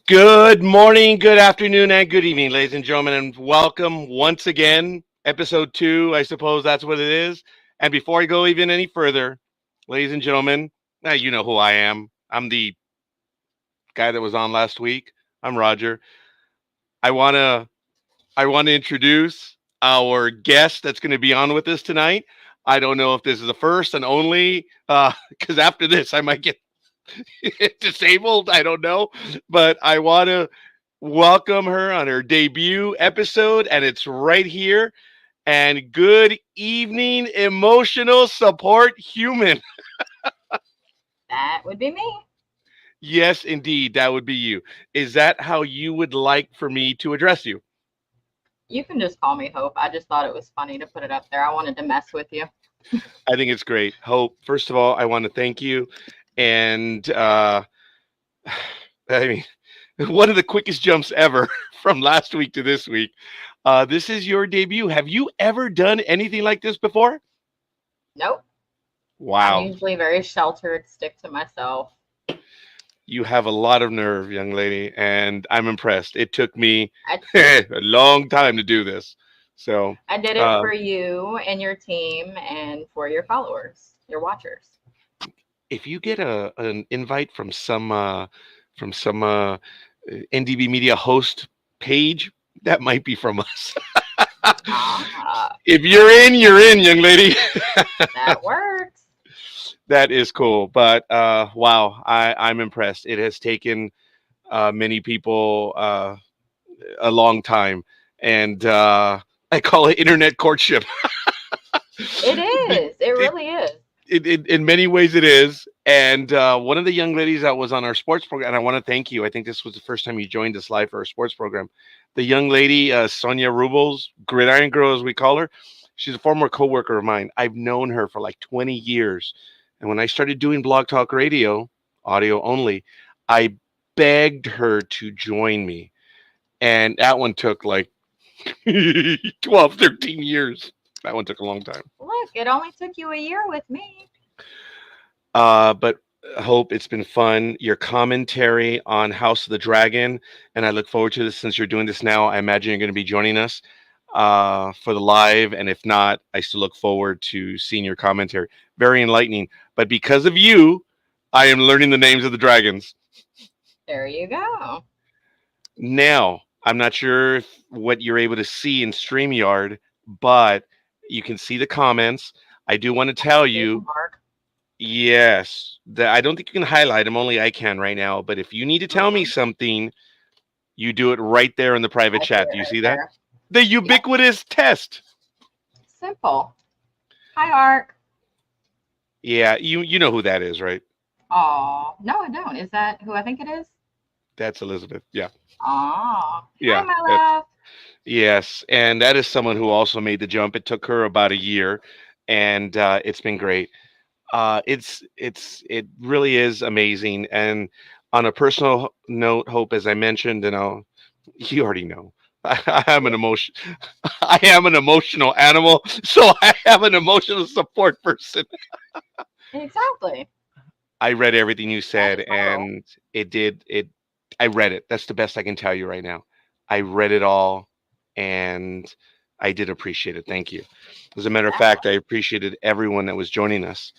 Good morning, good afternoon, and good evening, ladies and gentlemen, and welcome once again. Episode two, I suppose that's what it is. And before I go even any further, ladies and gentlemen, now you know who I am. I'm the guy that was on last week. I'm Roger. I wanna I wanna introduce our guest that's going to be on with us tonight. I don't know if this is the first and only, because after this I might get disabled. I don't know, but I want to welcome her on her debut episode, and it's right here. And good evening, emotional support human. That would be me. Yes, indeed, that would be you. Is that how you would like for me to address you? You can just call me Hope. I just thought it was funny to put it up there. I wanted to mess with you. I think it's great. Hope, first of all, I want to thank you. And I mean, one of the quickest jumps ever from last week to this week. This is your debut. Have you ever done anything like this before? Nope. I'm Wow. usually very sheltered, stick to myself. You have a lot of nerve, young lady, and I'm impressed. It took me I, a long time to do this. So, I did it uh, for you and your team and for your followers, your watchers. if you get an invite from some NDB Media host page, that might be from us. Ah, If you're in, young lady. that works. That is cool. But wow, I'm impressed. It has taken many people a long time, and I call it internet courtship. It is. It it, really is. in many ways, it is. And one of the young ladies that was on our sports program, and I want to thank you. I think this was the first time you joined us live for our sports program. The young lady, Sonia Rubles, Gridiron Girl, as we call her, she's a former coworker of mine. I've known her for like 20 years. And when I started doing Blog Talk Radio, audio only, I begged her to join me. And that one took like 12, 13 years. That one took a long time. Look, it only took you a year with me. But Hope, it's been fun. Your commentary on House of the Dragon, and I look forward to this since you're doing this now. I imagine you're going to be joining us for the live, and if not, I still look forward to seeing your commentary. Very enlightening. But because of you, I am learning the names of the dragons. There you go. Now, I'm not sure what you're able to see in StreamYard, but you can see the comments. I do want to tell you, Mark. yes, I don't think you can highlight them. Only I can right now. But if you need to tell me Mhm. something, you do it right there in the private I see chat. it Do you right see that? there. The Yep. ubiquitous test. Simple. Hi, Ark. Yeah, you know who that is, right? Oh, no, I don't. Is that who I think it is? That's Elizabeth. Yeah, Oh, hi, yeah. my love. Yes, and that is someone who also made the jump. It took her about a year, and it's been great. It really is amazing. And on a personal note, Hope, as I mentioned, you already know, I am an Yeah, emotion. I am an emotional animal, so I am an emotional support person. exactly. I read everything you That said, is my role. and it did it. I read it. That's the best I can tell you right now. I read it all, and I did appreciate it. Thank you. As a matter of Yeah. fact, I appreciated everyone that was joining us.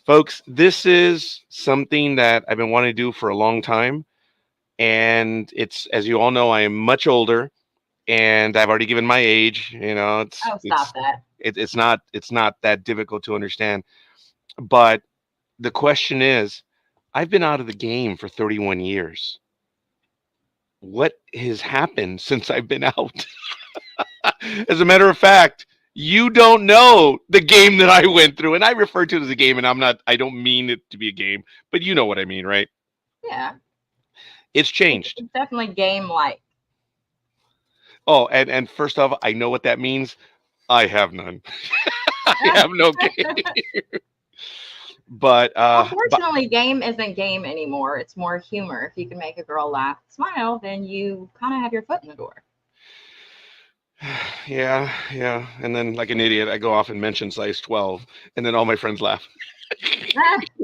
Folks, this is something that I've been wanting to do for a long time. And it's, as you all know, I am much older and I've already given my age. Oh, stop that. It's not that difficult to understand. But the question is, I've been out of the game for 31 years. What has happened since I've been out? As a matter of fact, you don't know the game that I went through. And I refer to it as a game, and I don't mean it to be a game, but you know what I mean, right? Yeah, It's changed. it's definitely game like. Oh, and first off, I know what that means. I have none. I have no game. But Unfortunately, game isn't game anymore. It's more humor. If you can make a girl laugh, smile, then you kind of have your foot in the door. yeah, yeah. And then, like an idiot, I go off and mention size 12, and then all my friends laugh.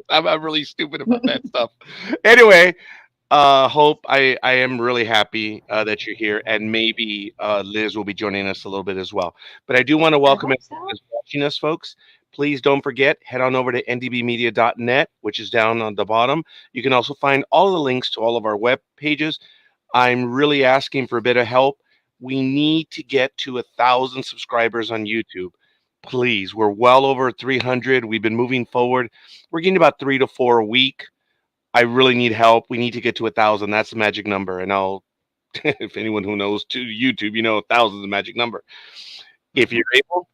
I'm really stupid about that stuff. Anyway, Hope, I am really happy that you're here, and maybe Liz will be joining us a little bit as well. But I do want to I welcome hope everyone so. that's watching us, folks. Please don't forget, head on over to ndbmedia.net, which is down on the bottom. You can also find all the links to all of our web pages. I'm really asking for a bit of help. We need to get to 1,000 subscribers on YouTube. Please, we're well over 300. We've been moving forward. We're getting about 3 to 4 a week. I really need help. We need to get to 1,000. That's the magic number. And I'll, if anyone who knows to YouTube, 1,000 is the magic number. If Mhm. you're able,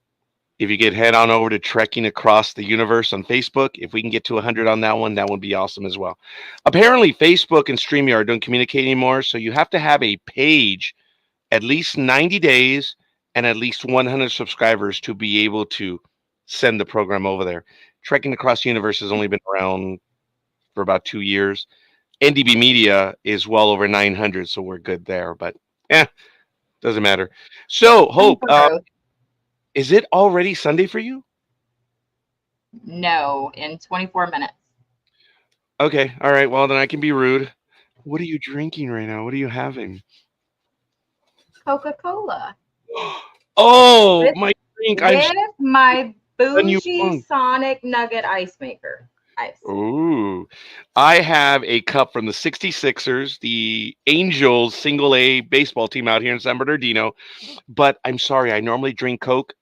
if you could head on over to Trekking Across the Universe on Facebook, if we can get to 100 on that one, that would be awesome as well. Apparently, Facebook and StreamYard don't communicate anymore, so you have to have a page at least 90 days and at least 100 subscribers to be able to send the program over there. Trekking Across the Universe has only been around for about 2 years. NDB Media is well over 900, so we're good there. But doesn't matter. So, Room Hope, for growth. is it already Sunday for you? No, in 24 minutes. Okay, all right. Well, then I can be rude. What are you drinking right now? What are you having? Coca-Cola Oh, with my drink. I'm with my done you bougie wrong. Sonic Nugget ice maker. Ice. Ooh, I have a cup from the 66ers, the Angels single A baseball team out here in San Bernardino. But I'm sorry, I normally drink Coke,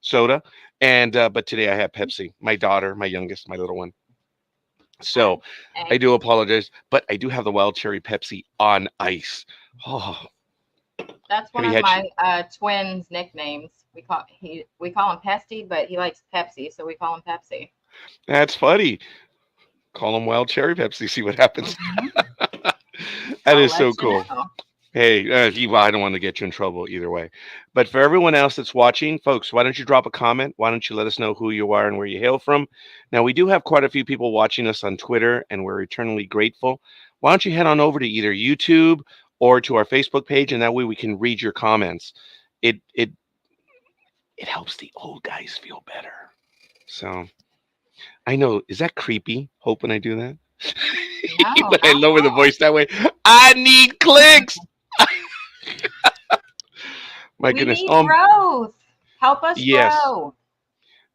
soda, and but today I have Pepsi. My daughter, my youngest, my little one. So I Hey, do apologize, but I do have the wild cherry Pepsi on ice. Oh, that's have one you of had? my twins' nicknames. We call him Pesty, but he likes Pepsi, so we call him Pepsi. That's funny. Call them wild cherry Pepsi. See what happens. Mhm. That I'll is let so you cool. know. Hey, well, I don't want to get you in trouble either way. But for everyone else that's watching, folks, why don't you drop a comment? Why don't you let us know who you are and where you hail from? Now, we do have quite a few people watching us on Twitter, and we're eternally grateful. Why don't you head on over to either YouTube or to our Facebook page, and that way we can read your comments. It helps the old guys feel better. So I know, is that creepy? Hope when I do that, No, but I not at lower the all. voice that way. I need clicks. My We goodness. need growth. Help us Yes. grow.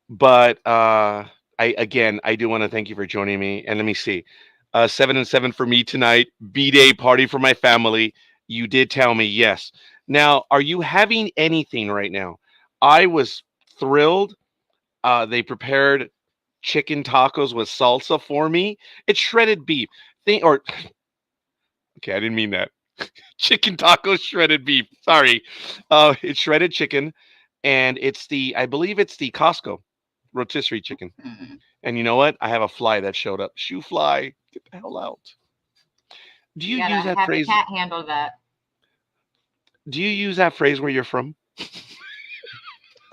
But I do want to thank you for joining me. And let me see, 7 and 7 for me tonight. B-day party for my family. You did tell me yes. Now, are you having anything right now? I was thrilled. They prepared chicken tacos with salsa for me. It's shredded beef. Or okay, I didn't mean that. Chicken tacos, shredded beef. Sorry, it's shredded chicken, and I believe it's the Costco rotisserie chicken. Hmm. And you know what? I have a fly that showed up. Shoo fly, get the hell out. Do you You use gotta that have the phrase? cat handle that. Do you use that phrase where you're from?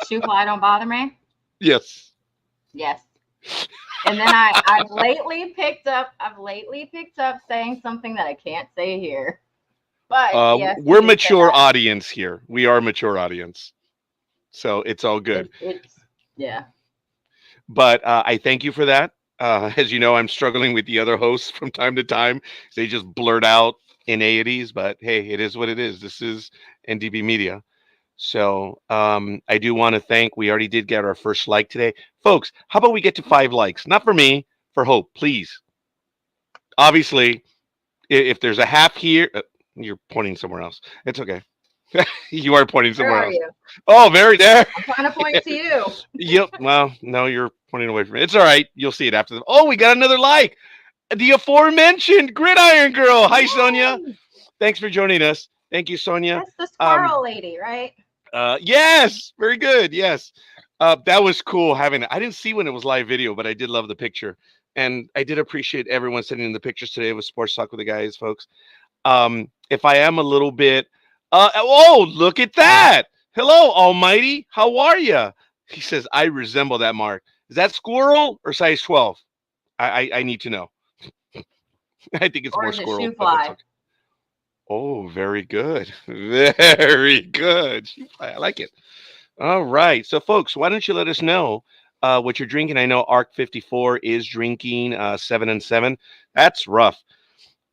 Shoe fly don't bother me. Yes. Yes. And then I've lately picked up saying something that I can't say here. But yes, I We're do say mature that. audience here. We are mature audience, so it's all good. It's yeah. But I thank you for that. As you know, I'm struggling with the other hosts from time to time. They just blurt out inanities, but hey, it is what it is. This is NDB Media. So I do want to thank. We already did get our first like today, folks. How about we get to 5 likes? Not for me, for Hope, please. Obviously, if there's a half here, you're pointing somewhere else. It's okay. You are pointing Where somewhere are else. you? Oh, very there. I'm trying to point to you. Yep. Well, no, you're pointing away from me. It's all right. You'll see it after the. Oh, we got another like. The aforementioned Gridiron Girl. Hi, Sonia. Yay! Thanks for joining us. Thank you, Sonia. That's the Um, squirrel lady, right? yes, very good. Yes, that was cool having it. I didn't see when it was live video, but I did love the picture, and I did appreciate everyone sending in the pictures today with Sports Talk with the guys, folks. If I am a little bit, oh, look at that! Hello, Almighty. How are you? He says I resemble that mark. Is that squirrel or size 12? I need to know. I think it's Or more is it squirrel, shoe but that's fly? okay. Oh, very good. Very good. I like it. All right. So, folks, why don't you let us know what you're drinking? I know Arc 54 is drinking 7 and 7. That's rough.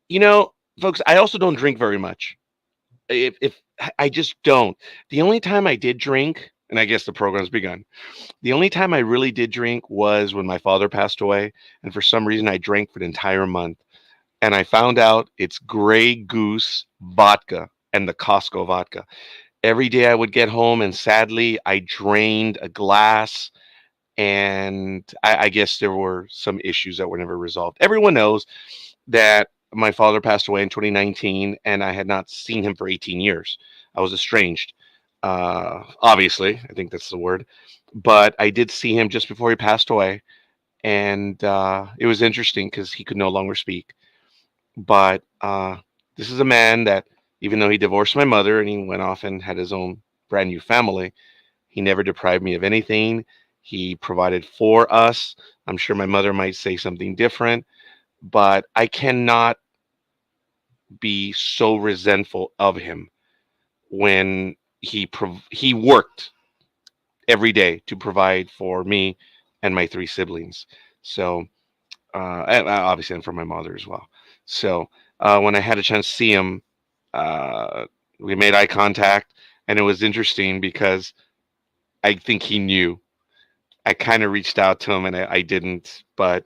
You know, folks, I also don't drink very much. If I just don't. The only time I did drink, and I guess the program's begun. The only time I really did drink was when my father passed away, and for some reason I drank for an entire month. And I found out it's Grey Goose vodka and the Costco vodka. Every day I would get home, and sadly, I drained a glass, and I guess there were some issues that were never resolved. Everyone knows that my father passed away in 2019, and I had not seen him for 18 years. I was estranged, obviously. I think that's the word. But I did see him just before he passed away, and it was interesting because he could no longer speak. But this is a man that, even though he divorced my mother and he went off and had his own brand new family, he never deprived me of anything. He provided for us. I'm sure my mother might say something different, but I cannot be so resentful of him when he worked every day to provide for me and my three siblings. So and obviously, and for my mother as well. So when I had a chance to see him, uh, we made eye contact, and it was interesting because I think he knew. I kind of reached out to him, and I didn't, but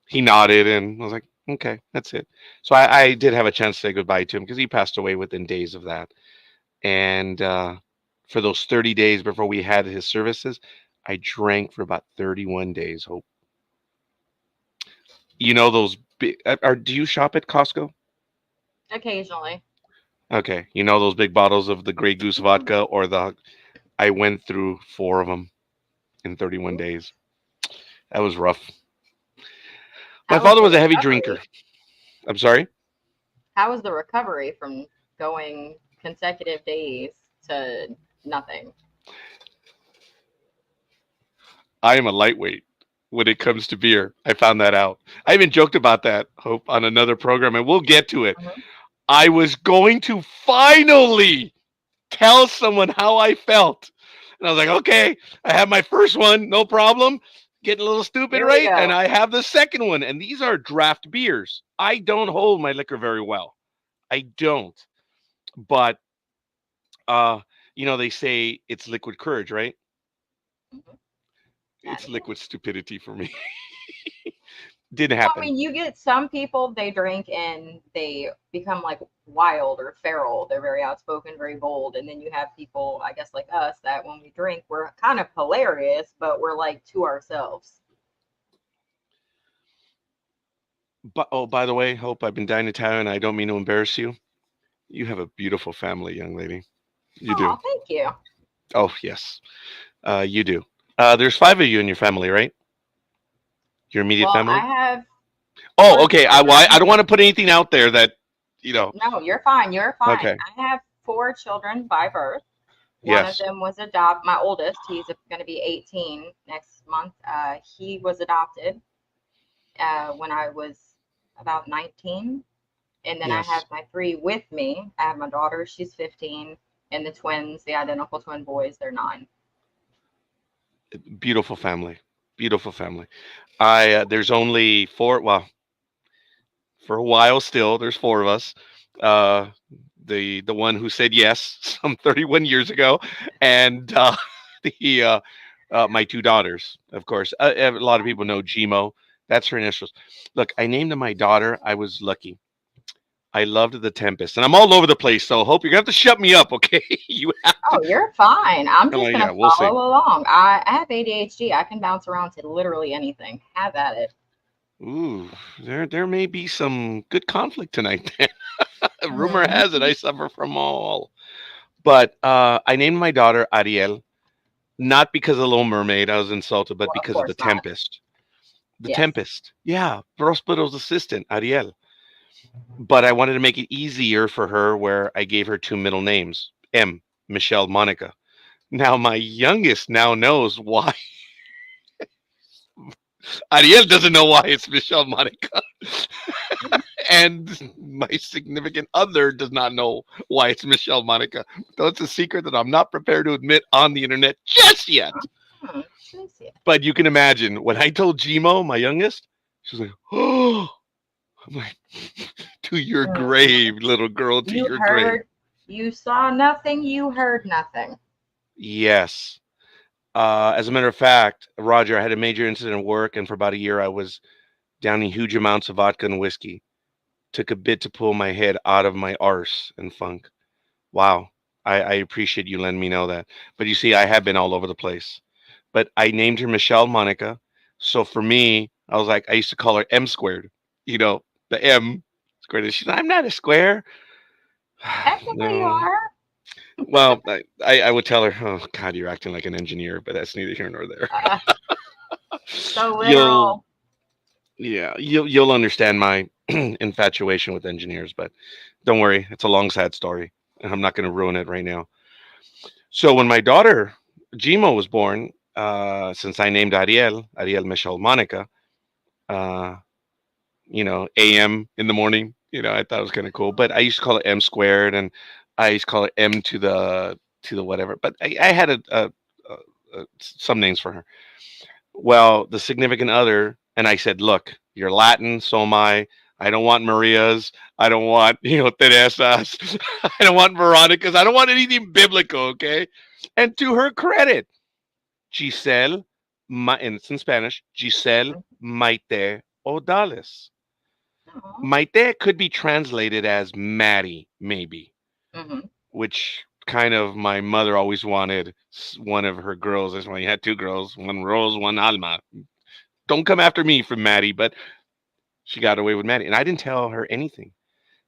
he nodded, and I was like, okay, that's it. So I did have a chance to say goodbye to him because he passed away within days of that. And for those 30 days before we had his services, I drank for about 31 days. Hope you know those big. Are Do you shop at Costco? Occasionally. Okay, you know those big bottles of the Grey Goose Mhm. vodka or the. I went through four of them in 31 days. That was rough. My How was father the was a heavy drinker. recovery? I'm sorry. How was the recovery from going consecutive days to nothing? I am a lightweight when it comes to beer. I found that out. I even joked about that, Hope, on another program, and we'll get to it. Mhm. I was going to finally tell someone how I felt. And I was like, okay, I have my first one, no problem. Getting a little stupid, Here we right? And go. I have the second one. And these are draft beers. I don't hold my liquor very well. I don't. But uh, they say it's liquid courage, right? Mhm. That It's it is. liquid stupidity for me. Didn't Well, I happen. mean, you get some people, they drink and they become like wild or feral. They're very outspoken, very bold. And then you have people, I guess, like us, that when we drink, we're kind of hilarious, but we're like to ourselves. But oh, by the way, Hope, I've been dying to tell you, and I don't mean to embarrass you. You have a beautiful family, young lady. You do. Oh, thank you. Oh, yes. You do. There's five of you in your family, right? Your immediate Well, I family? have Oh, four okay. I children. don't want to put anything out there that, you know. No, you're fine. You're fine. Okay. I have four children by birth. One of Yes. them was adopted. My oldest, he's going to be 18 next month. He was adopted when I was about 19. And then I have Yes. my three with me. I have my daughter, she's 15, and the twins, the identical twin boys, they're 9. Beautiful family. Beautiful family. I There's only four. Well, for a while still, there's four of us. Uh, the one who said yes some 31 years ago, and the my two daughters, of course. A lot of people know Gmo. That's her initials. Look, I named my daughter. I was lucky. I loved the Tempest, and I'm all over the place. So hope you're gonna have to shut me up, okay? You have to. Oh, you're fine. I'm Oh just going yeah, to we'll see. follow along. I have ADHD. I can bounce around to literally anything. Have at it. Ooh, there may be some good conflict tonight. Rumor has it I Mhm. suffer from all. But I named my daughter Ariel, not because of the Little Mermaid. I was insulted, but Well, of because of the course not. Tempest. The Yes. Tempest. Yeah, Prospero's assistant, Ariel. But I wanted to make it easier for her where I gave her two middle names, Michelle, Monica. Now my youngest now knows why. Ariel doesn't know why it's Michelle Monica. And my significant other does not know why it's Michelle Monica. So it's a secret that I'm not prepared to admit on the internet just yet. Just, yeah. But you can imagine when I told Gmo, my youngest, she was like, "Oh." I'm like, to your Mm. grave, little girl, to You your grave. heard, you saw nothing, you heard nothing. Yes. As a matter of fact, Roger, I had a major incident at work, and for about a year, I was downing huge amounts of vodka and whiskey. Took a bit to pull my head out of my arse and funk. Wow. I appreciate you letting me know that. But you see, I have been all over the place. But I named her Michelle Monica. So for me, I was like, I used to call her M squared. You know, the M squared. She's like, I'm not a square. Technically, you No. are. Well, I would tell her, oh God, you're acting like an engineer, but that's neither here nor there. Uh, so You'll literal. Yeah, you'll understand my infatuation with engineers, but don't worry, it's a long sad story, and I'm not going to ruin it right now. So when my daughter Gmo was born, since I named Ariel Michelle Monica, uh, AM in the morning, I thought it was kind of cool. But I used to call it M squared, and I used to call it M to the whatever. But I had some names for her. Well, the significant other, and I said, look, you're Latin, so am I. I don't want Marias. I don't want, Teresas. I don't want Veronicas. I don't want anything biblical, okay? And to her credit, Giselle, and it's in Spanish, Giselle Maite Odales. Aw. Maite could be translated as Maddie, maybe, Mhm. which kind of my mother always wanted one of her girls. That's why you had two girls, one Rose, one Alma. Don't come after me for Maddie, but she got away with Maddie. And I didn't tell her anything.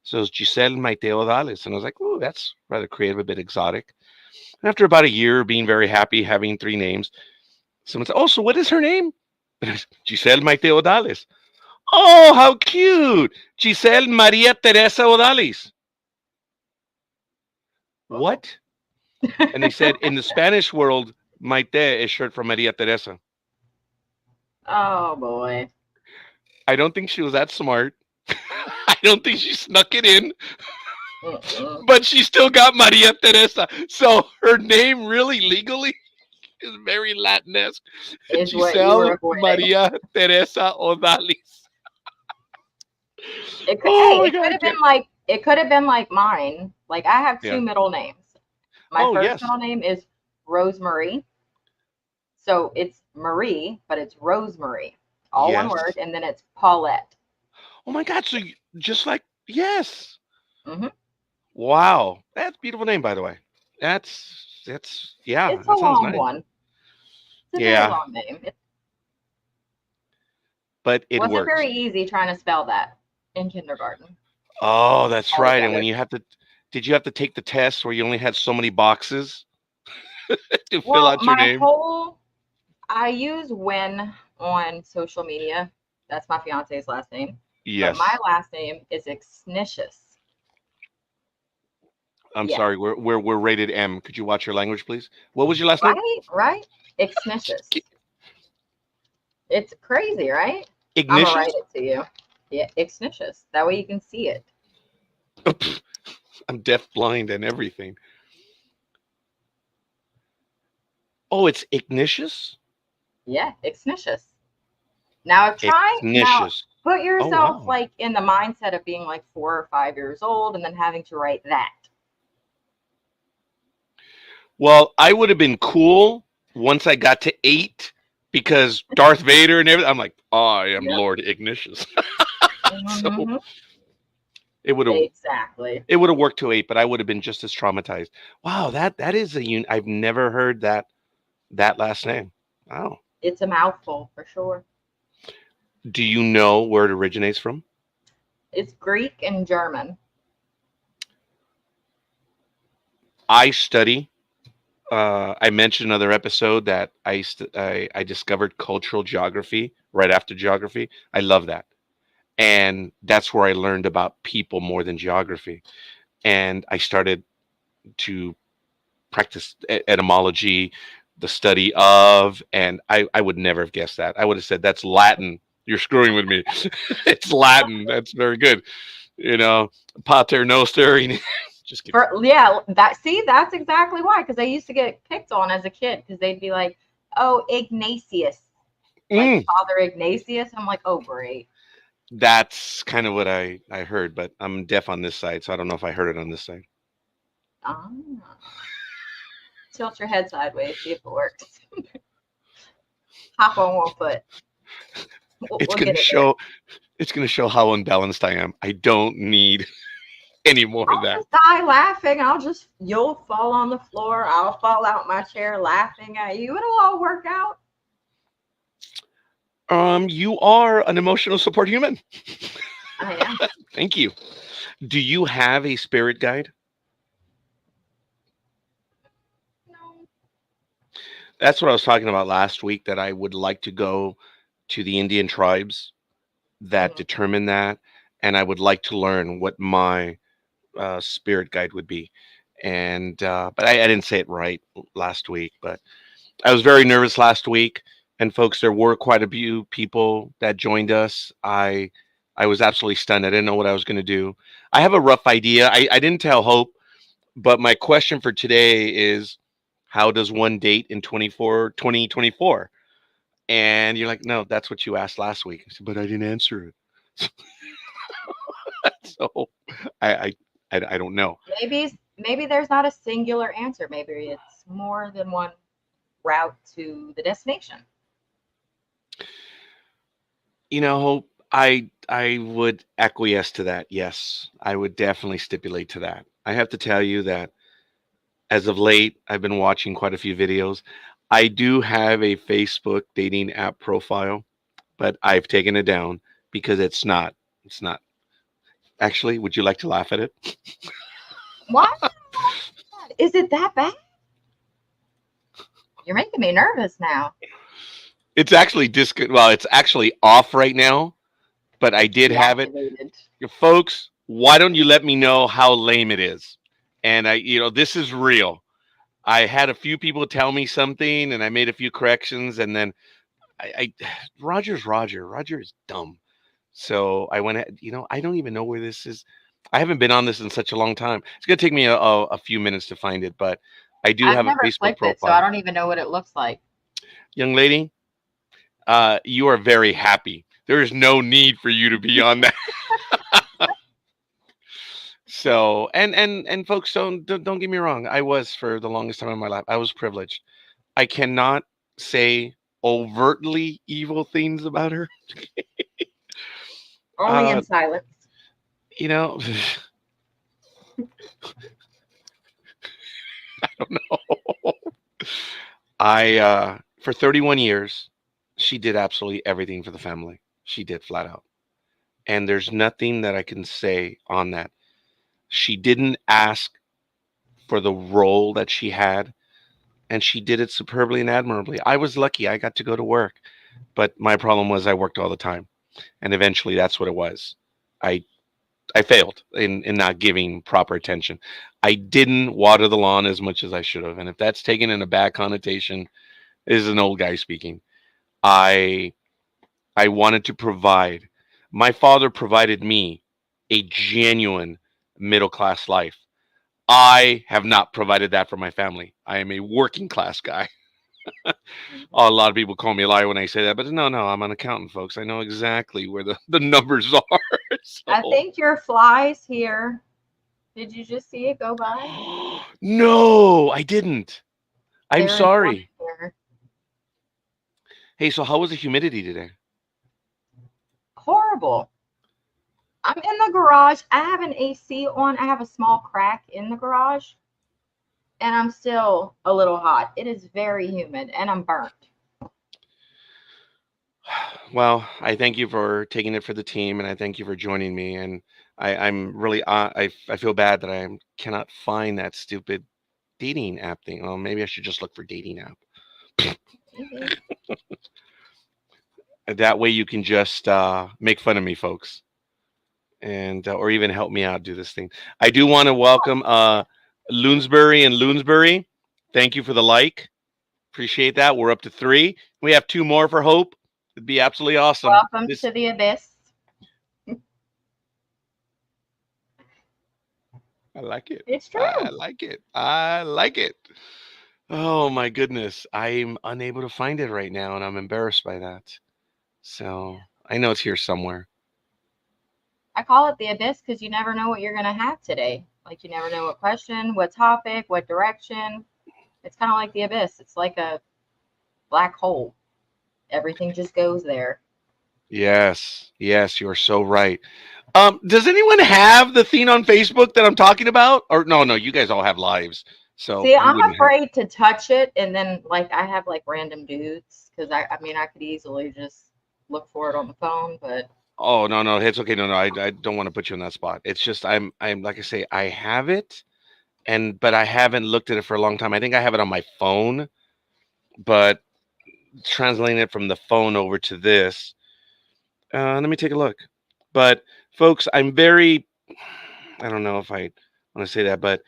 So it's Giselle Maiteo Dales. And I was like, oh, that's rather creative, a bit exotic. And after about a year of being very happy having three names, someone said, oh, so what is her name? Giselle Maiteo Dales. Oh, how cute. Giselle Maria Teresa Odales. Uh-oh. What? And they said in the Spanish world, Maite is short for Maria Teresa. Oh boy. I don't think she was that smart. I don't think she snuck it in, Mm-mm. but she still got Maria Teresa. So her name really legally is very Latinesque. Is what you were Giselle avoiding. Maria Teresa Odales. It could, Oh hey, my it God, could I have been can't. like it could have been like mine. Like I have Yeah. two middle names. My Oh, first yes. middle name is Rosemary. So it's Marie, but it's Rosemary. All one word, Yes. and then it's Paulette. Oh my God. So just like, yes. Hmm. Wow. That's a beautiful name, by the way. Yeah, It's a that sounds long nice. one. It's a very Yeah, long name. It but it wasn't works. very easy trying to spell that in kindergarten Oh, that's all right. And when together. you have to, did you have to take the test where you only had so many boxes to fill Well, out your name? I use Wen on social media. That's my fiance's last name. But my Yes. last name is Exnicious. I'm Yeah. sorry. We're rated M. Could you watch your language, please? What was your last name? Right? Right? Exnicious. It's crazy, right? I'm gonna write Ignatius? it to you. Yeah, Exnicious. That way you can see it. I'm deaf, blind, and everything. Oh, it's Ignatius? Yeah, Exnicious. Now Ignatius. put Oh, yourself wow. like in the mindset of being like 4 or 5 years old and then having to write that. Well, I would have been cool once I got to 8 because Darth Vader and everything. I'm like, I am Yep. Lord Ignatius. So Hmm. it would have Exactly. it would have worked to 8, but I would have been just as traumatized. Wow, that is I've never heard that last name. Wow. It's a mouthful for sure. Do you know where it originates from? It's Greek and German. I study. I mentioned another episode that I discovered cultural geography right after geography. I love that, and that's where I learned about people more than geography. And I started to practice etymology, the study of, and I would never have guessed that. I would have said that's Latin. You're screwing with me. It's Latin. That's very good. You know, pater noster. Just kidding. Yeah, that's exactly why. Because I used to get picked on as a kid because they'd be like, "Oh, Ignatius," like Mm, Father Ignatius. I'm like, "Oh, great." That's kind of what I heard, but I'm deaf on this side, so I don't know if I heard it on this side. Ah, tilt your head sideways, see if it works. Hop on one foot. It's We'll gonna get it there. show. It's gonna show how unbalanced I am. I don't need any more of I'll that. just die laughing. You'll fall on the floor. I'll fall out my chair laughing at you. It'll all work out. You are an emotional support human. I am. Thank you. Do you have a spirit guide? No. That's what I was talking about last week, that I would like to go to the Indian tribes that Mhm. determine that, and I would like to learn what my spirit guide would be. And but I didn't say it right last week, but I was very nervous last week. And folks, there were quite a few people that joined us. I was absolutely stunned. I didn't know what I was going to do. I have a rough idea. I didn't tell Hope, but my question for today is, how does one date in 2024? And you're like, no, that's what you asked last week. I said, but I didn't answer it. So I, I I don't know. Maybe there's not a singular answer. Maybe it's more than one route to the destination. You know, I would acquiesce to that. Yes, I would definitely stipulate to that. I have to tell you that as of late, I've been watching quite a few videos. I do have a Facebook dating app profile, but I've taken it down because it's not. Actually, would you like to laugh at it? Why? Is it that bad? You're making me nervous now. It's actually well, it's actually off right now, but I did have it. Deactivated. Folks, why don't you let me know how lame it is? And this is real. I had a few people tell me something, and I made a few corrections, and then I Roger's Roger. Roger is dumb. So I went, I don't even know where this is. I haven't been on this in such a long time. It's gonna take me a few minutes to find it, but I do I've have a never Facebook clicked it, so I profile. don't even know what it looks like. Young lady, you are very happy. There is no need for you to be on that. So, and folks, don't get me wrong. I was, for the longest time in my life, I was privileged. I cannot say overtly evil things about her. Only in Uh, silence. you know, I don't know. I For 31 years, she did absolutely everything for the family. She did, flat out. And there's nothing that I can say on that. She didn't ask for the role that she had, and she did it superbly and admirably. I was lucky. I got to go to work, but my problem was I worked all the time, and eventually that's what it was. I I failed in not giving proper attention. I didn't water the lawn as much as I should have, and if that's taken in a bad connotation, this is an old guy speaking. I I wanted to provide. My father provided me a genuine middle class life. I have not provided that for my family. I am a working class guy. A lot of people call me a liar when I say that, but no, I'm an accountant, folks. I know exactly where the numbers are. I So, think your fly's here. Did you just see it go by? no, I didn't. I'm There is one sorry. here. Hey, so how was the humidity today? Horrible. I'm in the garage. I have an AC on. I have a small crack in the garage, and I'm still a little hot. It is very humid, and I'm burnt. Well, I thank you for taking it for the team, and I thank you for joining me. And I'm really, I feel bad that I cannot find that stupid dating app thing. Well, maybe I should just look for dating app. Maybe. That way you can just make fun of me, folks, and or even help me out do this thing. I do want to welcome Loonsbury and Loonsbury. Thank you for the like. Appreciate that. We're up to 3. We have 2 more for Hope. It'd be absolutely awesome. Welcome This to the abyss. I like it. It's I true. like it. I like it. Oh my goodness. I'm unable to find it right now and I'm embarrassed by that. So I know it's here somewhere. I call it the abyss because you never know what you're gonna have today. Like you never know what question, what topic, what direction. It's kind of like the abyss. It's like a black hole. Everything just goes there. Yes, yes, you're so right. Does anyone have the thing on Facebook that I'm talking about? Or no, you guys all have lives, so See, you I'm wouldn't have. afraid to touch it, and then like I have like random dudes because I mean I could easily just look for it on the phone, but Oh no, it's okay. No, I don't want to put you in that spot. It's just I'm like I say, I have it, but I haven't looked at it for a long time. I think I have it on my phone, but translating it from the phone over to this. Let me take a look. But folks, I'm very. I don't know if I want to say that, but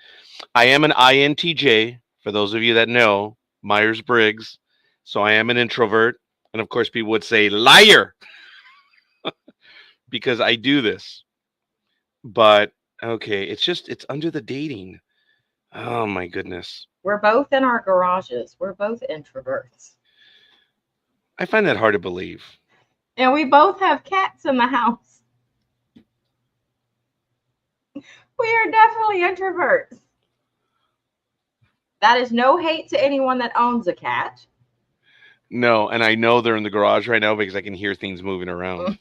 I am an INTJ. For those of you that know Myers Briggs, so I am an introvert, and of course, people would say liar because I do this. But okay, it's under the dating. Oh my goodness. we're both in our garages. We're both introverts. I find that hard to believe. And we both have cats in the house. We are definitely introverts. That is no hate to anyone that owns a cat. No, and I know they're in the garage right now because I can hear things moving around.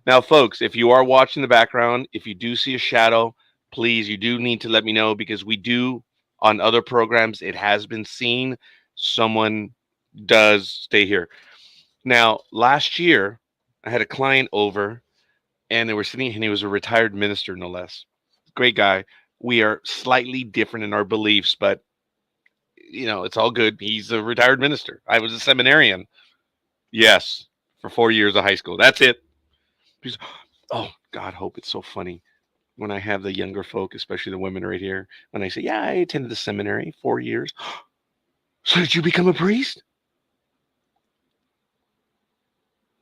Now, folks, if you are watching the background, if you do see a shadow, please, you do need to let me know because we do on other programs, it has been seen. Someone does stay here. Now, last year, I had a client over and they were sitting, and he was a retired minister, no less. Great guy. We are slightly different in our beliefs, but it's all good. He's a retired minister. I was a seminarian. Yes, for 4 years of high school. That's it. He's, oh, God, hope it's so funny when I have the younger folk, especially the women right here, when I say, yeah, I attended the seminary 4 years. So did you become a priest?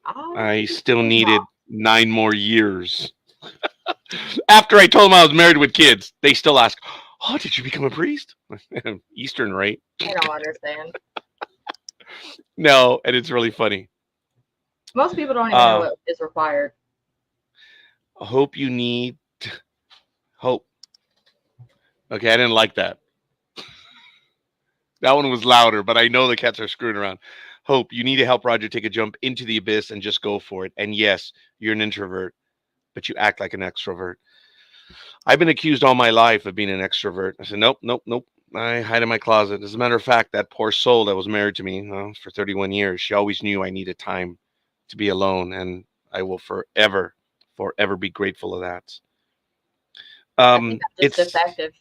I still needed 9 more years. After I told them I was married with kids, they still ask, oh, did you become a priest? Eastern rite. I don't understand. No, and it's really funny. Most people don't even know what is required. Hope you need hope. Okay, I didn't like that. That one was louder, but I know the cats are screwing around. Hope, you need to help Roger take a jump into the abyss and just go for it. And yes, you're an introvert, but you act like an extrovert. I've been accused all my life of being an extrovert. I said, nope. I hide in my closet. As a matter of fact, that poor soul that was married to me for 31 years, she always knew I needed time to be alone. And I will forever be grateful of that. I think I'm just defective.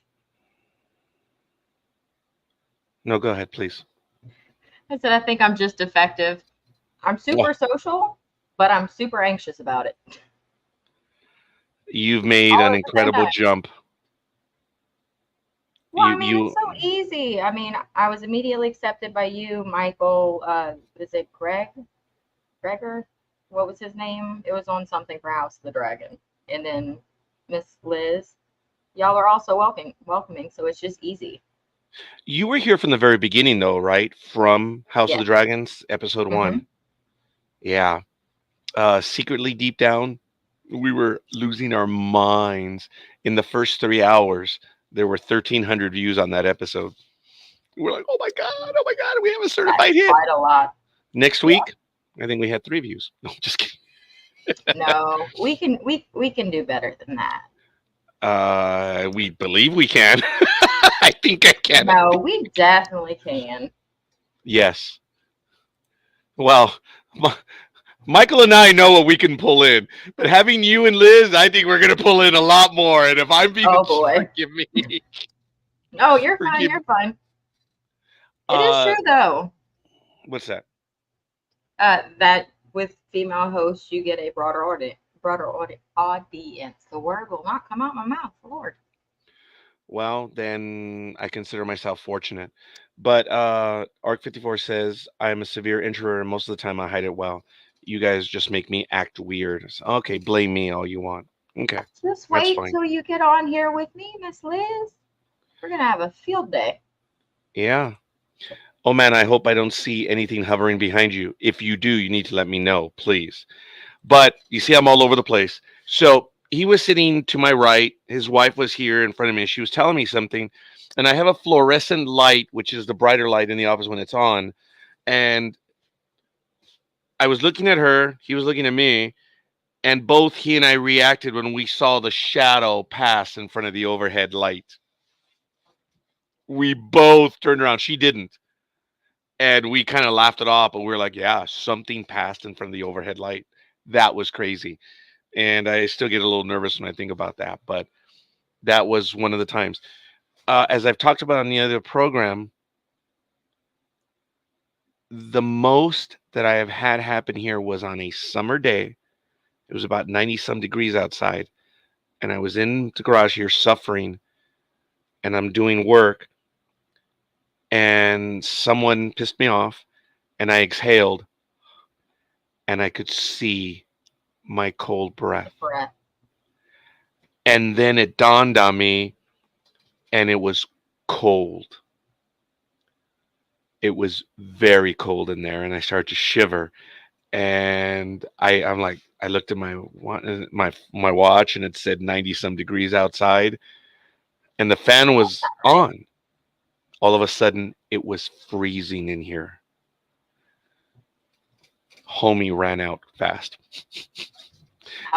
No, go ahead, please. I said, I think I'm just defective. I'm super social, but I'm super anxious about it. You've made an incredible jump. Well, it's so easy. I mean, I was immediately accepted by you, Michael. Is it Gregor? What was his name? It was on something for House of the Dragon. And then Miss Liz. Y'all are also welcoming, so it's just easy. You were here from the very beginning, though, right? From House of the Dragons, episode 1. Yeah. Secretly, deep down, we were losing our minds. In the first 3 hours, there were 1,300 views on that episode. We're like, oh my God, we have a certified hit. Quite a lot. Next week, I think we had 3 views. No, just kidding. No, we can do better than that. We believe we can. I think I can. No, we definitely can. Yes. Well, Michael and I know what we can pull in, but having you and Liz, I think we're going to pull in a lot more. And if I'm being, forgive me. No, you're fine. You're fine. It is true, though. What's that? That with female hosts, you get a broader audience. The word will not come out my mouth, Lord. Well, then I consider myself fortunate. But Arc54 says, I'm a severe introvert, and most of the time I hide it well. You guys just make me act weird. So, okay, blame me all you want. Okay. Just wait till you get on here with me, Miss Liz. We're going to have a field day. Yeah. Oh, man, I hope I don't see anything hovering behind you. If you do, you need to let me know, please. But you see, I'm all over the place. So he was sitting to my right. His wife was here in front of me. She was telling me something, and I have a fluorescent light, which is the brighter light in the office when it's on. And I was looking at her. He was looking at me, and both he and I reacted when we saw the shadow pass in front of the overhead light. We both turned around. She didn't. And we kind of laughed it off, but we were like, yeah, something passed in front of the overhead light. That was crazy. And I still get a little nervous when I think about that. But that was one of the times. As I've talked about on the other program, the most that I have had happen here was on a summer day. It was about 90 some degrees outside. And I was in the garage here suffering, and I'm doing work. And someone pissed me off, and I exhaled, and I could see my cold breath. Breath. And then it dawned on me, and it was cold. It was very cold in there, and I started to shiver. And I'm like, I looked at my watch, and it said 90 some degrees outside, and the fan was on. All of a sudden, it was freezing in here. Homie ran out fast.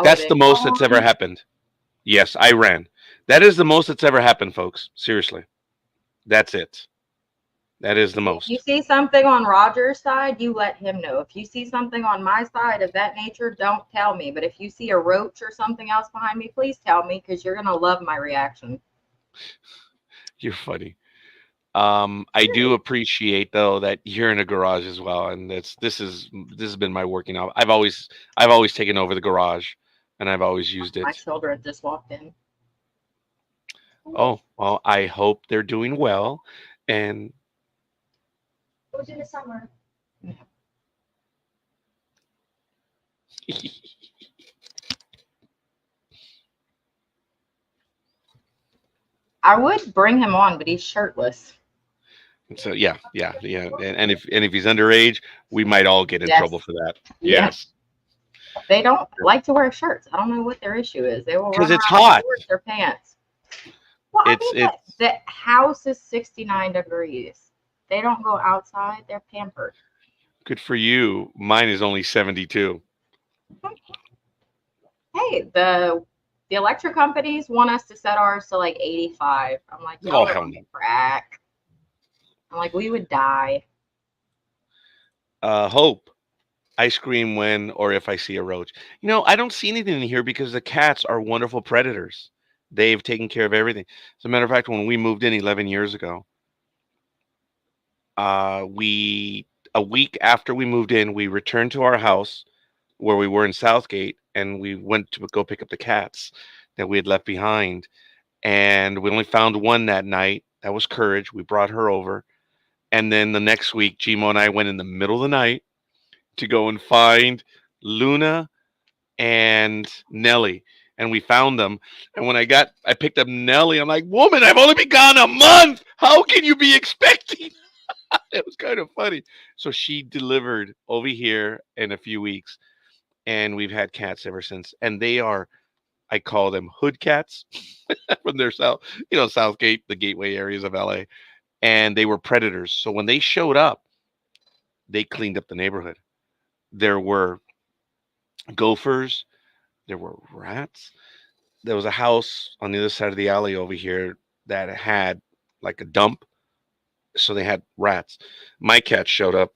That's the most that's ever happened. Yes, I ran. That is the most that's ever happened, folks. Seriously. That's it. That is the most. If you see something on Roger's side, you let him know. If you see something on my side of that nature, don't tell me. But if you see a roach or something else behind me, please tell me, because you're going to love my reaction. You're funny. I do appreciate though that you're in a garage as well, and this has been my working out. I've always taken over the garage, and I've always used it. My children just walked in. Oh, well, I hope they're doing well, and It was in the summer. I would bring him on, but he's shirtless. so yeah, and if he's underage, we might all get in Yes. trouble for that. Yeah. Yes. They don't like to wear shirts. I don't know what their issue is. They will run 'Cause it's around in hot. shorts or pants. Well, the house is 69 degrees. They don't go outside. They're pampered. Good for you. Mine is only 72. Hey, the electric companies want us to set ours to like 85. I'm like, Oh, y'all are hell on no. crack. I'm like, we would die. Hope. I scream when or if I see a roach. I don't see anything in here because the cats are wonderful predators. They've taken care of everything. As a matter of fact, when we moved in 11 years ago, a week after we moved in, we returned to our house where we were in Southgate, and we went to go pick up the cats that we had left behind. And we only found one that night. That was Courage. We brought her over. And then the next week, Gmo and I went in the middle of the night to go and find Luna and Nellie. And we found them. And when I picked up Nellie, I'm like, woman, I've only been gone a month. How can you be expecting? It was kind of funny. So she delivered over here in a few weeks. And we've had cats ever since. And they are, I call them hood cats from their Southgate, the gateway areas of LA. And they were predators. So when they showed up, they cleaned up the neighborhood. There were gophers. There were rats. There was a house on the other side of the alley over here that had like a dump. So they had rats. My cat showed up.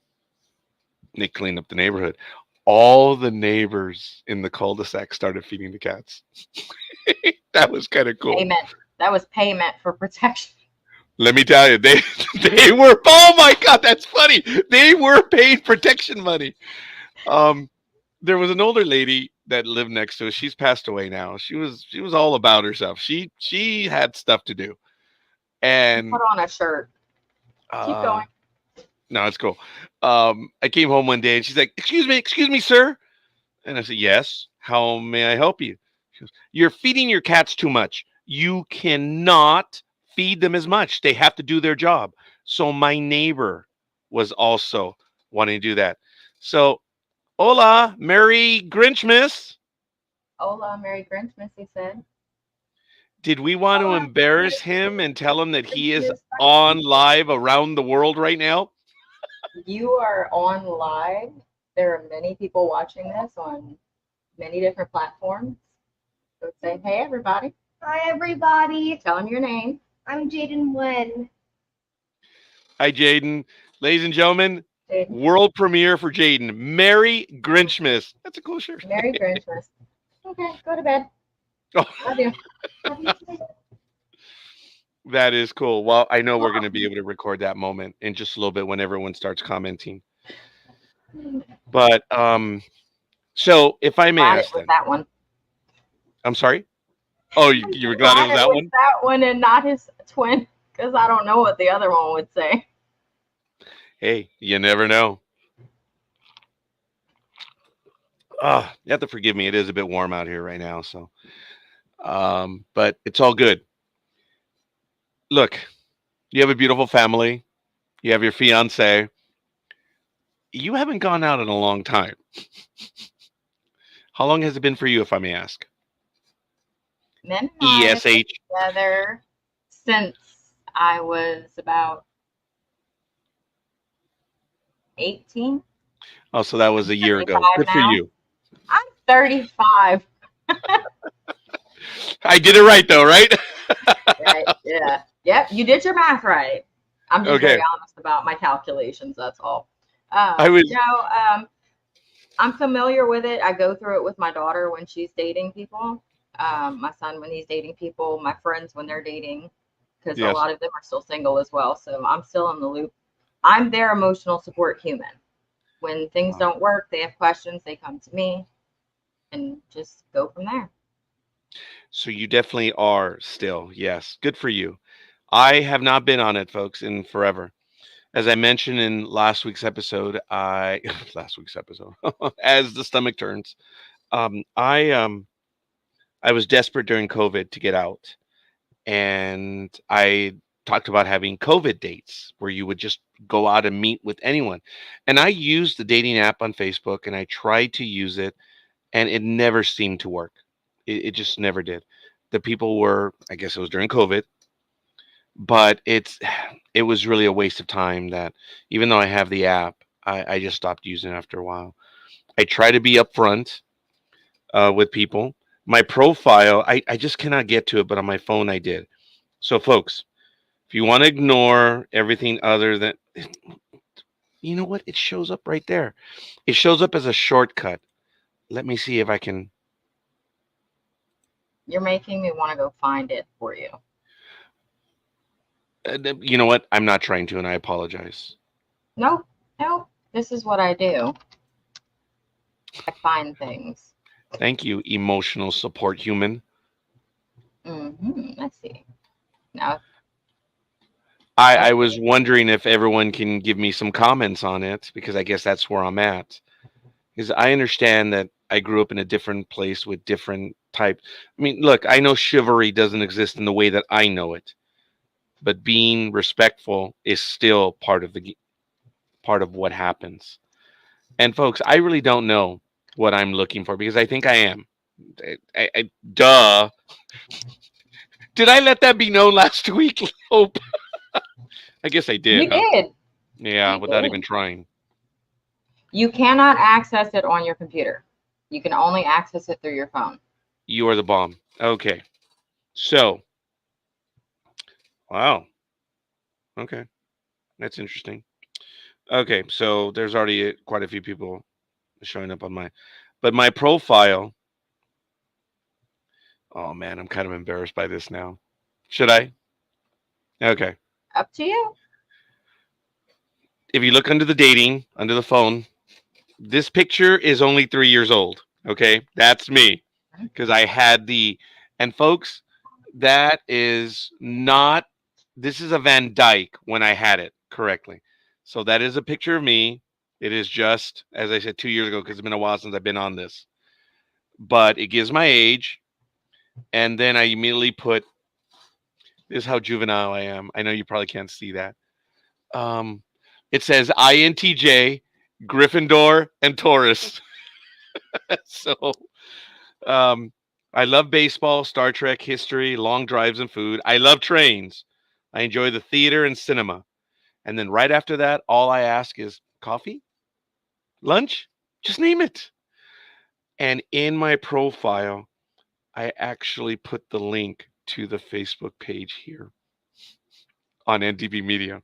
They cleaned up the neighborhood. All the neighbors in the cul-de-sac started feeding the cats. That was kind of cool. Payment. That was payment for protection. Let me tell you, they were. Oh my God, that's funny. They were paying protection money. There was an older lady that lived next to us. She's passed away now. She was all about herself. She had stuff to do, and Put on a shirt. Keep going. no, it's cool. I came home one day and she's like, excuse me, sir. And I said, yes, how may I help you? She goes, you're feeding your cats too much. You cannot feed them as much. They have to do their job. So my neighbor was also wanting to do that. So, hola, Merry Grinchmas. Hola, Merry Christmas, he said. Did we want to Hola, embarrass Merry him and tell him that he is Christmas. on live around the world right now? You are on live. There are many people watching this on many different platforms. So say, hey, everybody. Hi, everybody. Tell them your name. I'm Jaden Wen. Hi, Jaden. Ladies and gentlemen, Jaden. world premiere for Jaden. Merry Grinchmas. That's a cool shirt. Merry Christmas. Okay, go to bed. Oh, Love you. Love you too. that is cool. Well, I know we're going to be able to record that moment in just a little bit when everyone starts commenting. But so if I may Glad ask it was then, that one. I'm sorry. Oh, you were glad it was that one? That one and not his twin, because I don't know what the other one would say. Hey, you never know. You have to forgive me. It is a bit warm out here right now, so but it's all good. Look, you have a beautiful family. You have your fiance. You haven't gone out in a long time. How long has it been for you, if I may ask? Men and I have been ESH. together since I was about 18. Oh, so that was a year ago. 35 Good for now. you. I'm 35. I did it right, though, right? Right? Yeah. Yep. You did your math right. I'm just Okay. very honest about my calculations. That's all. I was- I'm familiar with it. I go through it with my daughter when she's dating people. My son when he's dating people. My friends when they're dating, because Yes. a lot of them are still single as well. So I'm still in the loop. I'm their emotional support human. When things Wow. don't work, they have questions. They come to me, and just go from there. So you definitely are still. Yes. Good for you. I have not been on it, folks, in forever. As I mentioned in last week's episode, last week's episode, as the stomach turns, um, I um, I was desperate during COVID to get out, and I talked about having COVID dates where you would just go out and meet with anyone. And I used the dating app on Facebook, and I tried to use it, and it never seemed to work. It just never did. The people were, I guess it was during COVID, but it was really a waste of time. That even though I have the app, I just stopped using it after a while. I try to be upfront with people. My profile, I just cannot get to it, but on my phone I did. So, folks, if you want to ignore everything other than, you know what? It shows up right there. It shows up as a shortcut. Let me see if I can. You're making me want to go find it for you. You know what? I'm not trying to, and I apologize. Nope. This is what I do. I find things. Thank you, emotional support human. Let's see. Now, I was wondering if everyone can give me some comments on it, because I guess that's where I'm at. Because I understand that I grew up in a different place with different type. I mean, look, I know chivalry doesn't exist in the way that I know it, but being respectful is still part of what happens. And folks, I really don't know what I'm looking for, because I think I am. Duh. Did I let that be known last week? Hope. I guess I did. you Huh? did. Yeah, You without did. even trying. You cannot access it on your computer. You can only access it through your phone. You are the bomb. Okay. So, wow. Okay. That's interesting. Okay. So there's already quite a few people showing up on but my profile. Oh man, I'm kind of embarrassed by this now. Should I? Okay. Up to you. If you look under the dating, under the phone, this picture is only 3 years old. Okay. That's me. Because I had and folks, that is not, this is a Van Dyke when I had it correctly. So that is a picture of me. It is just, as I said, 2 years ago, because it's been a while since I've been on this. But it gives my age. And then I immediately put, this is how juvenile I am. I know you probably can't see that. It says INTJ, Gryffindor, and Taurus. So I love baseball, Star Trek, history, long drives, and food. I love trains. I enjoy the theater and cinema. And then right after that, all I ask is coffee, lunch, just name it. And in my profile, I actually put the link to the Facebook page here on NDB Media.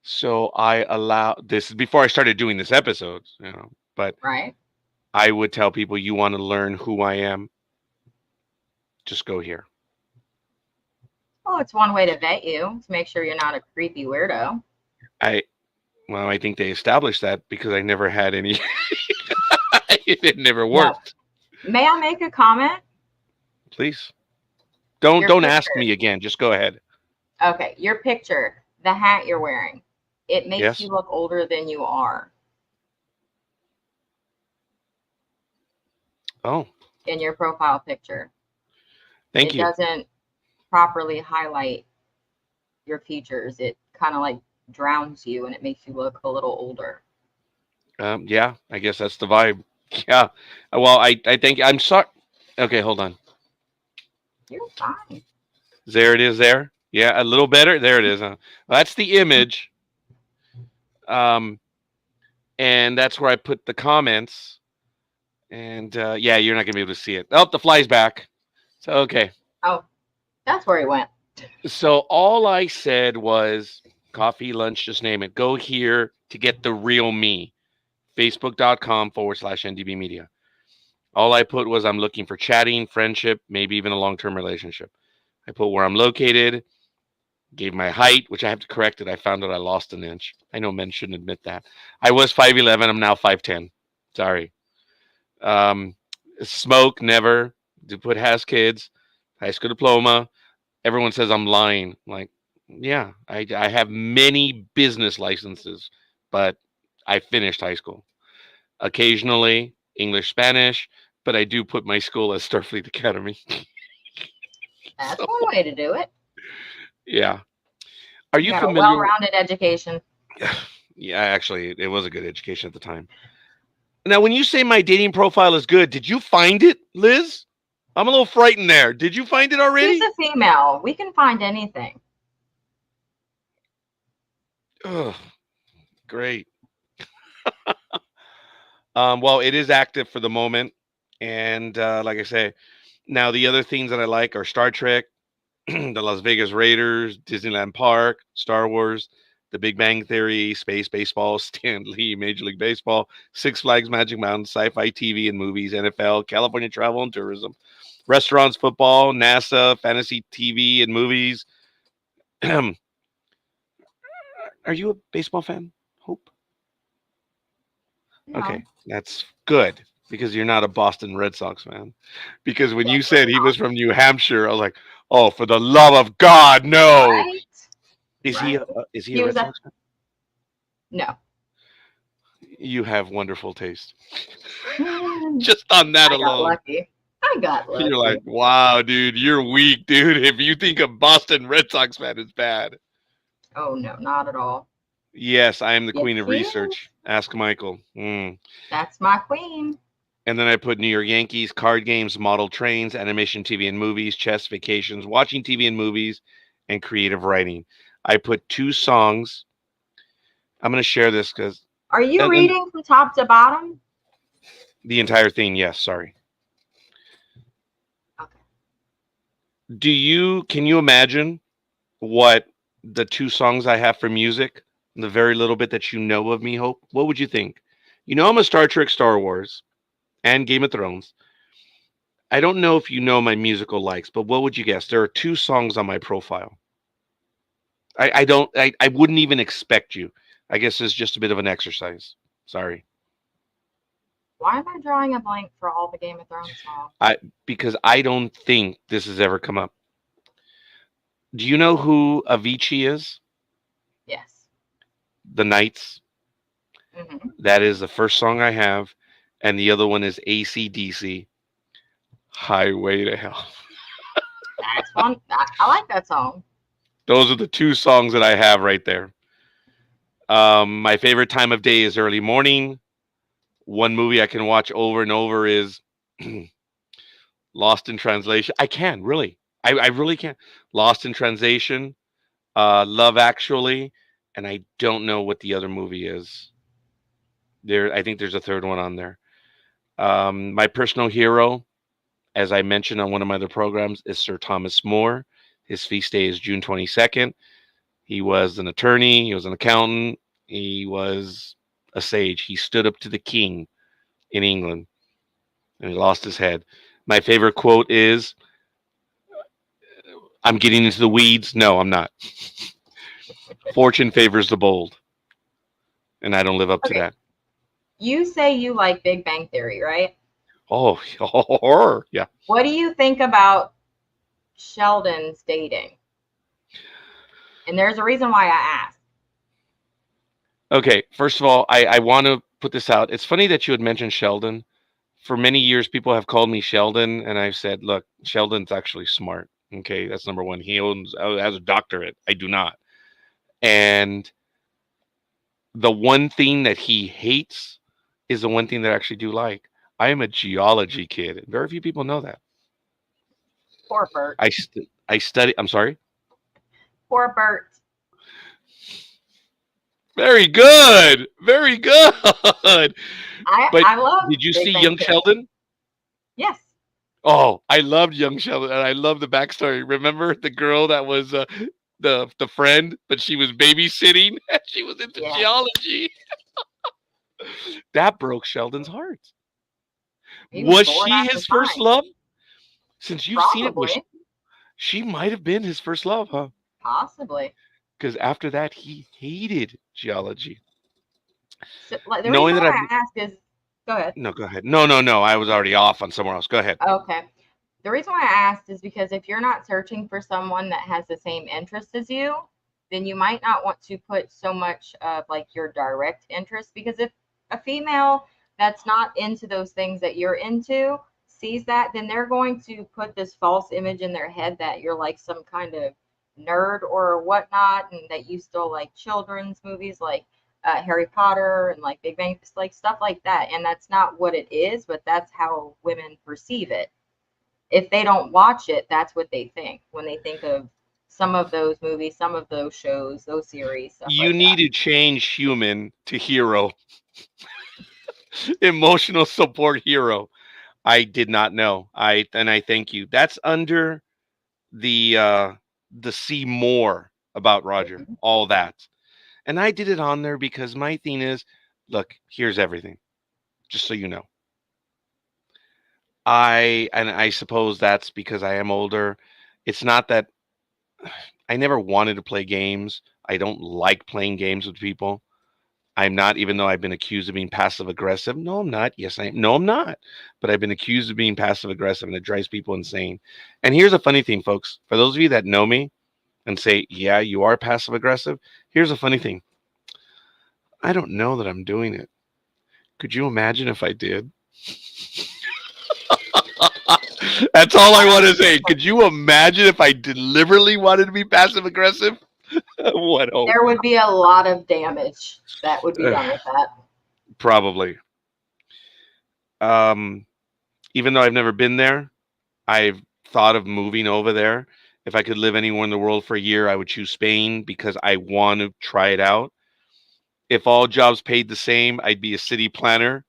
So I allow this is before I started doing this episode, but Right. I would tell people you want to learn who I am, just go here. Well, it's one way to vet you to make sure you're not a creepy weirdo. I think they established that because I never had any. It never worked. May I make a comment? Please don't Your ask picture. me again. Just go ahead. Okay, your picture, the hat you're wearing, it makes Yes. you look older than you are Oh, in your profile picture. thank It you. doesn't properly highlight your features. It kind of like drowns you and it makes you look a little older. Yeah, I guess that's the vibe. Yeah. Well, I think I'm sorry. Okay, hold on. You're fine. There it is. There. Yeah, a little better. There it is. Huh? Well, that's the image. And that's where I put the comments. And yeah, you're not gonna be able to see it. Oh, the fly's back. So okay. Oh, that's where he went. So all I said was coffee, lunch, just name it. Go here to get the real me. Facebook.com/NDB Media. All I put was I'm looking for chatting, friendship, maybe even a long-term relationship. I put where I'm located, gave my height, which I have to correct it. I found out I lost an inch. I know men shouldn't admit that. I was 5'11". I'm now 5'10". Sorry. Smoke, never. Do put has kids, high school diploma. Everyone says I'm lying. Like, yeah, I have many business licenses, but I finished high school. Occasionally, English, Spanish, but I do put my school as Starfleet Academy. That's So, one way to do it. yeah. Are You you got a familiar? well-rounded education. Yeah, actually, it was a good education at the time. Now, when you say my dating profile is good, did you find it, Liz? I'm a little frightened there. Did you find it already? She's a female. We can find anything. Ugh, great. Well, it is active for the moment, and like I say, now the other things that I like are Star Trek, the Las Vegas Raiders, Disneyland Park, Star Wars, The Big Bang Theory, Space Baseball, Stan Lee, Major League Baseball, Six Flags Magic Mountain, Sci-Fi TV and movies, NFL, California travel and tourism, restaurants, football, NASA, fantasy TV and movies. Are you a baseball fan, Hope? No. Okay, that's good because you're not a Boston Red Sox fan. Because when you said he was from New Hampshire, I was like, "Oh, for the love of God, no!" Right? Is he a is he He a was Red a- Sox fan? No. You have wonderful taste. I Just on that got alone, lucky. I got lucky. you're like, "Wow, dude, you're weak, dude. If you think a Boston Red Sox fan is bad." Oh, no, not at all. Yes, I am the Yes, queen of he is. research. Ask Michael. That's my queen. And then I put New York Yankees, card games, model trains, animation TV and movies, chess, vacations, watching TV and movies, and creative writing. I put 2 songs. I'm going to share this because Are you And- reading from top to bottom? the entire thing, yes, sorry. Okay. Can you imagine what the 2 songs I have for music, the very little bit that you know of me, Hope? What would you think? You know I'm a Star Trek, Star Wars, and Game of Thrones. I don't know if you know my musical likes, but what would you guess? There are 2 songs on my profile. I wouldn't even expect you. I guess it's just a bit of an exercise. Sorry. Why am I drawing a blank for all the Game of Thrones songs? Because I don't think this has ever come up. Do you know who Avicii is? Yes. The Knights. Hmm. That is the first song I have. And the other one is AC/DC. Highway to Hell. That's one. I like that song. Those are the 2 songs that I have right there. My favorite time of day is early morning. One movie I can watch over and over is Lost in Translation. I can really. I really can. Lost in Translation. Love Actually, and I don't know what the other movie is. I think there's a third one on there. My personal hero, as I mentioned on one of my other programs, is Sir Thomas More. His feast day is June 22nd. He was an attorney. He was an accountant. He was a sage. He stood up to the king in England, and he lost his head. My favorite quote is, "I'm getting into the weeds." No, I'm not. Fortune favors the bold, and I don't live up to Okay. that. You say you like Big Bang Theory, right? Oh, horror. Yeah. What do you think about Sheldon's dating? And there's a reason why I asked. Okay. First of all, I want to put this out. It's funny that you had mentioned Sheldon. For many years, people have called me Sheldon, and I've said, look, Sheldon's actually smart. Okay. That's number one. He has a doctorate. I do not. And the one thing that he hates is the one thing that I actually do like. I am a geology kid. Very few people know that. Poor Bert. I study. I'm sorry. Poor Bert. Very good. Very good. But I love. did you Big see Bang Young Theory. Sheldon? Yes. Oh, I loved Young Sheldon, and I love the backstory. Remember the girl that was the friend, but she was babysitting, and she was into Yeah. geology. That broke Sheldon's heart. He Was bored she out of his first mind. love? Since you've seen it, Probably. she might have been his first love, huh? Possibly. Because after that, he hated geology. So, like, the Knowing reason that why I ask is, go ahead. no, go ahead. No. I was already off on somewhere else. Go ahead. Okay. The reason why I asked is because if you're not searching for someone that has the same interest as you, then you might not want to put so much of like your direct interest. Because if a female that's not into those things that you're into sees that, then they're going to put this false image in their head that you're like some kind of nerd or whatnot, and that you still like children's movies like Harry Potter and like Big Bang, like stuff like that. And that's not what it is, but that's how women perceive it. If they don't watch it, that's what they think when they think of some of those movies, some of those shows, those series, stuff You like need that. to change human to hero. Emotional support hero. I did not know. I thank you. That's under the see more about Roger. Mhm. All that. And I did it on there because my thing is, look, here's everything. Just so you know. I suppose that's because I am older. It's not that I never wanted to play games. I don't like playing games with people. I'm not, even though I've been accused of being passive aggressive. No, I'm not. Yes, I am. No, I'm not. But I've been accused of being passive aggressive, and it drives people insane. And here's a funny thing, folks. For those of you that know me and say, yeah, you are passive aggressive, here's a funny thing. I don't know that I'm doing it. Could you imagine if I did? That's all I want to say. Could you imagine if I deliberately wanted to be passive aggressive? What hope? There would be a lot of damage that would be done with that. Probably. Even though I've never been there, I've thought of moving over there. If I could live anywhere in the world for a year, I would choose Spain because I want to try it out. If all jobs paid the same, I'd be a city planner.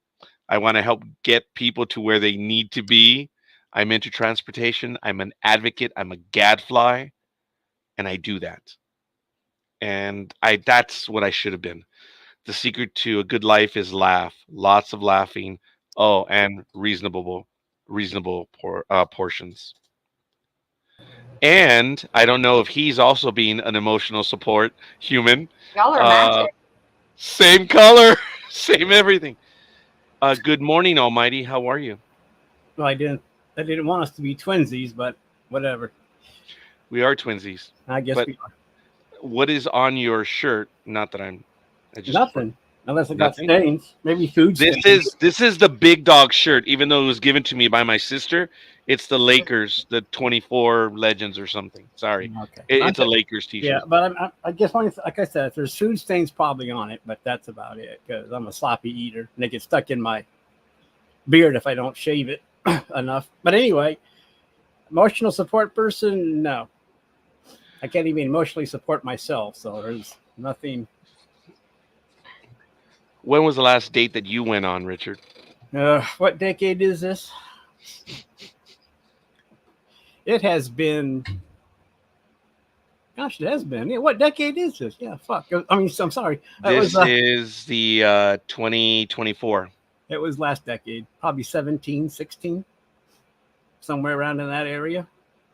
I want to help get people to where they need to be. I'm into transportation. I'm an advocate. I'm a gadfly, and I do that. And that's what I should have been. The secret to a good life is laugh, lots of laughing. Oh, and reasonable portions. And I don't know if he's also being an emotional support human. Y'all are Uh, magic. Same color, same everything. Good morning, Almighty. How are you? Well, I didn't want us to be twinsies, but whatever. We are twinsies. I guess But we are. what is on your shirt? Not that I just Nothing. Unless it got Nothing? stains. Maybe food stains. This is the big dog shirt, even though it was given to me by my sister. It's the Lakers, the 24 Legends or something. Sorry, Okay. it's a Lakers t-shirt. Yeah, but I guess like I said, if there's food stains probably on it, but that's about it because I'm a sloppy eater and they get stuck in my beard if I don't shave it enough. But anyway, Emotional support person? No. I can't even emotionally support myself, so there's nothing. When was the last date that you went on, Richard? What decade is this? It has been. Gosh, it has been. Yeah, what decade is this? Yeah, fuck. I mean, I'm sorry. This is the 2024. It was last decade, probably 17, 16, somewhere around in that area.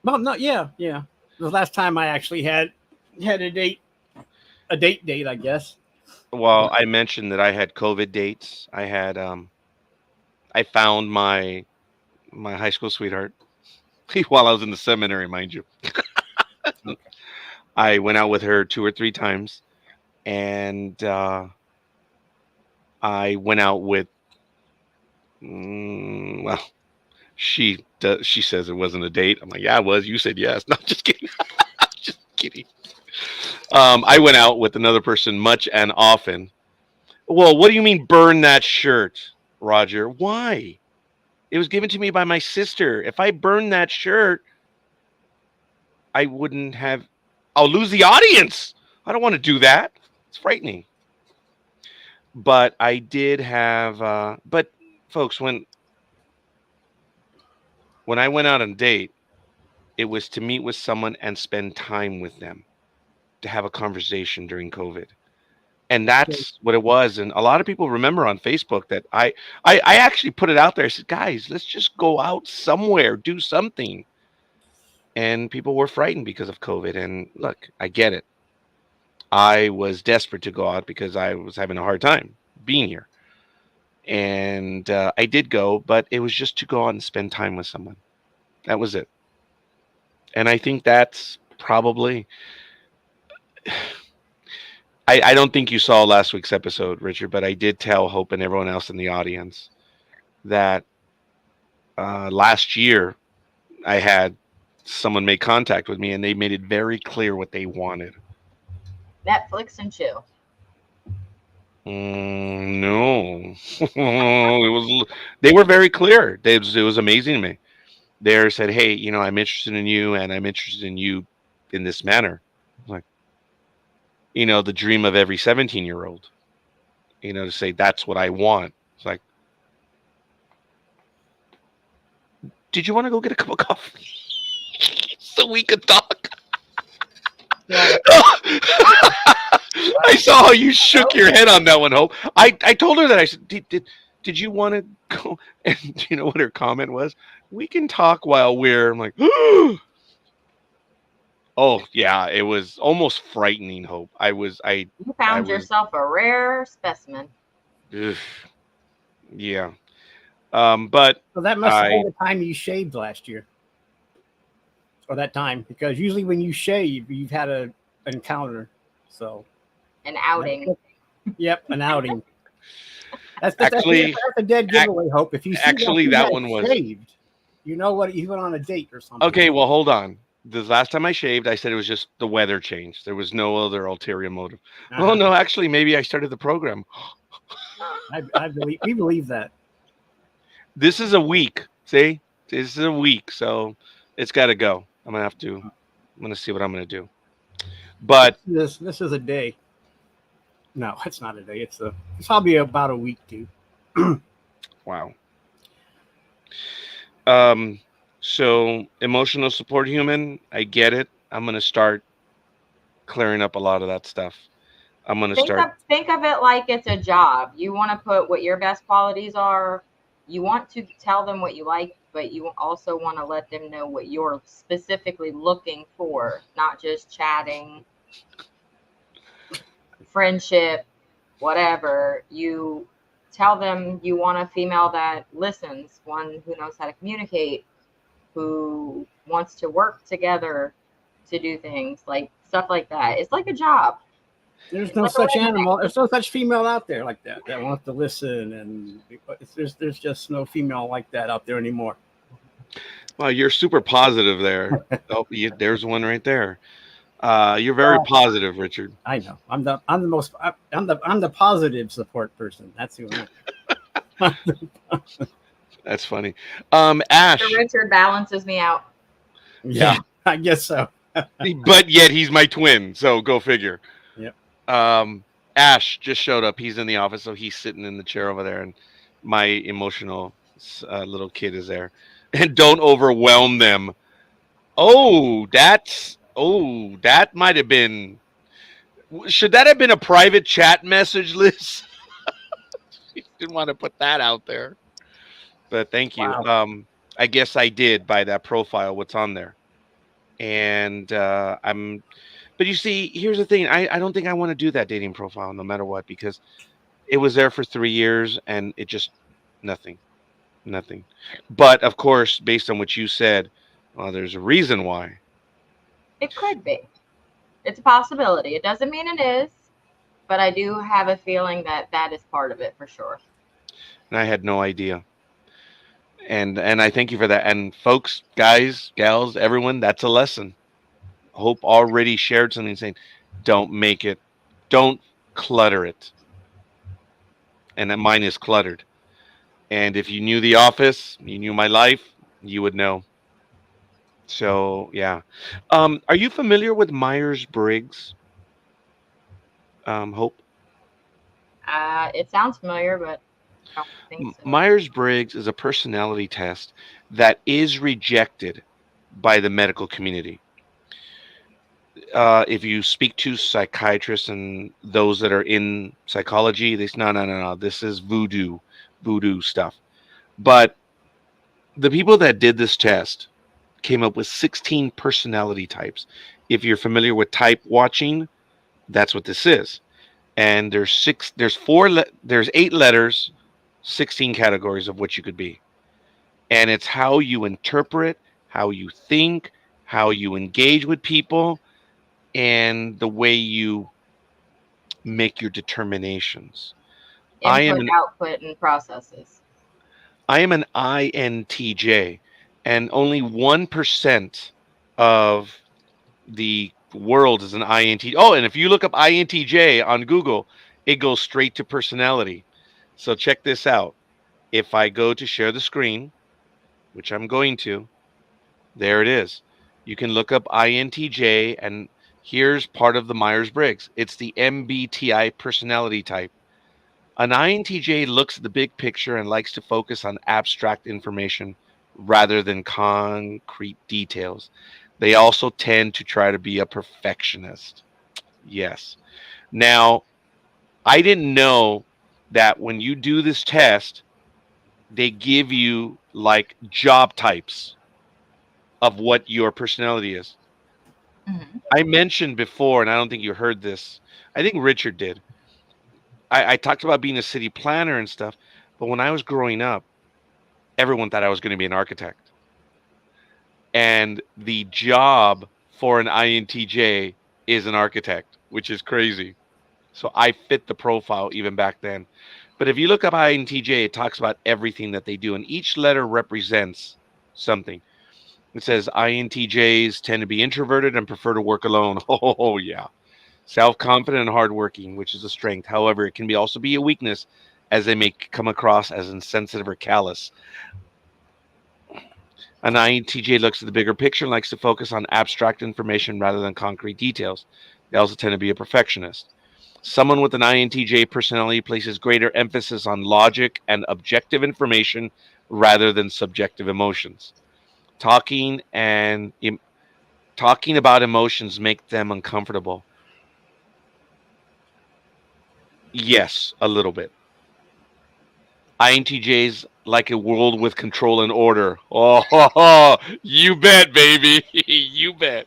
Well, not yeah. The last time I actually had a date, I guess. Well, I mentioned that I had COVID dates. I had I found my high school sweetheart while I was in the seminary, mind you. I went out with her 2 or 3 times, and I went out with. Well, she says it wasn't a date. I'm like, yeah, it was. You said yes. No, just kidding. Just kidding. I went out with another person much and often. Well, what do you mean burn that shirt, Roger? Why? It was given to me by my sister. If I burn that shirt, I wouldn't have. I'll lose the audience. I don't want to do that. It's frightening. But I did have. But folks, when I went out on a date, it was to meet with someone and spend time with them, to have a conversation during COVID. And that's what it was. And a lot of people remember on Facebook that I actually put it out there. I said, guys, let's just go out somewhere, do something. And people were frightened because of COVID. And look, I get it. I was desperate to go out because I was having a hard time being here. And I did go, but it was just to go out and spend time with someone. That was it. And I think that's probably... I don't think you saw last week's episode, Richard, but I did tell Hope and everyone else in the audience that last year I had someone make contact with me and they made it very clear what they wanted. Netflix and chill. No. They were very clear. It was amazing to me. They said, hey, I'm interested in you and I'm interested in you in this manner. Like, the dream of every 17-year-old, to say that's what I want. It's like, did you want to go get a cup of coffee so we could talk? Yeah. I saw how you shook your head on that one, Hope. I told her that. I said, did you want to go? And do you know what her comment was? We can talk while I'm like, oh yeah, it was almost frightening, Hope. You found yourself a rare specimen. Yeah. But so that must have been the time you shaved last year. Or that time, because usually when you shave, you've had an encounter. So an outing. Yep, an outing. That's a dead giveaway, Hope. If you see that one was shaved, you know what? You went on a date or something. Okay, well, hold on. The last time I shaved, I said it was just the weather changed. There was no other ulterior motive. Oh no, actually, maybe I started the program. We believe that. This is a week. See, this is a week, so it's got to go. I'm gonna see what I'm gonna do. But this is a day. No, it's not a day. It's probably about a week, dude. Wow. So emotional support human, I get it. I'm gonna start clearing up a lot of that stuff. I'm gonna think of it like it's a job. You want to put what your best qualities are. You want to tell them what you like, but you also want to let them know what you're specifically looking for, not just chatting, friendship, whatever. You tell them you want a female that listens, one who knows how to communicate, who wants to work together to do things, like stuff like that. It's like a job. There's no such animal. There's no such female out there like that wants to listen, and there's just no female like that out there anymore. Well, you're super positive there. There's one right there. You're very positive, Richard. I know. I'm the positive support person. That's who I am. That's funny. Ash. Richard balances me out. Yeah, I guess so. But yet he's my twin, so go figure. Yep. Ash just showed up. He's in the office, so he's sitting in the chair over there, and my emotional little kid is there. And don't overwhelm them. That might have been. Should that have been a private chat message, Liz? Didn't want to put that out there, but thank you. Wow. I guess I did by that profile. What's on there? And I'm. But you see, here's the thing. I don't think I want to do that dating profile no matter what, because it was there for 3 years and it just nothing. But of course, based on what you said, well, there's a reason why. It could be. It's a possibility. It doesn't mean it is, but I do have a feeling that that is part of it for sure. And I had no idea. And I thank you for that. And folks, guys, gals, everyone, that's a lesson. Hope already shared something saying, don't make it, don't clutter it. And that mine is cluttered. And if you knew The Office, you knew my life, you would know. So yeah. Are you familiar with Myers-Briggs? Hope? It sounds familiar, but I don't think so. Myers-Briggs is a personality test that is rejected by the medical community. If you speak to psychiatrists and those that are in psychology, they say, no, this is voodoo stuff. But the people that did this test came up with 16 personality types. If you're familiar with type watching, that's what this is. And there's 8 letters, 16 categories of what you could be. And it's how you interpret, how you think, how you engage with people, and the way you make your determinations. Input, output, and processes. I am an INTJ, and only 1% of the world is an INTJ. Oh, and if you look up INTJ on Google, it goes straight to personality. So check this out. If I go to share the screen, which I'm going to, there it is. You can look up INTJ, and here's part of the Myers-Briggs. It's the MBTI personality type. An INTJ looks at the big picture and likes to focus on abstract information rather than concrete details. They also tend to try to be a perfectionist. Yes. Now, I didn't know that when you do this test, they give you like job types of what your personality is. Mm-hmm. I mentioned before, and I don't think you heard this. I think Richard did. I talked about being a city planner and stuff, but when I was growing up, everyone thought I was going to be an architect. And the job for an INTJ is an architect, which is crazy. So I fit the profile even back then. But if you look up INTJ, it talks about everything that they do, and each letter represents something. It says INTJs tend to be introverted and prefer to work alone. Oh, yeah. Self-confident and hardworking, which is a strength. However, it can also be a weakness, as they may come across as insensitive or callous. An INTJ looks at the bigger picture and likes to focus on abstract information rather than concrete details. They also tend to be a perfectionist. Someone with an INTJ personality places greater emphasis on logic and objective information rather than subjective emotions. Talking about emotions make them uncomfortable. Yes, a little bit. INTJs like a world with control and order. Oh, you bet, baby. You bet.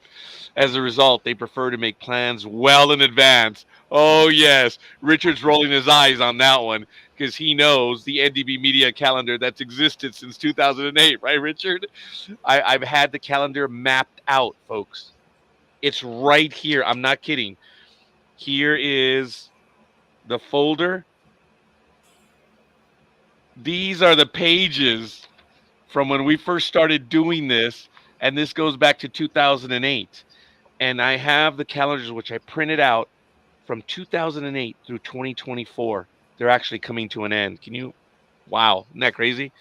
As a result, they prefer to make plans well in advance. Oh, yes. Richard's rolling his eyes on that one because he knows the NDB media calendar that's existed since 2008, right, Richard? I've had the calendar mapped out, folks. It's right here. I'm not kidding. Here is the folder. These are the pages from when we first started doing this, and this goes back to 2008. And I have the calendars which I printed out from 2008 through 2024. They're actually coming to an end. Wow, isn't that crazy?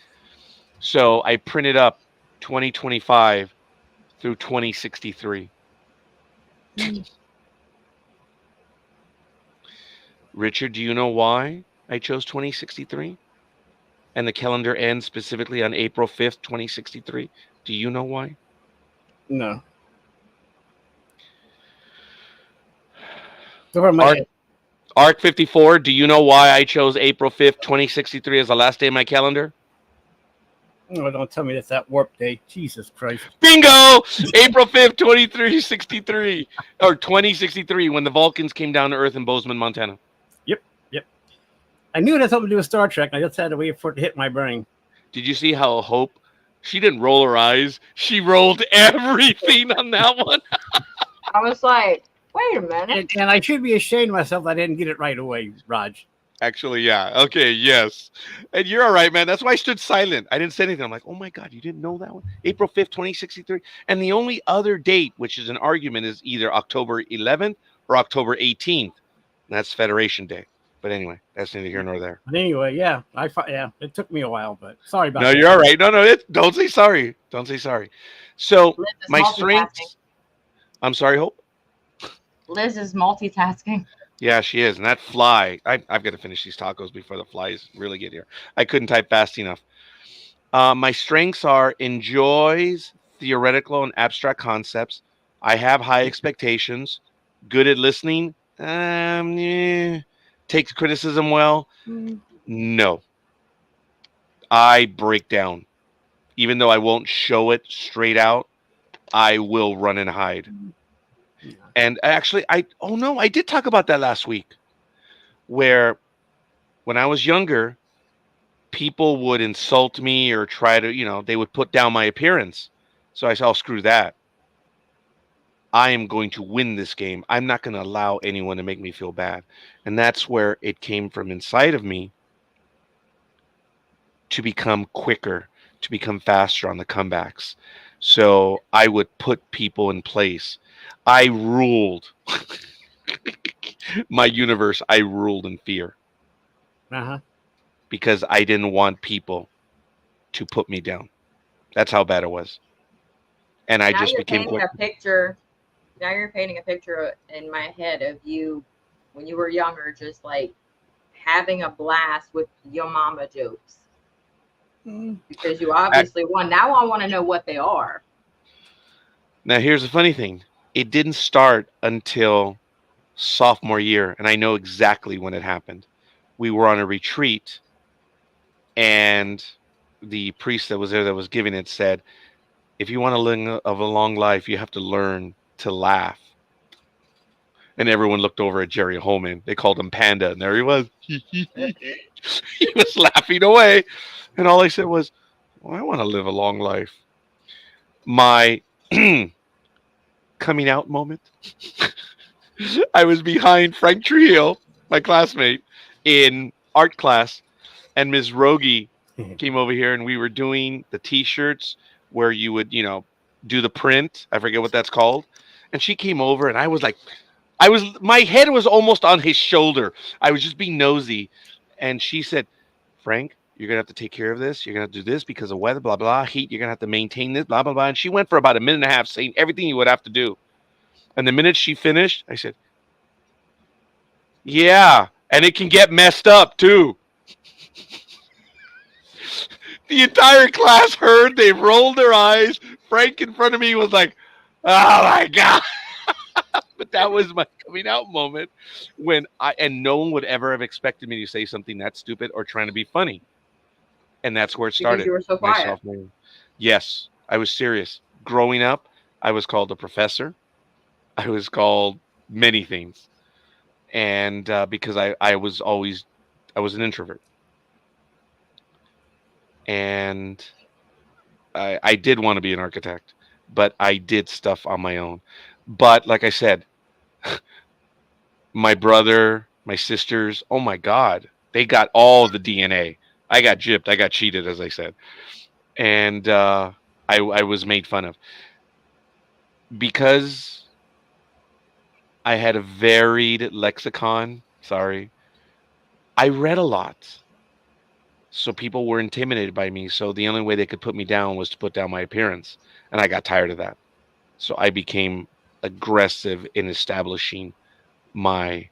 So I printed up 2025 through 2063. Richard, do you know why I chose 2063? And the calendar ends specifically on April 5th, 2063. Do you know why? No. Over my Arc, head. Arc 54, do you know why I chose April 5th, 2063 as the last day of my calendar? Oh, don't tell me that's that warp day. Jesus Christ. Bingo! April 5th, 2363. Or 2063, when the Vulcans came down to Earth in Bozeman, Montana. I knew it had something to do with Star Trek. I just had to wait for it to hit my brain. Did you see how Hope, she didn't roll her eyes. She rolled everything on that one. I was like, wait a minute. And I should be ashamed of myself that I didn't get it right away, Raj. Actually, yeah. Okay, yes. And you're all right, man. That's why I stood silent. I didn't say anything. I'm like, oh my God, you didn't know that one? April 5th, 2063. And the only other date, which is an argument, is either October 11th or October 18th. And that's Federation Day. But anyway, that's neither here nor there. But anyway, yeah, it took me a while, but sorry about No, that. you're all right. No, don't say sorry. Don't say sorry. So Liz is my multitasking. strengths. I'm sorry, Hope. Liz is multitasking. Yeah, she is. And that fly, I've got to finish these tacos before the flies really get here. I couldn't type fast enough. My strengths are enjoys theoretical and abstract concepts. I have high expectations. Good at listening. Takes criticism well. No. I break down. Even though I won't show it straight out, I will run and hide. And actually, I did talk about that last week, where when I was younger, people would insult me or try to, they would put down my appearance. So I said, oh, screw that. I am going to win this game. I'm not going to allow anyone to make me feel bad. And that's where it came from inside of me to become quicker, to become faster on the comebacks. So I would put people in place. I ruled my universe. I ruled in fear because I didn't want people to put me down. That's how bad it was. And I just became quick. Now you're painting a picture in my head of you when you were younger, just like having a blast with your mama jokes. Because you obviously won. Now I want to know what they are. Now, here's the funny thing. It didn't start until sophomore year, and I know exactly when it happened. We were on a retreat, and the priest that was there that was giving it said, if you want to live a long life, you have to learn to laugh. And everyone looked over at Jerry Holman. They called him Panda, and there he was. He was laughing away. And all I said was, well, I want to live a long life. My coming out moment. I was behind Frank Trujillo, my classmate, in art class, and Ms. Rogie came over here, and we were doing the T-shirts where you would, do the print. I forget what that's called. And she came over, and I was like, my head was almost on his shoulder. I was just being nosy. And she said, Frank, you're going to have to take care of this. You're going to do this because of weather, blah, blah, heat. You're going to have to maintain this, blah, blah, blah. And she went for about a minute and a half saying everything you would have to do. And the minute she finished, I said, yeah, and it can get messed up too. The entire class heard. They rolled their eyes. Frank in front of me was like, oh my God. But that was my coming out moment when no one would ever have expected me to say something that stupid or trying to be funny. And that's where it started. Because you were so quiet. Yes, I was serious. Growing up, I was called a professor. I was called many things. And because I was an introvert. And I did want to be an architect, but I did stuff on my own. But like I said, my brother, my sisters, oh my God, they got all the DNA. I got gypped. I got cheated, as I said. And I was made fun of. Because I had a varied lexicon, I read a lot. So people were intimidated by me. So the only way they could put me down was to put down my appearance. And I got tired of that. So I became aggressive in establishing my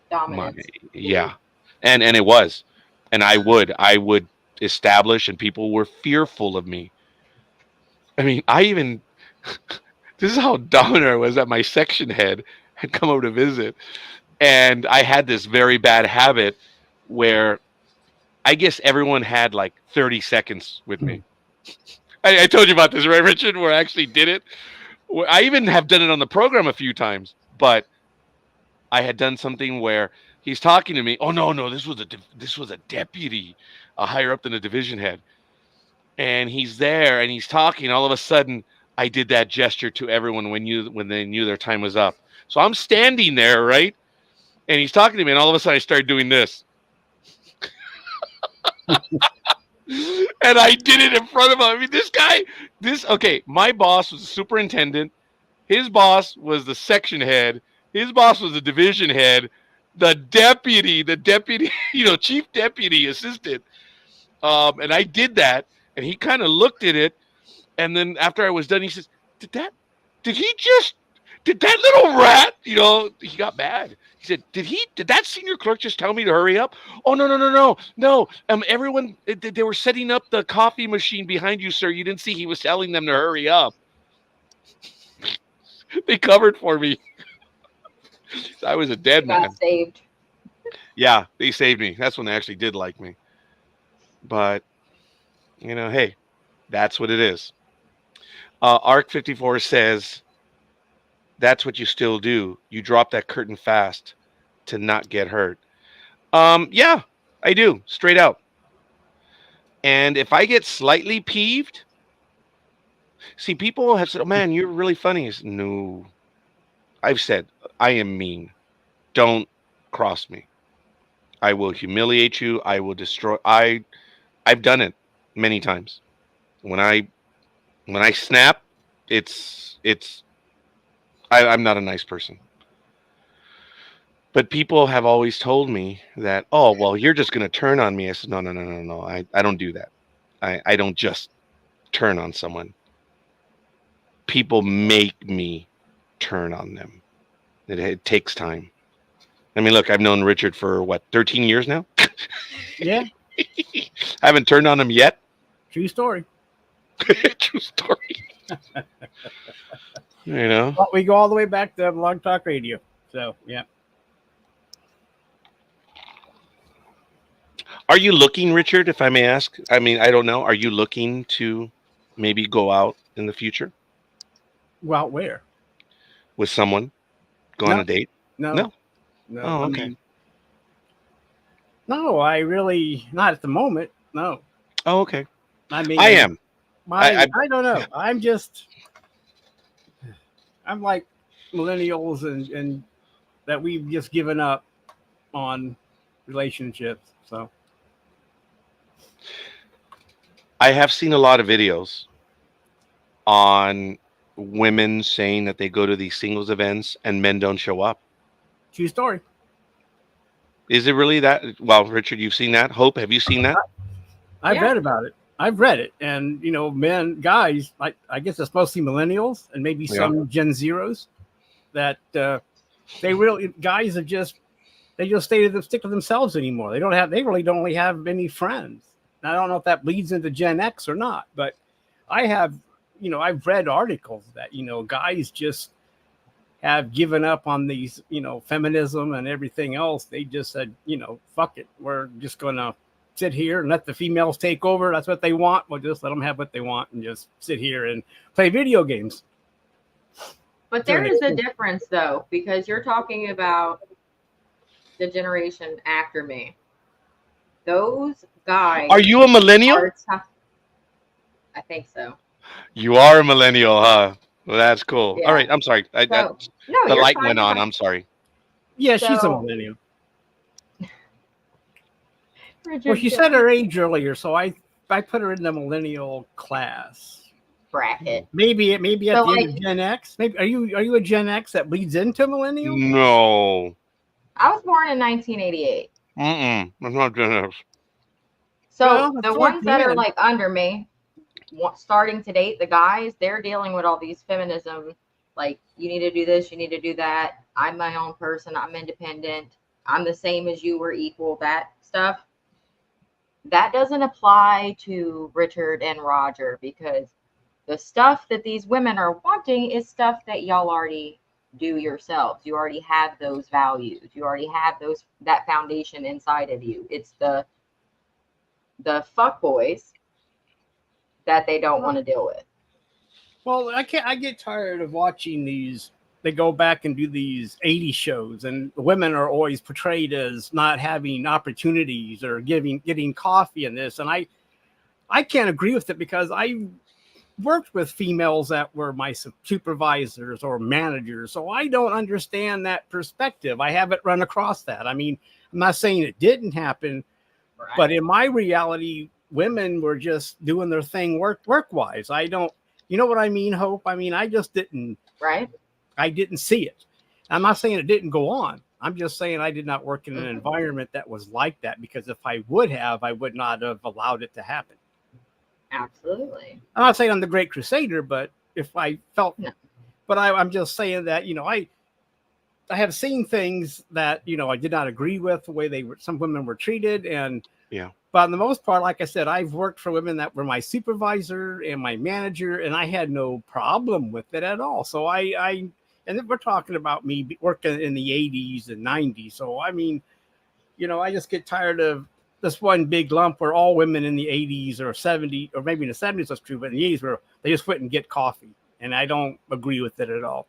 Dominance. yeah. And it was. And I would establish and people were fearful of me. I mean, I even this is how dominant I was that my section head had come over to visit. And I had this very bad habit where I guess everyone had like 30 seconds with me. I told you about this, right, Richard, where I actually did it. I even have done it on the program a few times, but I had done something where he's talking to me. Oh no, this was a deputy, higher up than a division head, and he's there and he's talking. All of a sudden, I did that gesture to everyone when they knew their time was up. So I'm standing there, right, and he's talking to me, and all of a sudden I started doing this. And I did it in front of him. I mean, okay, my boss was the superintendent. His boss was the section head. His boss was the division head. The deputy, chief deputy assistant. And I did that, and he kind of looked at it. And then after I was done, he says, did that little rat, he got mad. He said, did that senior clerk just tell me to hurry up? Oh, no. Everyone, they were setting up the coffee machine behind you, sir. You didn't see he was telling them to hurry up. They covered for me. I was a dead man. Got saved. Yeah, they saved me. That's when they actually did like me. But, hey, that's what it is. Arc 54 says, that's what you still do. You drop that curtain fast to not get hurt. Yeah, I do. Straight out. And if I get slightly peeved, see, people have said, oh, man, you're really funny. No. I've said, I am mean. Don't cross me. I will humiliate you. I will destroy. I've done it many times. When I snap, I'm not a nice person. But people have always told me that, oh, well, you're just going to turn on me. I said, no. I don't do that. I don't just turn on someone. People make me turn on them. It takes time. I mean, look, I've known Richard for 13 years now? Yeah. I haven't turned on him yet. True story. True story. Well, we go all the way back to Blog Talk Radio. So, yeah. Are you looking, Richard, if I may ask? I mean, I don't know. Are you looking to maybe go out in the future? Go out where? With someone? Go on a date? No. Oh, okay. No, I really, not at the moment. No. Oh, okay. I mean, I am. I don't know. I'm like millennials and that we've just given up on relationships. So I have seen a lot of videos on women saying that they go to these singles events and men don't show up. True story. Is it really that? Well, Richard, you've seen that. Hope, have you seen that? I've read about it. I've read it. And, guys, I guess it's mostly millennials and maybe some Gen Zeros that guys are just, they just stick to themselves anymore. They really don't really have any friends. And I don't know if that bleeds into Gen X or not, but I have, I've read articles that, guys just have given up on these, feminism and everything else. They just said, fuck it. We're just going to sit here and let the females take over. That's what they want. We'll just let them have what they want and just sit here and play video games. But there is a difference, though, because you're talking about the generation after me. Those guys. Are you a millennial? I think so. You are a millennial, huh? Well, that's cool. Yeah. All right. I'm sorry. The light went on. I'm sorry. Yeah, she's a millennial. Well, she said her age earlier, so I put her in the millennial class bracket. Maybe at the end of Gen X. Maybe are you a Gen X that bleeds into millennial? No. I was born in 1988. I'm not Gen X. So the ones that are like under me, starting to date, the guys, they're dealing with all these feminism, like, you need to do this, you need to do that. I'm my own person, I'm independent, I'm the same as you, we're equal, that stuff. That doesn't apply to Richard and Roger, because the stuff that these women are wanting is stuff that y'all already do yourselves. You already have those values. You already have that foundation inside of you. It's the fuck boys that they don't want to deal with. Well, I get tired of watching these. They go back and do these 80s shows, and the women are always portrayed as not having opportunities or getting coffee in this. And I can't agree with it, because I worked with females that were my supervisors or managers, so I don't understand that perspective. I haven't run across that. I mean, I'm not saying it didn't happen, Right. but in my reality, women were just doing their thing work-wise. I don't, you know what I mean, Hope? I mean, I just didn't. Right. I didn't see it. I'm not saying it didn't go on. I'm just saying I did not work in an environment that was like that, because if I would have, I would not have allowed it to happen. Absolutely. I'm not saying I'm the great crusader, but if I felt, No. but I'm just saying that, I have seen things that, I did not agree with the way some women were treated. And Yeah. But on the most part, like I said, I've worked for women that were my supervisor and my manager, and I had no problem with it at all. So and we're talking about me working in the 80s and 90s. So, I mean, I just get tired of this one big lump where all women in the 80s or 70s, or maybe in the 70s that's true, but in the 80s where they just went and get coffee. And I don't agree with it at all.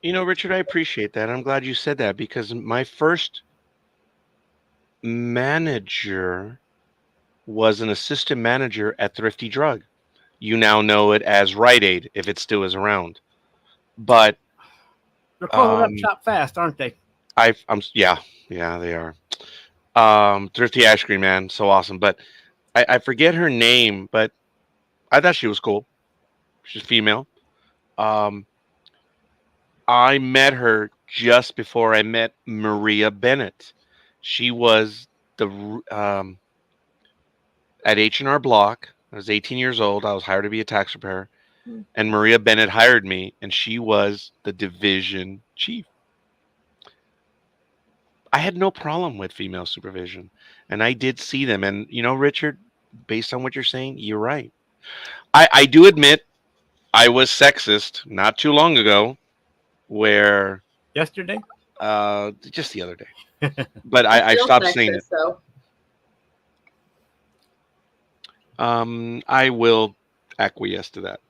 Richard, I appreciate that. I'm glad you said that, because my first manager was an assistant manager at Thrifty Drug. You now know it as Rite Aid, if it still is around. But they're closing up shop fast, aren't they? Yeah, they are. Thrifty Ice Cream, man, so awesome. But I forget her name, but I thought she was cool. She's female. I met her just before I met Maria Bennett. She was at H&R Block. I was 18 years old. I was hired to be a tax preparer. And Maria Bennett hired me, and she was the division chief. I had no problem with female supervision, and I did see them. And, Richard, based on what you're saying, you're right. I do admit I was sexist not too long ago, where yesterday, just the other day, but I stopped saying it. So. I will acquiesce to that.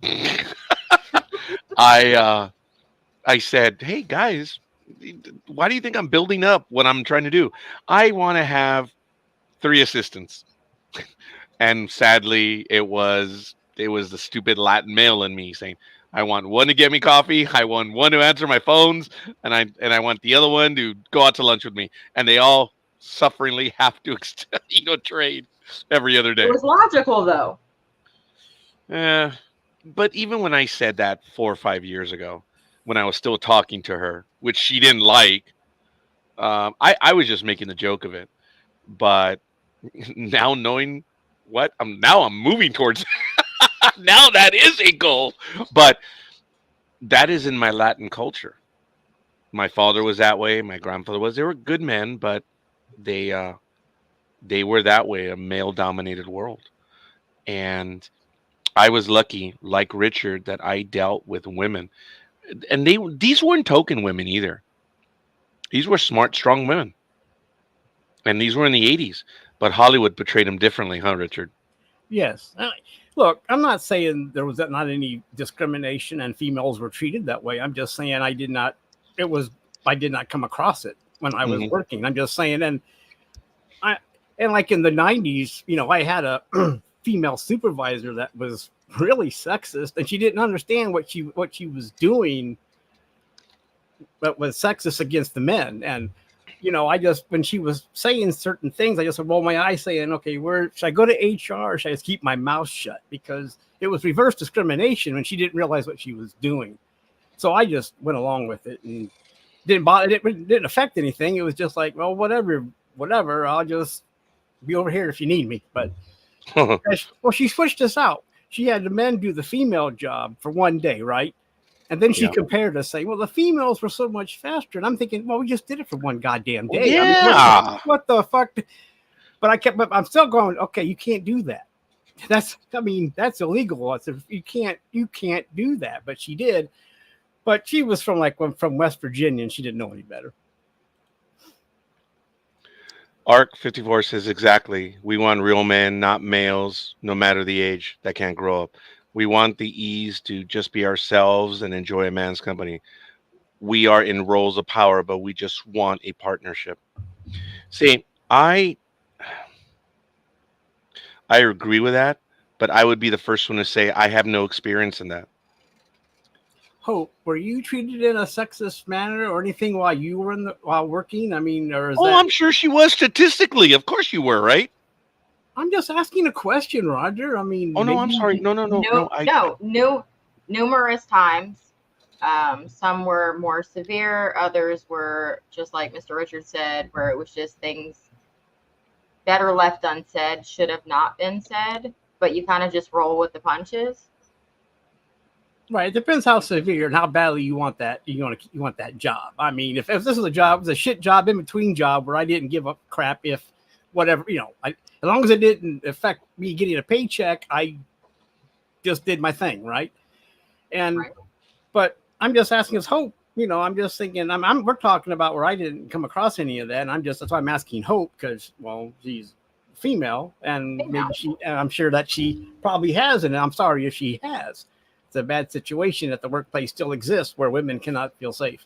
I said, hey guys, why do you think I'm building up what I'm trying to do? I want to have 3 assistants. And sadly, it was the stupid Latin male in me saying, I want one to get me coffee, I want one to answer my phones, and I want the other one to go out to lunch with me. And they all sufferingly have to trade every other day. It was logical, though. But even when I said that 4 or 5 years ago, when I was still talking to her, which she didn't like, I was just making the joke of it. But now knowing what I'm moving towards, now that is a goal. But that is in my Latin culture. My father was that way. My grandfather was. They were good men, but they were that way, a male-dominated world. And I was lucky, like Richard, that I dealt with women. And these weren't token women either. These were smart, strong women. And these were in the 80s. But Hollywood portrayed them differently, huh, Richard? Yes. Look, I'm not saying there was not any discrimination and females were treated that way. I'm just saying I did not come across it when I was working. I'm just saying, and like in the 90s, I had a female supervisor that was really sexist, and she didn't understand what she was doing, but was sexist against the men. And when she was saying certain things, I just rolled my eyes saying, okay, should I go to HR or should I just keep my mouth shut? Because it was reverse discrimination when she didn't realize what she was doing. So I just went along with it and didn't bother. It didn't affect anything. It was just like, well, whatever. I'll just be over here if you need me. But well, she switched us out. she had the men do the female job for one day, right? And then she Yeah. compared us, saying, "Well, the females were so much faster." And I'm thinking, "Well, we just did it for one goddamn Well, day. I mean, yeah. what the fuck?" But I'm still going, "Okay, you can't do that. That's illegal. You can't do that." But she did. But she was from West Virginia, and she didn't know any better. Arc 54 says exactly. We want real men, not males, no matter the age, that can't grow up. We want the ease to just be ourselves and enjoy a man's company. We are in roles of power, but we just want a partnership. See, I agree with that, but I would be the first one to say I have no experience in that. Hope, were you treated in a sexist manner or anything while you were while working? I mean, or is Oh, that? I'm sure she was statistically. Of course you were, right? I'm just asking a question, Roger. I mean, Oh no, I'm maybe- sorry. No. Numerous times. Some were more severe. Others were just like Mr. Richard said, where it was just things better left unsaid, should have not been said, but you kind of just roll with the punches. Right. It depends how severe and how badly you want that. You want that job. I mean, if this is a job, it's a shit job in between job where I didn't give up crap if whatever, as long as it didn't affect me getting a paycheck, I just did my thing, right? And Right. but I'm just asking us Hope. I'm just thinking. We're talking about where I didn't come across any of that. And that's why I'm asking Hope because she's female and Female. maybe I'm sure that she probably has, and I'm sorry if she has. It's a bad situation that the workplace still exists where women cannot feel safe.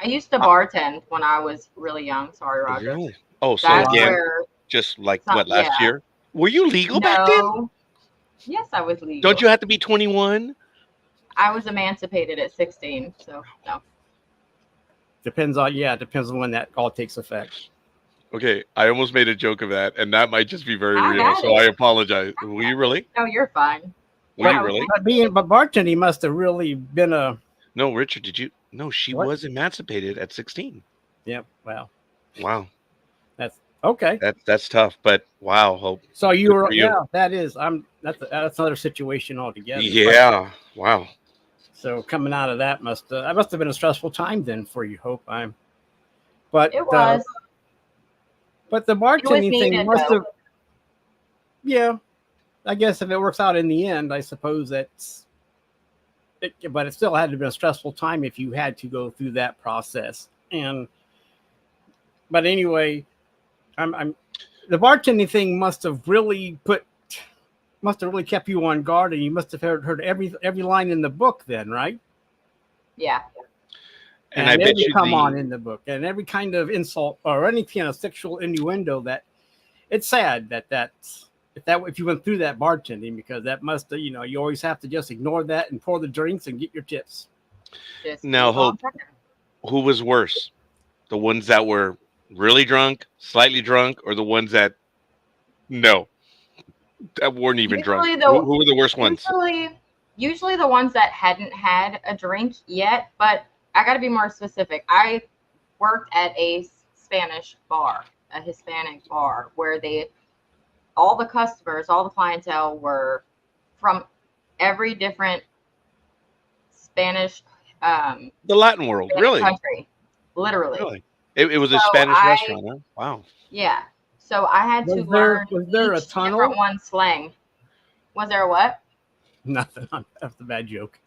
I used to bartend when I was really young. Sorry, Roger. Really? Oh, so That's again, where just like some- what last yeah. year? Were you legal back then? no. Yes, I was legal. Don't you have to be 21? I was emancipated at 16, so no. Depends on when that all takes effect. Okay, I almost made a joke of that, and that might just be very I real. got So it. I apologize. Were you really? No, you're fine. Were Yeah, you really? But bartending must have really been a No, Richard, did you? No, she What? was emancipated at 16. Wow. Wow, That's okay. that's tough. But wow, Hope. So you Good were for you. that is that's another situation altogether. Yeah. Wow. So coming out of that must have been a stressful time then for you, Hope. But It was. but the bartending thing needed, must though. have. Yeah, I guess if it works out in the end, I suppose that's. But it still had to have been a stressful time if you had to go through that process. But anyway, I'm the bartending thing must have really kept you on guard, and you must have heard every line in the book then, right? Yeah. And I bet every you come on in the book, and every kind of insult or any kind of sexual innuendo. That it's sad if you went through that bartending, because that must you always have to just ignore that and pour the drinks and get your tips. Just Now, keep on Hope. trucking. who was worse? The ones that were really drunk, slightly drunk, or the ones that weren't even drunk? Usually Who were the worst ones? Usually the ones that hadn't had a drink yet, but I got to be more specific. I worked at a Spanish bar, a Hispanic bar, where all the customers, all the clientele were from every different Spanish The Latin world, really? country, literally. Really? It was a So Spanish I- restaurant, huh? Wow. Yeah. So I had to learn Was there a each tunnel? different one slang. Was there a what? Nothing. That's a bad joke.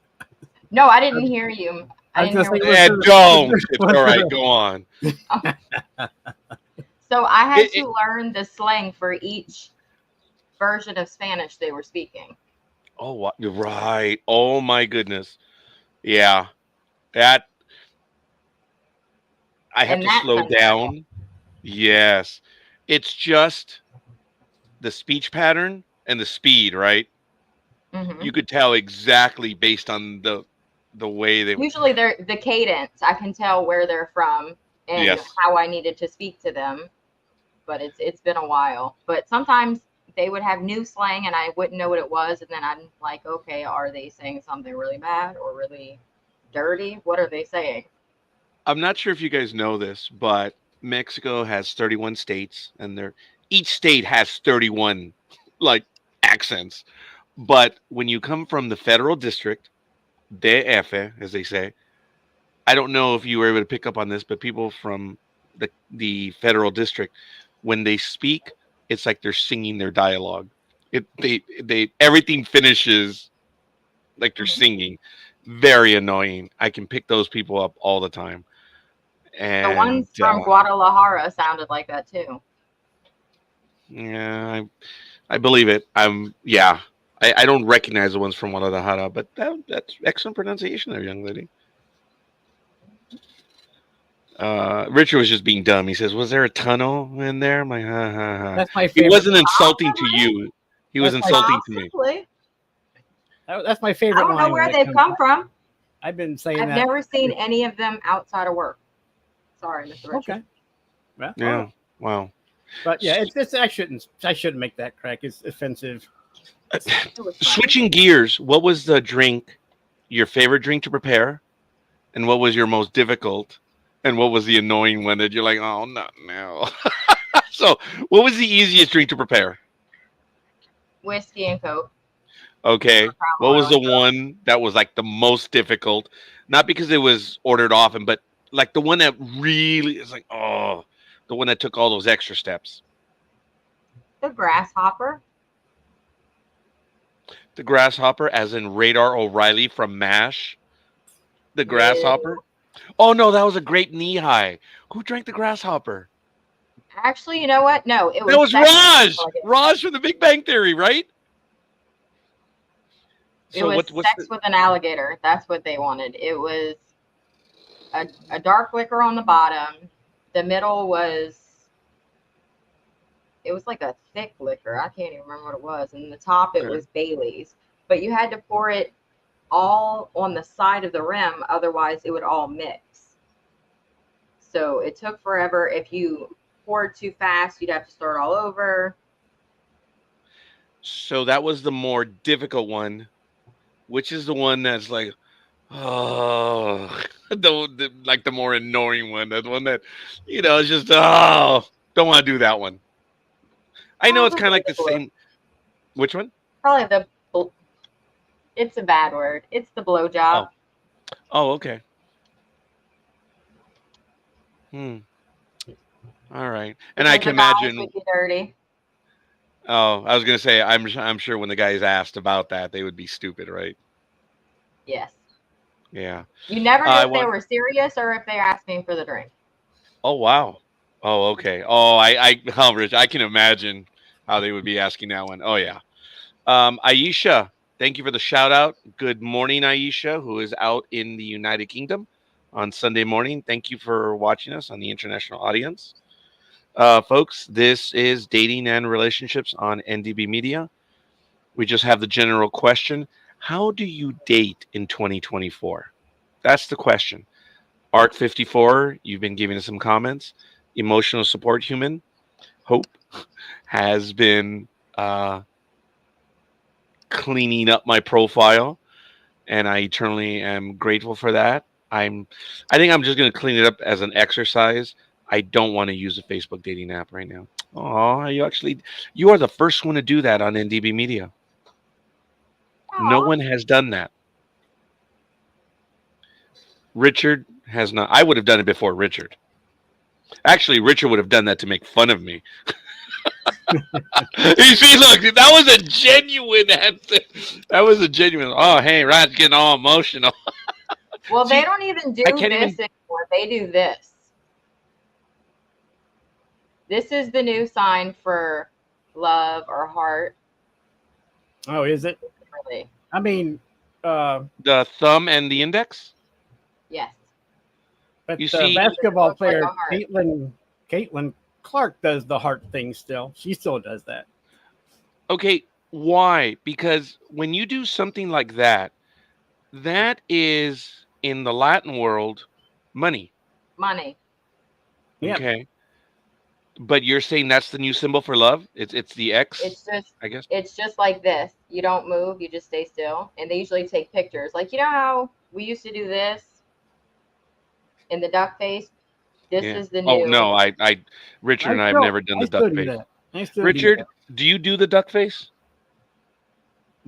No, I didn't hear you. I I was didn't gonna hear say, what Yeah, don't. was It's there- all right. Go on. So I had It- to learn the slang for each version of Spanish they were speaking. Oh, what? You're right. Oh my goodness. Yeah, that I have And to that slow country. down. Yes, it's just the speech pattern and the speed, right? Mhm. You could tell exactly based on the way they. Usually they're the cadence. I can tell where they're from and Yes. how I needed to speak to them. But it's been a while. But sometimes they would have new slang and I wouldn't know what it was, and then I'm like, okay, are they saying something really bad or really dirty? What are they saying? I'm not sure if you guys know this, but Mexico has 31 states, and each state has 31 like accents. But when you come from the federal district, DF, as they say, I don't know if you were able to pick up on this, but people from the federal district, when they speak, it's like they're singing their dialogue. They everything finishes like they're singing. Very annoying. I can pick those people up all the time. The And ones from Guadalajara sounded like that too. yeah, I believe it. I don't recognize the ones from Guadalajara, but that's excellent pronunciation there, young lady. Richard was just being dumb. He says, "Was there a tunnel in there?" I'm like, ha ha ha. That's my He favorite. wasn't insulting to you. He was That's my- insulting to me. Possibly. That's my I favorite don't know line where when it they've comes come up. from. I've been saying I've that. never seen any of them outside of work. Sorry, Mr. Richard. Okay. Well, Yeah. Wow. but yeah, it's I shouldn't make that crack. It's offensive. It was fun. Switching gears, what was the drink, your favorite drink to prepare, and what was your most difficult, and what was the annoying one that you're like, oh no. So, what was the easiest drink to prepare? Whiskey and Coke. Okay. What was the one that was like the most difficult? Not because it was ordered often, but like the one that really is like, oh, the one that took all those extra steps. The grasshopper. The grasshopper, as in Radar O'Reilly from MASH. The grasshopper. Oh no, that was a grape knee high. Who drank the grasshopper? Actually, you know what? No, it was. That was Sex Raj. with an Raj from The Big Bang Theory, right? It was sex with an alligator. That's what they wanted. It was a dark liquor on the bottom. The middle was. It was like a thick liquor. I can't even remember what it was. And the top, it Okay. was Bailey's. But you had to pour it all on the side of the rim. Otherwise, it would all mix. So it took forever. If you poured too fast, you'd have to start all over. So that was the more difficult one, which is the one that's like, oh, like the more annoying one. That one that, is just, oh, don't want to do that one. I know it's kind of like the same. Which one? Probably it's a bad word. It's the blowjob. Oh, okay. All right. And I Because can the guys imagine. would be dirty. Oh, I was gonna say, I'm sure when the guys asked about that, they would be stupid, right? Yes. Yeah. You never knew I if they were serious or if they're asking for the drink. Oh wow. Oh okay. Oh Rich, I can imagine how they would be asking that one. Oh yeah. Aisha, thank you for the shout out. Good morning, Aisha, who is out in the United Kingdom on Sunday morning. Thank you for watching us on the international audience. Folks, this is Dating and Relationships on NDB Media. We just have the general question. How do you date in 2024? That's the question. Art54, you've been giving us some comments. Emotional support human, Hope, has been cleaning up my profile, and I eternally am grateful for that. I think I'm just going to clean it up as an exercise. I don't want to use a Facebook dating app right now. Oh, you are the first one to do that on NDB Media. No one has done that. Richard has not. I would have done it before Richard. Actually, Richard would have done that to make fun of me. You see, look, that was a genuine answer. That was a genuine. Oh, hey, Rod's getting all emotional. Well, See, they don't even do I can't this anymore. They do this. This is the new sign for love or heart. Oh, is it? Really? I mean, The thumb and the index. Yes. but You the see- basketball Looks like player a heart. Caitlin Clark does the heart thing still. She still does that. Okay, why? Because when you do something like that, that is in the Latin world money. Money. Yeah. Okay. But you're saying that's the new symbol for love? It's the X, I guess. It's just like this. You don't move, you just stay still. And they usually take pictures. Like, you know how we used to do this in the duck face? This Yeah. is the new. Oh no, Richard and I have never done the duck face. I still do Richard, that. do you do the duck face?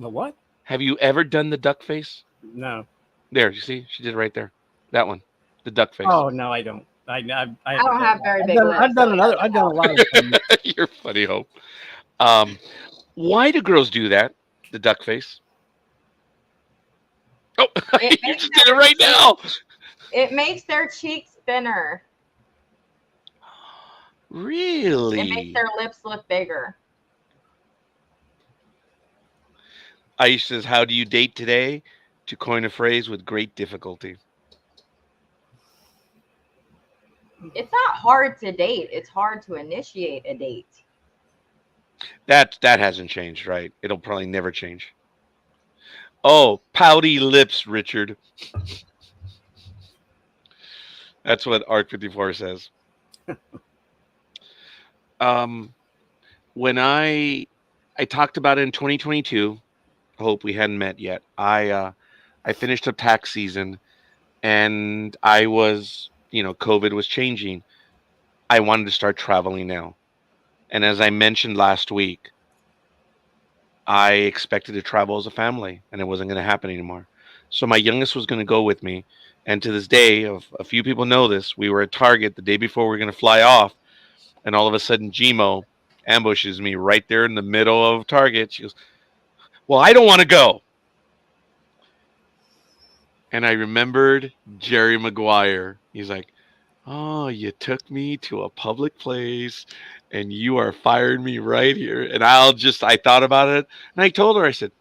The what? Have you ever done the duck face? No. There, you see, she did it right there. That one, the duck face. Oh no, I don't. I don't haven't done have that. very I've big done, lips, I've done so it another. doesn't I've done a help. lot of things. You're funny, Hope. Why do girls do that? The duck face. Oh, It you makes just did it right now. It makes their cheeks thinner. Really? It makes their lips look bigger. Aisha says, "How do you date today?" To coin a phrase, with great difficulty. It's not hard to date. It's hard to initiate a date. That hasn't changed, right? It'll probably never change. Oh, pouty lips, Richard. That's what Art54 says. When I talked about it in 2022, Hope, we hadn't met yet. I finished up tax season, and I was, COVID was changing. I wanted to start traveling now. And as I mentioned last week, I expected to travel as a family, and it wasn't going to happen anymore. So my youngest was going to go with me. And to this day, a few people know this, we were at Target the day before we were going to fly off, and all of a sudden, Gmo ambushes me right there in the middle of Target. She goes, "Well, I don't want to go." And I remembered Jerry Maguire. He's like, "Oh, you took me to a public place and you are firing me right here." And I thought about it, and I told her, I said,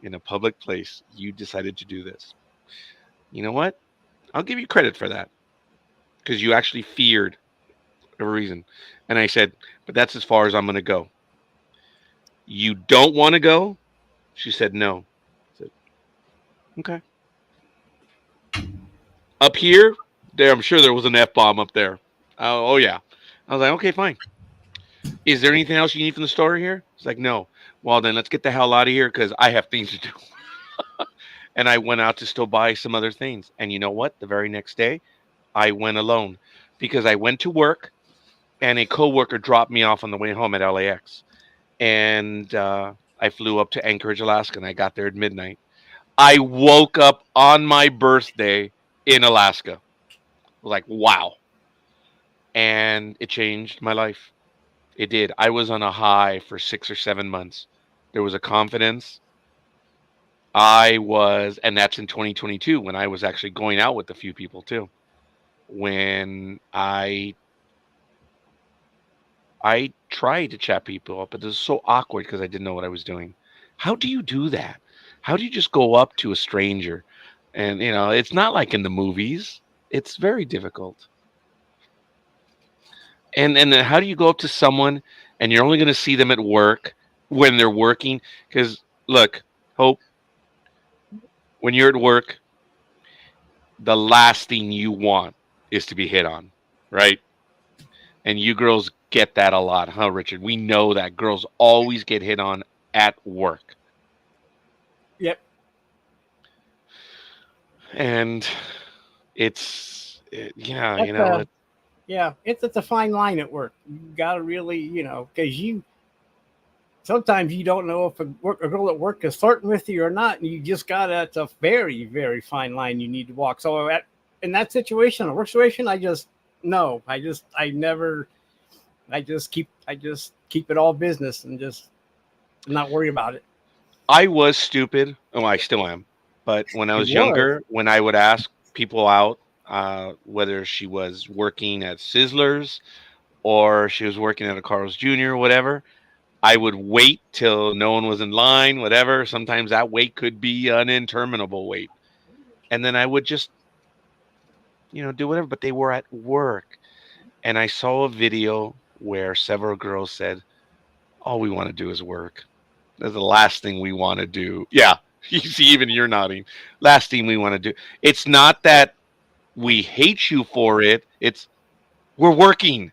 "In a public place, you decided to do this. You know what? I'll give you credit for that, because you actually feared a reason." And I said, "But that's as far as I'm going to go. You don't want to go?" She said, "No." I said, "Okay." Up here, there, I'm sure there was an F-bomb up there. Oh, yeah. I was like, "Okay, fine. Is there anything else you need from the store here?" It's like, "No." "Well, then let's get the hell out of here, because I have things to do." And I went out to still buy some other things. And you know what? The very next day, I went alone, because I went to work, and a coworker dropped me off on the way home at LAX. And I flew up to Anchorage, Alaska, and I got there at midnight. I woke up on my birthday in Alaska. Like, wow. And it changed my life. It did. I was on a high for 6 or 7 months. There was a confidence. And that's in 2022, when I was actually going out with a few people too. When I tried to chat people up, but it was so awkward because I didn't know what I was doing. How do you do that? How do you just go up to a stranger? And it's not like in the movies. It's very difficult. And then how do you go up to someone and you're only going to see them at work when they're working? Because look, Hope, when you're at work, the last thing you want is to be hit on, right? And you girls get that a lot, huh, Richard? We know that girls always get hit on at work. Yep. And yeah, Yeah, it's a fine line at work. You gotta really, because sometimes you don't know if a girl at work is flirting with you or not, and you just gotta. It's a very, very fine line you need to walk. So in that situation, a work situation, I just keep it all business and just not worry about it. I was stupid. Oh, I still am. But when I was younger, when I would ask people out, whether she was working at Sizzlers or she was working at a Carl's Jr. or whatever, I would wait till no one was in line, whatever. Sometimes that wait could be an interminable wait. And then I would just, do whatever. But they were at work. And I saw a video where several girls said, "All we want to do is work. That's the last thing we want to do." Yeah. You see, even you're nodding. Last thing we want to do. It's not that we hate you for it. It's we're working.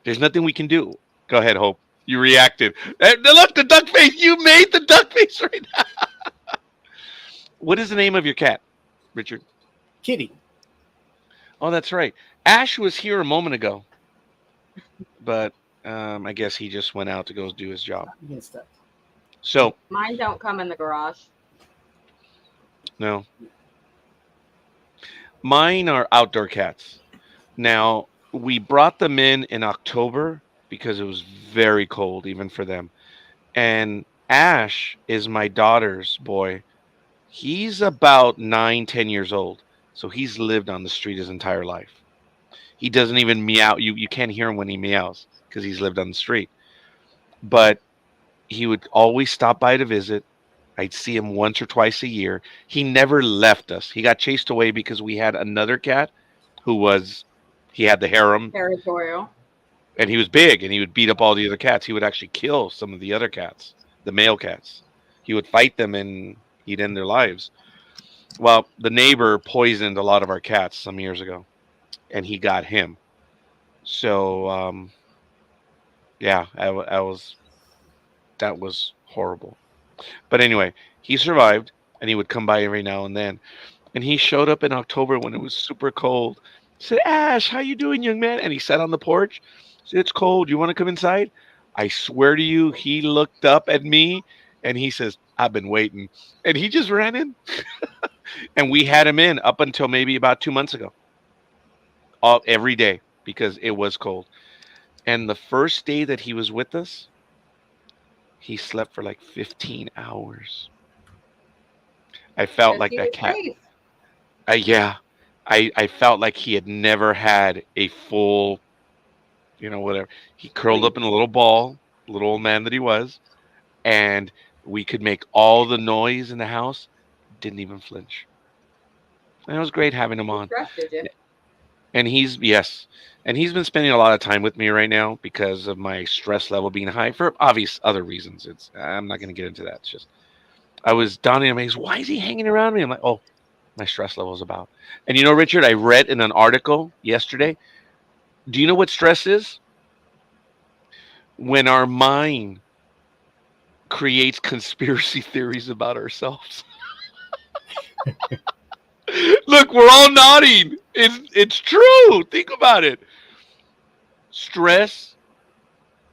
There's nothing we can do. Go ahead, Hope. You reacted. Look, the duck face. You made the duck face right now. What is the name of your cat, Richard? Kitty. Oh, that's right. Ash was here a moment ago, but I guess he just went out to go do his job. So Mine don't come in the garage. no, mine are outdoor cats. Now we brought them in October because it was very cold even for them. And Ash is my daughter's boy. He's about 9, 10 years old. So he's lived on the street his entire life. He doesn't even meow. You can't hear him when he meows because he's lived on the street. But he would always stop by to visit. I'd see him once or twice a year. He never left us. He got chased away because we had another cat who was he had the harem Territorial. and he was big and he would beat up all the other cats. He would actually kill some of the other cats, the male cats. He would fight them and he'd end their lives. Well, the neighbor poisoned a lot of our cats some years ago, and he got him. So, yeah, that was horrible. But anyway, he survived, and he would come by every now and then. And he showed up in October when it was super cold. He said, "Ash, how you doing, young man?" And he sat on the porch. He said, "It's cold. You want to come inside?" I swear to you, he looked up at me, and he says, "I've been waiting," and he just ran in. And we had him in up until maybe about 2 months ago, every day because it was cold. And the first day that he was with us, he slept for like 15 hours. I felt Because like he that was cat. safe. Yeah, I felt like he had never had a full, whatever. He curled up in a little ball, little old man that he was, and we could make all the noise in the house, didn't even flinch. And it was great having him You on. trusted you. And yes, and he's been spending a lot of time with me right now because of my stress level being high for obvious other reasons. I'm not going to get into that. It's just I was dawning amazed. Why is he hanging around me? I'm like, oh, my stress level is about. And Richard, I read in an article yesterday. Do you know what stress is? When our mind creates conspiracy theories about ourselves. Look, we're all nodding. It's true. Think about it. Stress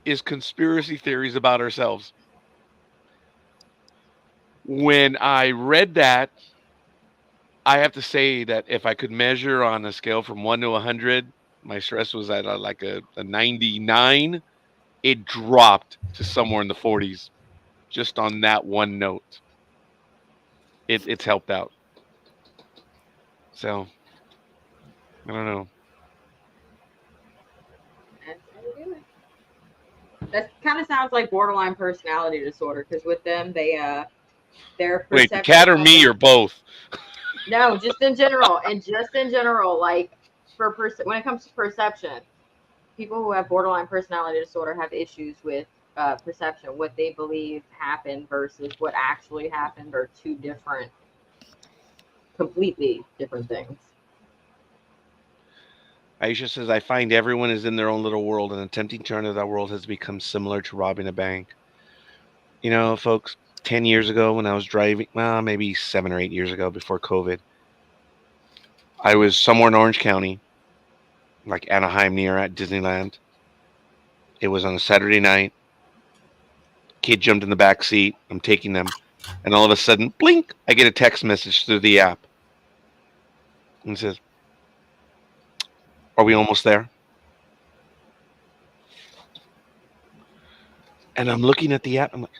is conspiracy theories about ourselves. When I read that, I have to say that if I could measure on a scale from 1 to 100, my stress was at like a 99. It dropped to somewhere in the 40s just on that one note. It's helped out. So, I don't know. That's how you do it. That kind of sounds like borderline personality disorder because with them, their Wait, the perception cat or of me or both? no, just in general, and just in general, like when it comes to perception, people who have borderline personality disorder have issues with perception. What they believe happened versus what actually happened are two different, completely different things. Aisha says, I find everyone is in their own little world, and attempting to enter that world has become similar to robbing a bank. Folks, 10 years ago when I was driving, well, maybe 7 or 8 years ago before COVID, I was somewhere in Orange County, like Anaheim near at Disneyland. It was on a Saturday night. Kid jumped in the back seat. I'm taking them. And all of a sudden, blink, I get a text message through the app. And it says, are we almost there? And I'm looking at the app. I'm like,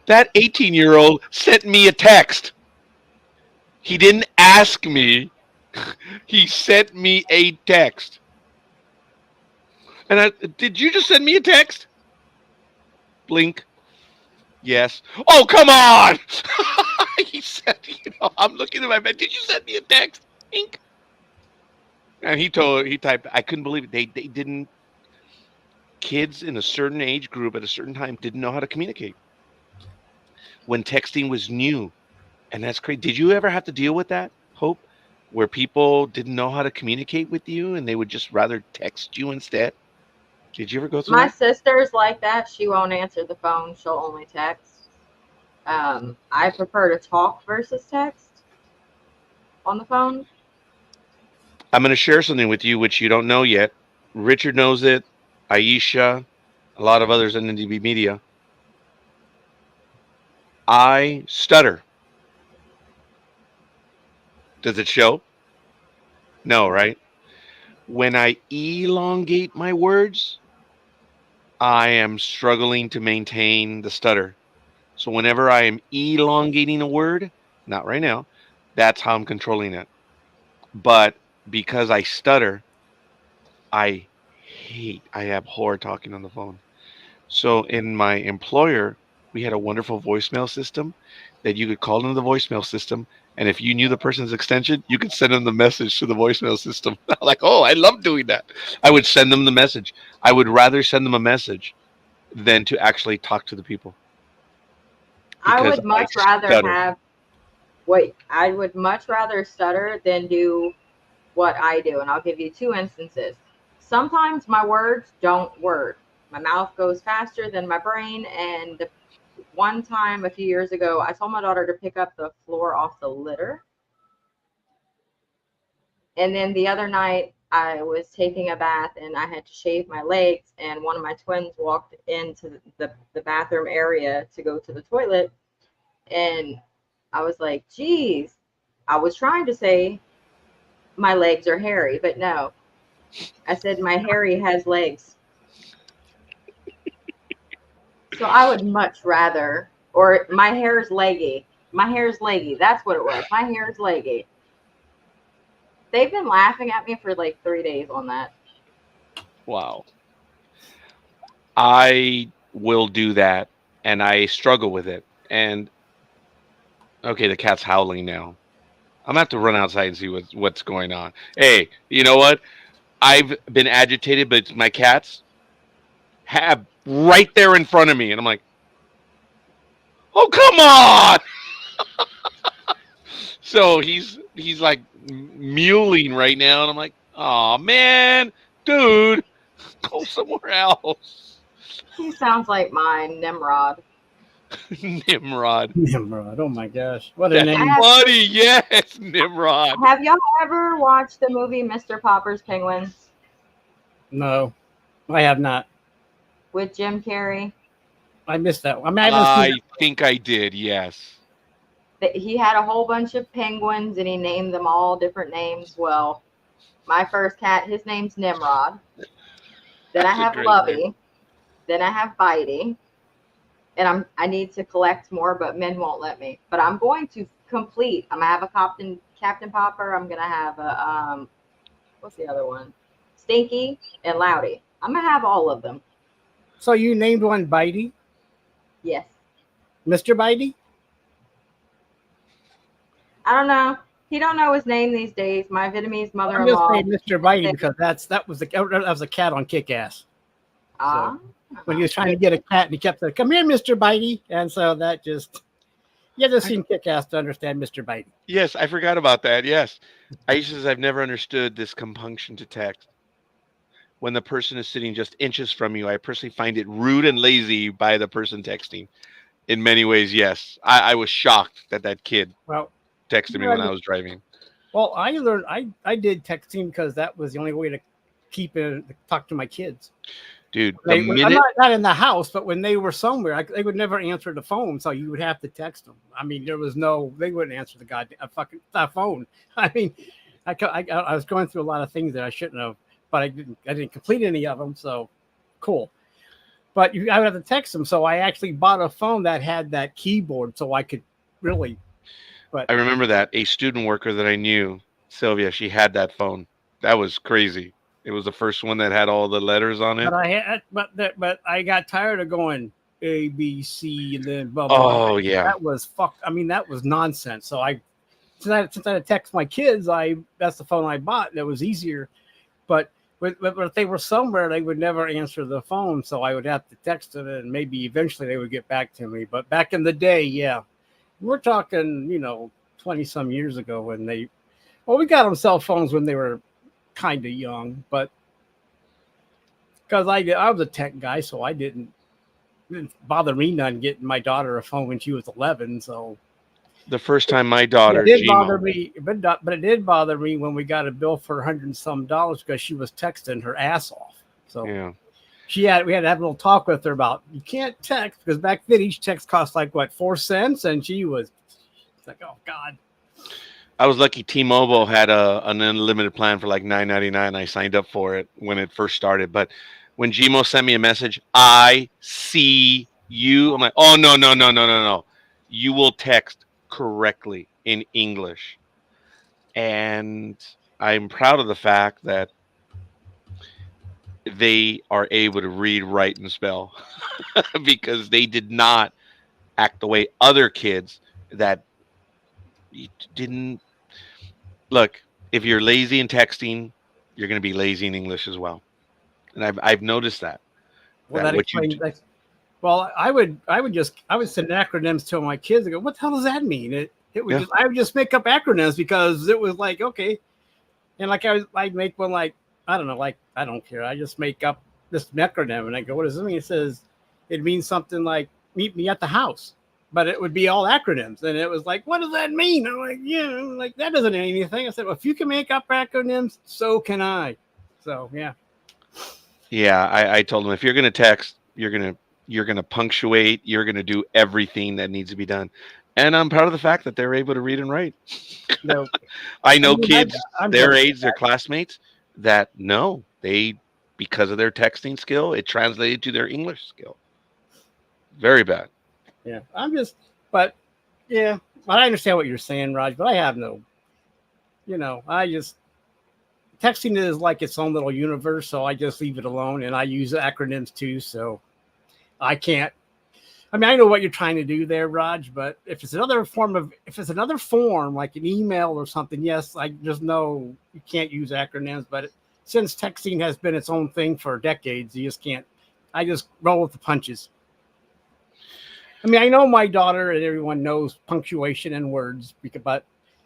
that 18-year-old sent me a text. He didn't ask me. He sent me a text. And did you just send me a text? Blink. Yes. Oh, come on. He said, I'm looking at my bed. Did you send me a text? Blink. And he typed, I couldn't believe it. They didn't, kids in a certain age group at a certain time didn't know how to communicate when texting was new. And that's crazy. Did you ever have to deal with that, Hope, where people didn't know how to communicate with you and they would just rather text you instead? Did you ever go through My that? sister's like that. She won't answer the phone. She'll only text. I prefer to talk versus text on the phone. I'm going to share something with you which you don't know yet. Richard knows it. Aisha, a lot of others in NDB media, I stutter. Does it show? No, right? When I elongate my words, I am struggling to maintain the stutter. So whenever I am elongating a word, not right now, that's how I'm controlling it. But because I stutter, I abhor talking on the phone. So in my employer, we had a wonderful voicemail system that you could call into the voicemail system. And if you knew the person's extension, you could send them the message to the voicemail system. Like, oh, I love doing that. I would send them the message. I would rather send them a message than to actually talk to the people. I Because would much I rather stutter. have I would much rather stutter than do what I do. And I'll give you two instances. Sometimes my words don't work. My mouth goes faster than my brain. And the one time a few years ago, I told my daughter to pick up the floor off the litter. And then the other night, I was taking a bath and I had to shave my legs. And one of my twins walked into the bathroom area to go to the toilet. And I was like, geez, I was trying to say my legs are hairy, but no. I said my hairy has legs. So I would much rather, or my hair's leggy. My hair's leggy. That's what it was. My hair's leggy. They've been laughing at me for like 3 days on that. Wow. I will do that, and I struggle with it. And okay, the cat's howling now. I'm gonna have to run outside and see what's going on. Hey, you know what? I've been agitated, but my cats have right there in front of me, and I'm like, oh, come on! So he's like mewling right now, and I'm like, oh man, dude, go somewhere else. He sounds like mine, Nimrod. Nimrod. Nimrod. Oh my gosh. What a That's name. funny. Yes, Nimrod. Have y'all ever watched the movie Mr. Popper's Penguins No, I have not. with Jim Carrey? I missed that one. I mean, I haven't I seen think I did. Yes. He had a whole bunch of penguins and he named them all different names. Well, my first cat, his name's Nimrod. Then I That's a have great Lovey. name. Then I have Bitey. And I need to collect more, but men won't let me. But I'm going to complete. I'm gonna have a Captain Popper. I'm gonna have a what's the other one? Stinky and Loudy. I'm gonna have all of them. So you named one Bitey, Yes. Mr. Bitey? I don't know. He don't know his name these days. My Vietnamese I'm just mother-in-law. saying Mr. Bitey because that was a cat on Kick-Ass. When he was trying to get a cat, and he kept saying, "Come here, Mr. Bitey," and so that just you have to seen Kick-Ass to understand Mr. Bitey. Yes, I forgot about that. Yes. Aisha says, I've never understood this compunction to text. When the person is sitting just inches from you, I personally find it rude and lazy by the person texting. In many ways, yes. I was shocked that kid Well, texted me when I was driving. well, I learned I did texting because that was the only way to talk to my kids. Dude, I'm not in the house, but when they were somewhere, they would never answer the phone, so you would have to text them. I mean, they wouldn't answer the goddamn fucking phone. I mean, I was going through a lot of things that I shouldn't have, but I didn't complete any of them, so cool. But I would have to text them, so I actually bought a phone that had that keyboard, so I could really. But I remember that a student worker that I knew, Sylvia, she had that phone. That was crazy. It was the first one that had all the letters on it. but I got tired of going A, B, C, and then blah blah. Oh yeah, that was fuck. I mean, that was nonsense. So since I had to text my kids, that's the phone I bought. That was easier. But if they were somewhere, they would never answer the phone, so I would have to text them, and maybe eventually they would get back to me. But back in the day, yeah, we're talking 20 some years ago when we got them cell phones when they were kind of young, but because I was a tech guy, so it didn't bother me none getting my daughter a phone when she was 11. So the first time my daughter, it did bother me, but it did bother me when we got a bill for $100 and some because she was texting her ass off. So yeah, we had to have a little talk with her about you can't text because back then each text cost like what 4 cents, and she was like, oh God. I was lucky T-Mobile had an unlimited plan for like $9.99. I signed up for it when it first started. But when Gmo sent me a message, I see you. I'm like, oh, no, no, no, no, no, no. You will text correctly in English. And I'm proud of the fact that they are able to read, write, and spell because they did not act the way other kids that didn't. Look, if you're lazy in texting, you're going to be lazy in English as well. And I've noticed that. Well, that that what you explains. Well, I would send acronyms to my kids and go, "What the hell does that mean?" It would Yeah. I would just make up acronyms because it was like okay, and like I'd make one like I don't know, like I don't care. I just make up this acronym and I go, "What does it mean?" It says it means something like "Meet me at the house," but it would be all acronyms, and it was like, "What does that mean?" I'm like, "Yeah, like that doesn't mean anything." I said, "Well, if you can make up acronyms, so can I." So yeah. Yeah, I told them if you're going to text, you're going to punctuate, you're going to do everything that needs to be done. And I'm proud of the fact that they're able to read and write. No, I know mean, kids I'm their good. age, their classmates that no, they because of their texting skill, it translated to their English skill. Very bad. Yeah, but yeah, I understand what you're saying, Raj, but I have no, I just, texting is like its own little universe, so I just leave it alone and I use acronyms too, so I can't, I mean, I know what you're trying to do there, Raj, but if it's another form like an email or something, yes, I just know you can't use acronyms, but since texting has been its own thing for decades, you just can't, I just roll with the punches. I mean, I know my daughter and everyone knows punctuation and words, but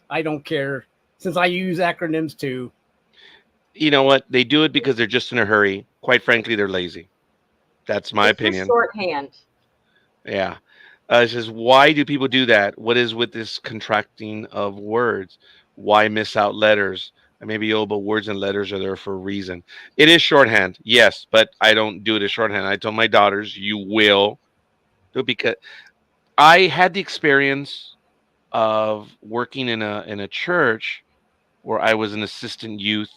I don't care since I use acronyms too. You know what? They do it because they're just in a hurry. Quite frankly, they're lazy. That's my It's just opinion. shorthand. Yeah. It says, why do people do that? What is with this contracting of words? Why miss out letters? Maybe but words and letters are there for a reason. It is shorthand, yes, but I don't do it as shorthand. I told my daughters, you will do it because I had the experience of working in a church where I was an assistant youth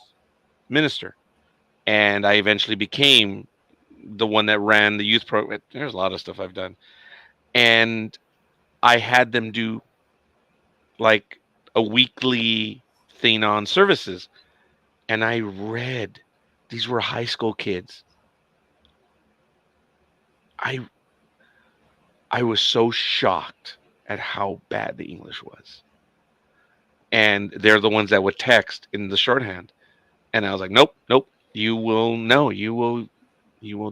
minister, and I eventually became the one that ran the youth program. There's a lot of stuff I've done, and I had them do like a weekly thing on services, and I read. These were high school kids. I was so shocked at how bad the English was, and they're the ones that would text in the shorthand, and I was like, nope, nope. You will know. You will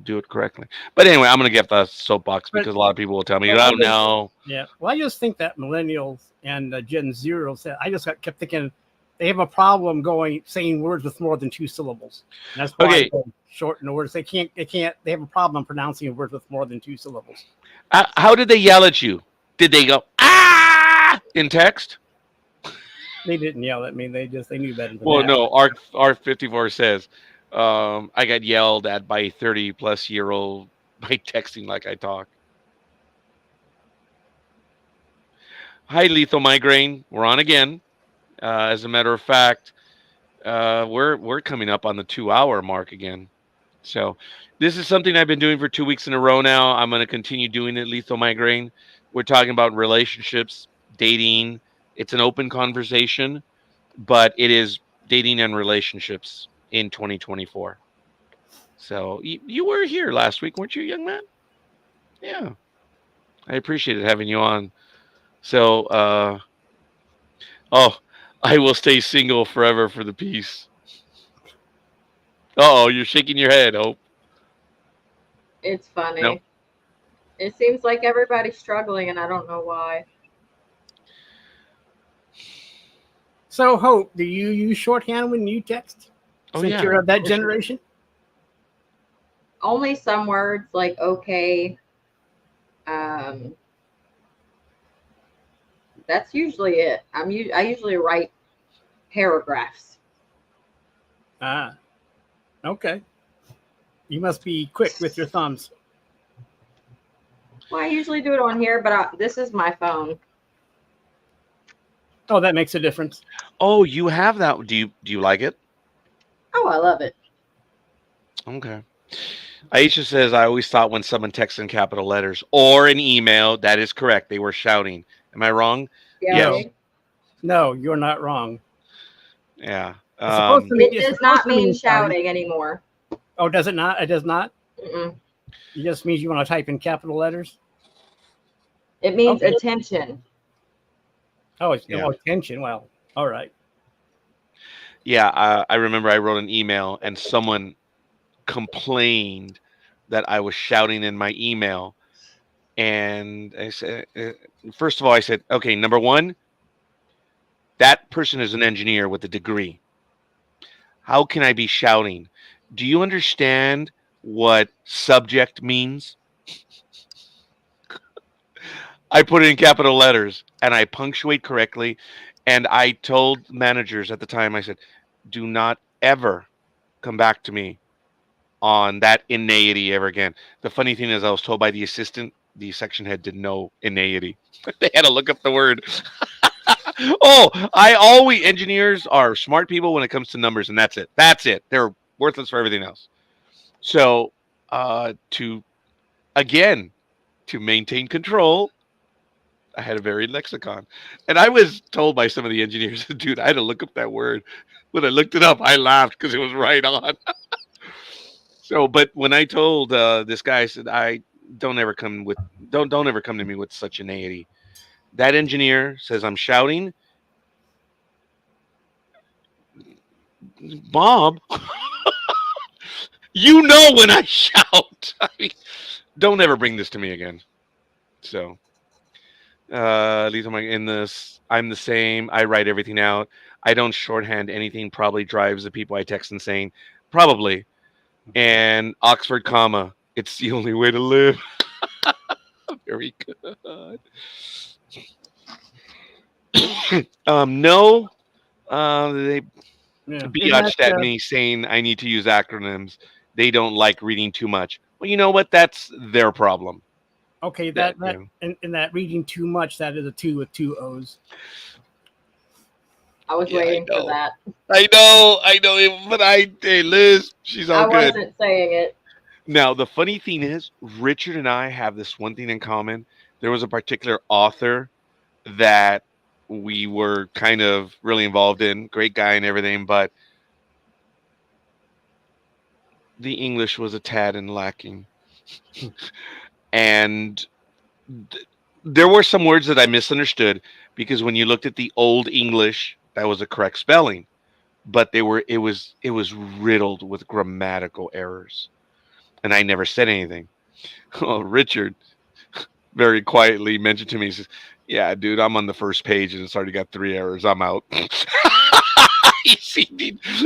do it correctly. But anyway, I'm gonna get the soapbox because a lot of people will tell me, Well, oh no. Yeah. Well, I just think that millennials and Gen Zeros, I just kept thinking they have a problem saying words with more than 2 syllables. And that's why Okay. they shorten the words. They have a problem pronouncing words with more than 2 syllables. How did they yell at you? Did they go ah in text? They didn't yell at me. They knew better than Well, that. no. R54 says I got yelled at by a 30-plus-year-old by texting like I talk. Hi, Lethal Migraine. We're on again. As a matter of fact, we're coming up on the 2-hour mark again. So this is something I've been doing for 2 weeks in a row now. I'm going to continue doing it, Lethal Migraine. We're talking about relationships, dating. It's an open conversation, but it is dating and relationships in 2024. So you were here last week, weren't you, young man? Yeah. I appreciated having you on. So, I will stay single forever for the peace. Oh, you're shaking your head, Hope. It's funny. No. It seems like everybody's struggling, and I don't know why. So, Hope, do you use shorthand when you text? Oh, Since yeah. you're of that generation? Only some words like okay. That's usually it. I usually write paragraphs. Ah, okay. You must be quick with your thumbs. Well, I usually do it on here, but this is my phone. Oh, that makes a difference. Oh, you have that. Do you like it? Oh, I love it. Okay. Aisha says, I always thought when someone texts in capital letters or an email, that is correct. They were shouting. Am I wrong? Yeah. Yes. okay. No, you're not wrong. Yeah. It's supposed to It it's does not supposed to mean shouting anymore. Oh, does it not? It does not? Mm-mm. It just means you want to type in capital letters? It means Okay. attention. Oh, it's Yeah. oh, attention. Well, all right. Yeah. I remember I wrote an email and someone complained that I was shouting in my email. And I said, first of all, I said, okay, number one, that person is an engineer with a degree. How can I be shouting? Do you understand what subject means? I put it in capital letters and I punctuate correctly. And I told managers at the time, I said, do not ever come back to me on that inanity ever again. The funny thing is, I was told by the assistant, the section head didn't know inanity. They had to look up the word. Engineers are smart people when it comes to numbers, and that's it. That's it. They're worthless for everything else. So, to maintain control, I had a varied lexicon. And I was told by some of the engineers, dude, I had to look up that word. When I looked it up, I laughed because it was right on. So, but when I told this guy, I said, don't ever come to me with such inanity. That engineer says I'm shouting. Bob, you know when I shout. I mean, don't ever bring this to me again. So, at least I'm the same. I write everything out. I don't shorthand anything. Probably drives the people I text insane. Probably. And Oxford comma. It's the only way to live. Very good. No. They Yeah. biatched at me saying I need to use acronyms. They don't like reading too much. Well, you know what? That's their problem. Okay, Yeah. in that reading too much, that is a 2 with 2 O's. I was Yeah, waiting for that. I know, but hey, Liz, she's all I good. wasn't saying it. Now, the funny thing is, Richard and I have this one thing in common. There was a particular author that we were kind of really involved in, great guy and everything, but the English was a tad and lacking. And there were some words that I misunderstood because when you looked at the old English, that was a correct spelling, but it was riddled with grammatical errors. And I never said anything. Oh, Richard very quietly mentioned to me, he says, yeah, dude, I'm on the first page and it's already got 3 errors. I'm out.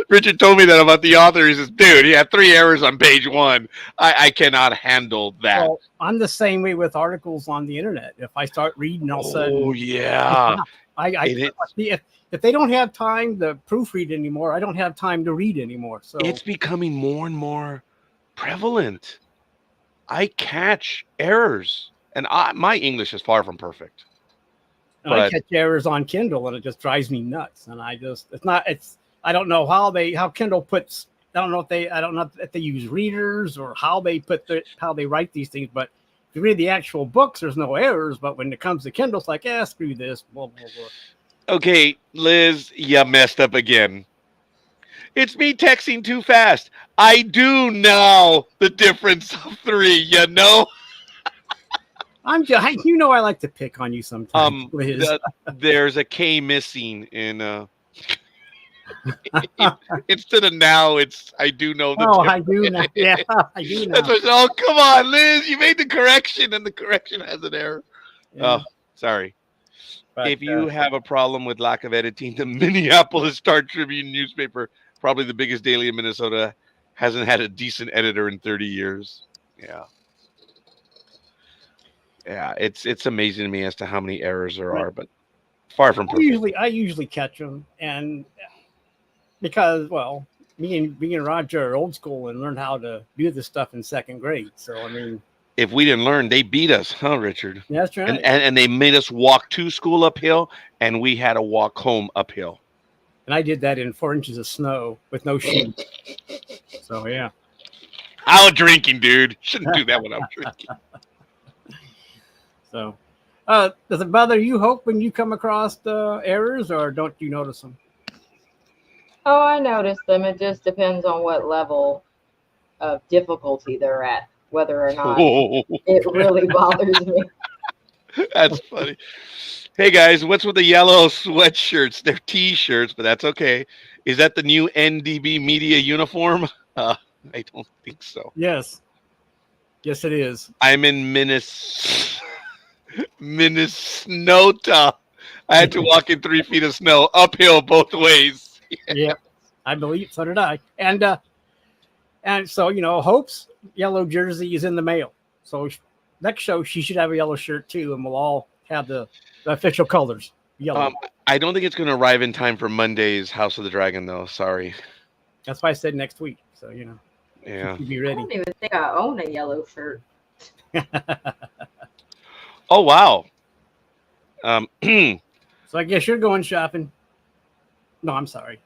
Richard told me that about the author. He says, dude, he had 3 errors on page 1. I cannot handle that. Well, I'm the same way with articles on the internet. If I start reading, all of a sudden, Oh, yeah. if they don't have time to proofread anymore, I don't have time to read anymore. So It's becoming more and more prevalent. I catch errors. And my English is far from perfect. I But catch errors on Kindle and it just drives me nuts. And I don't know how Kindle puts. I don't know if they use readers or how they write these things. But if you read the actual books, there's no errors. But when it comes to Kindle, it's like, screw this. Blah blah blah. okay, Liz, you messed up again. It's me texting too fast. I do know the difference of 3, you know? I like to pick on you sometimes, Liz. There's a K missing in instead of now, it's I do know the difference. I do now. Yeah, I do now. That's what, oh, come on, Liz, you made the correction and the correction has an error. Yeah. Oh, sorry. But, If you have a problem with lack of editing, the Minneapolis Star Tribune newspaper, probably the biggest daily in Minnesota, hasn't had a decent editor in 30 years. Yeah. Yeah, it's amazing to me as to how many errors there are, but far from perfect. I usually catch them, and because me and Roger are old school and learned how to do this stuff in second grade. So I mean, If we didn't learn, they beat us, huh, Richard? that's right. And they made us walk to school uphill, and we had to walk home uphill. And I did that in 4 inches of snow with no shoes. So yeah. How drinking, dude? Shouldn't do that when I'm drinking. So, does it bother you, Hope, when you come across the errors, or don't you notice them? Oh, I noticed them. It just depends on what level of difficulty they're at, whether or not Oh, it really bothers me. that's funny. Hey guys, what's with the yellow sweatshirts? They're T-shirts, but that's okay. Is that the new NDB media uniform? I don't think so. Yes. Yes, it is. I'm in Minnesota. I had to walk in 3 feet of snow uphill both ways. Yeah, I believe so did I. And so Hope's yellow jersey is in the mail. So next show she should have a yellow shirt too, and we'll all have the official colors. Yellow. I don't think it's going to arrive in time for Monday's House of the Dragon, though. Sorry. That's why I said next week. So Yeah. you be I ready. don't even think I own a yellow shirt. Oh wow. So I guess you're going shopping. No, I'm sorry.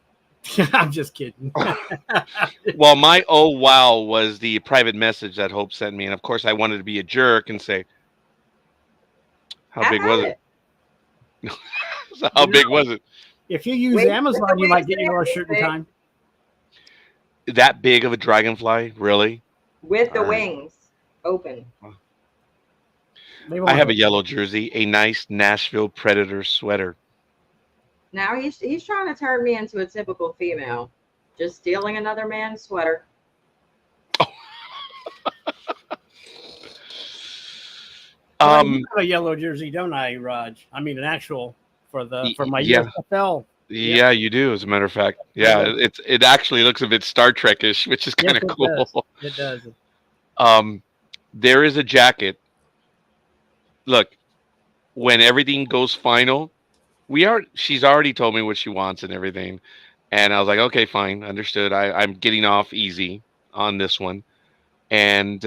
I'm just kidding. Well, my oh wow was the private message that Hope sent me, and of course I wanted to be a jerk and say, "How big was it?" So how big was it? If you use Wait, Amazon, you might get wait, your shirt in wait. time. That big of a dragonfly? Really? With the All right. wings open. They I have a won't. yellow jersey, a nice Nashville Predator sweater. Now he's trying to turn me into a typical female, just stealing another man's sweater. Well, you have a yellow jersey, don't I, Raj? I mean, an actual for my yeah. USFL. Yeah, you do. As a matter of fact, yeah, it actually looks a bit Star Trek-ish, which is kind of Yes, cool. It does. There is a jacket. Look, when everything goes final, she's already told me what she wants and everything, and I was like, okay, fine, understood. I'm getting off easy on this one, and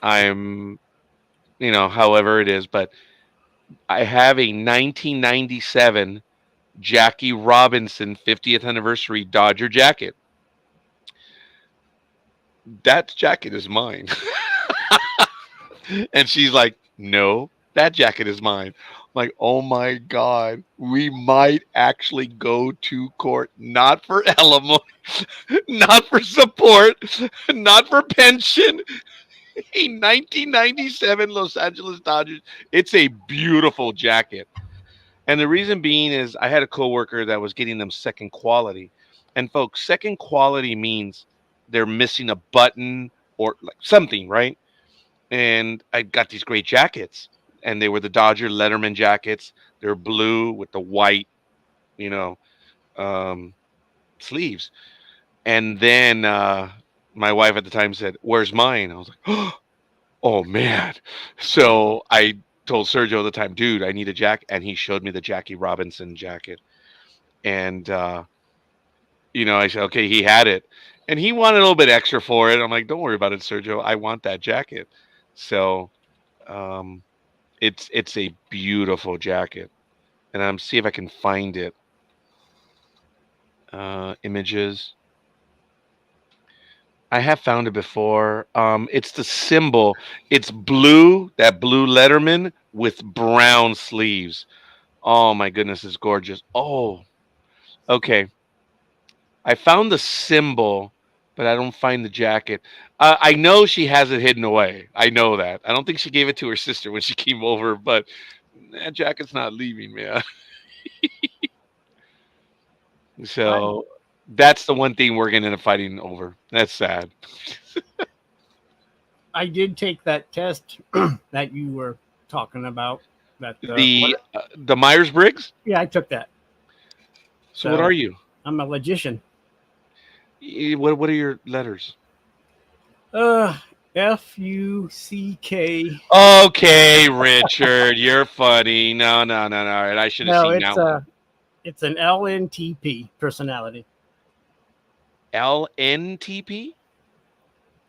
I'm, however it is, but I have a 1997 Jackie Robinson 50th anniversary Dodger jacket. That jacket is mine. And she's like, no, that jacket is mine. I'm like, oh my God, we might actually go to court, not for alimony, not for support, not for pension. A 1997 Los Angeles Dodgers. It's a beautiful jacket. And the reason being is I had a coworker that was getting them second quality. And folks, second quality means they're missing a button or like something, right? And I got these great jackets, and they were the Dodger Letterman jackets. They're blue with the white, sleeves. And then my wife at the time said, "Where's mine?" I was like, "Oh man!" So I told Sergio at the time, "Dude, I need a jacket," and he showed me the Jackie Robinson jacket. And I said, "Okay," he had it, and he wanted a little bit extra for it. I'm like, "Don't worry about it, Sergio. I want that jacket." So, it's a beautiful jacket, and I'm see if I can find it. Images. I have found it before. It's the symbol. It's blue, that blue Letterman with brown sleeves. Oh my goodness, it's gorgeous. Oh, okay. I found the symbol, but I don't find the jacket. I know she has it hidden away. I know that. I don't think she gave it to her sister when she came over, but that jacket's not leaving, man. So that's the one thing we're going to end up fighting over. That's sad. I did take that test that you were talking about. That The Myers-Briggs? yeah, I took that. So what are you? I'm a logician. What are your letters? F-U-C-K. Okay, Richard, you're funny. No. All right, I should have No, seen that one. it's an LNTP personality. LNTP?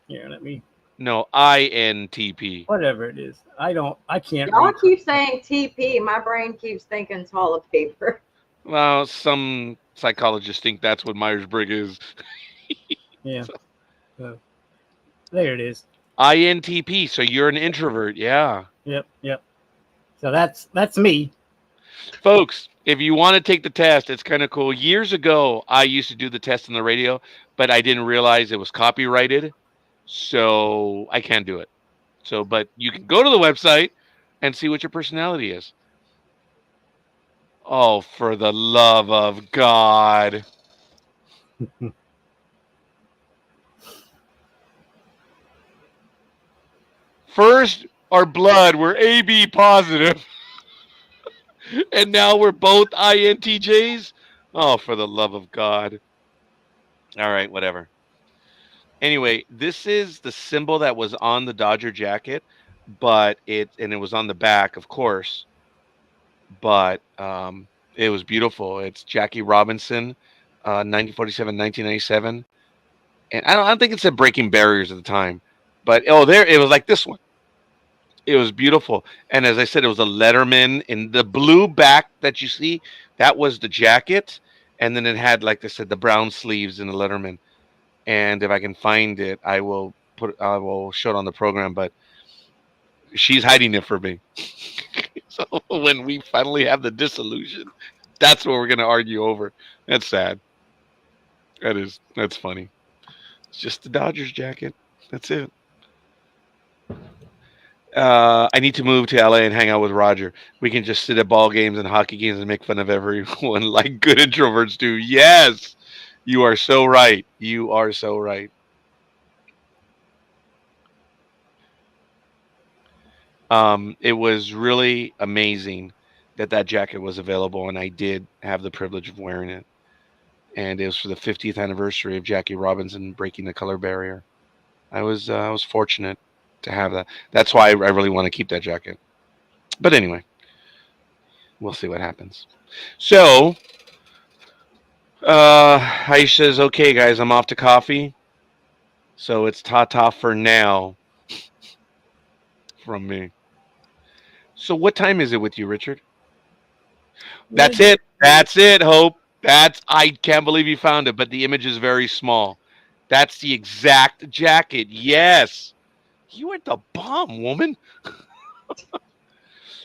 Here, let me. No, INTP. Whatever it is, I can't Y'all read. keep saying TP. My brain keeps thinking toilet paper. Well, some psychologists think that's what Myers-Briggs is. Yeah. So, there it is. INTP. So you're an introvert. Yeah. Yep. So that's me. Folks, if you want to take the test, it's kind of cool. Years ago, I used to do the test on the radio, but I didn't realize it was copyrighted. So I can't do it. So, but you can go to the website and see what your personality is. Oh, for the love of God. First, our blood, we're AB positive. And now we're both INTJs. Oh, for the love of God. All right, whatever. Anyway, this is the symbol that was on the Dodger jacket, but it was on the back, of course. But it was beautiful. It's Jackie Robinson, 1947, 1997. And I don't think it said breaking barriers at the time. But there it was like this one. It was beautiful. And as I said, it was a Letterman in the blue back that you see. That was the jacket. And then it had, like I said, the brown sleeves in the Letterman. And if I can find it, I will show it on the program. But she's hiding it for me. So when we finally have the dissolution, that's what we're going to argue over. That's sad. That's funny. It's just the Dodgers jacket. That's it. I need to move to LA and hang out with Roger. We can just sit at ball games and hockey games and make fun of everyone like good introverts do. Yes, you are so right. You are so right. It was really amazing that jacket was available, and I did have the privilege of wearing it. And it was for the 50th anniversary of Jackie Robinson breaking the color barrier. I was fortunate to have that. That's why I really want to keep that jacket. But anyway, we'll see what happens. So, Aish says, okay, guys, I'm off to coffee. So it's ta-ta for now from me. So what time is it with you, Richard? That's it. That's it, Hope. I can't believe you found it, but the image is very small. That's the exact jacket. Yes. You are the bomb, woman.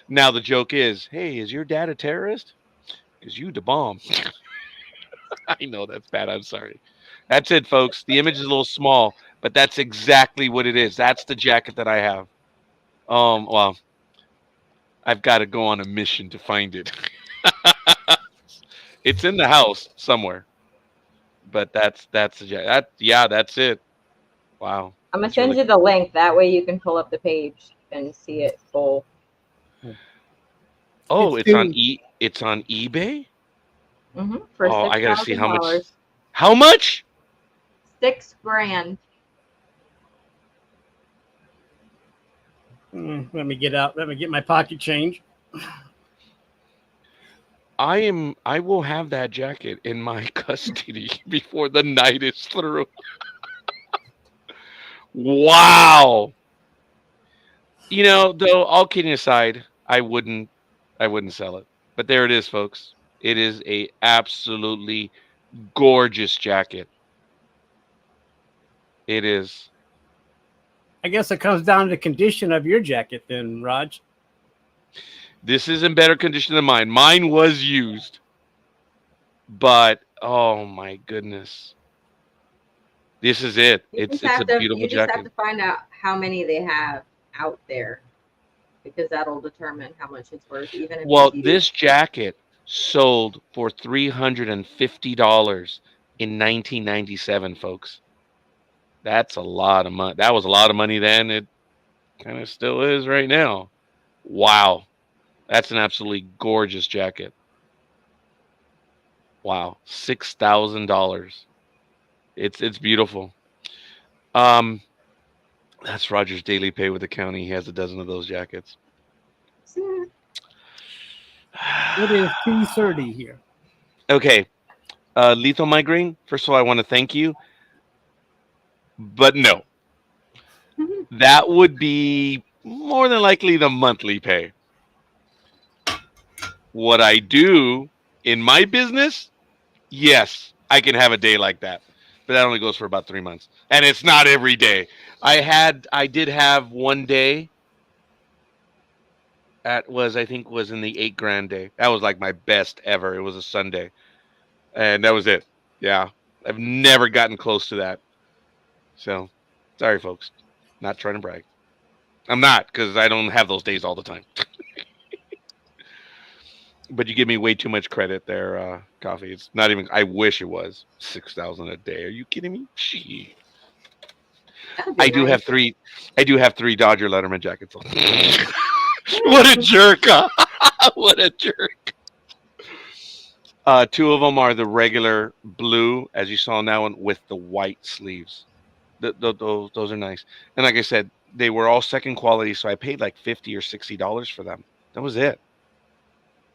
Now the joke is, hey, is your dad a terrorist? Because you the bomb. I know that's bad. I'm sorry. That's it, folks. The image is a little small, but that's exactly what it is. That's the jacket that I have. Well, I've got to go on a mission to find it. It's in the house somewhere. But that's the jacket. That's it. Wow. I'm gonna That's send really you the link. That way you can pull up the page and see it full. Oh, It's it's on eBay? For Oh, I gotta see how much. $6,000. How much? $6,000. Let me get out. Let me get my pocket change. I will have that jacket in my custody before the night is through. Wow. Though, all kidding aside, I wouldn't sell it. But there it is, folks. It is a absolutely gorgeous jacket. It is. I guess it comes down to the condition of your jacket, then, Raj. This is in better condition than mine. Mine was used. But oh my goodness. This is it. It's a beautiful You just have jacket. to find out how many they have out there, because that'll determine how much it's worth. Even if Well, it's used. this jacket sold for $350 in 1997, folks. That's a lot of money. That was a lot of money then. It kind of still is right now. Wow. That's an absolutely gorgeous jacket. Wow. $6,000. It's beautiful. That's Roger's daily pay with the county. He has a dozen of those jackets. It is 2:30 here. Okay. Lethal Migraine. First of all, I want to thank you, but no, that would be more than likely the monthly pay. What I do in my business, yes, I can have a day like that, but that only goes for about 3 months, and it's not every day. I did have one day that was, I think, was in the 8 grand day. That was like my best ever. It was a Sunday, and that was it. Yeah, I've never gotten close to that. So, sorry, folks. Not trying to brag. I'm not, because I don't have those days all the time. But you give me way too much credit there, Coffee. It's not even. I wish it was 6,000 a day. Are you kidding me? Gee. That'd be I do nice. have three. I do have three Dodger Letterman jackets. What a jerk! Huh? What a jerk. Two of them are the regular blue, as you saw now, one with the white sleeves. Those are nice. And like I said, they were all second quality, so I paid like $50 or $60 for them. That was it.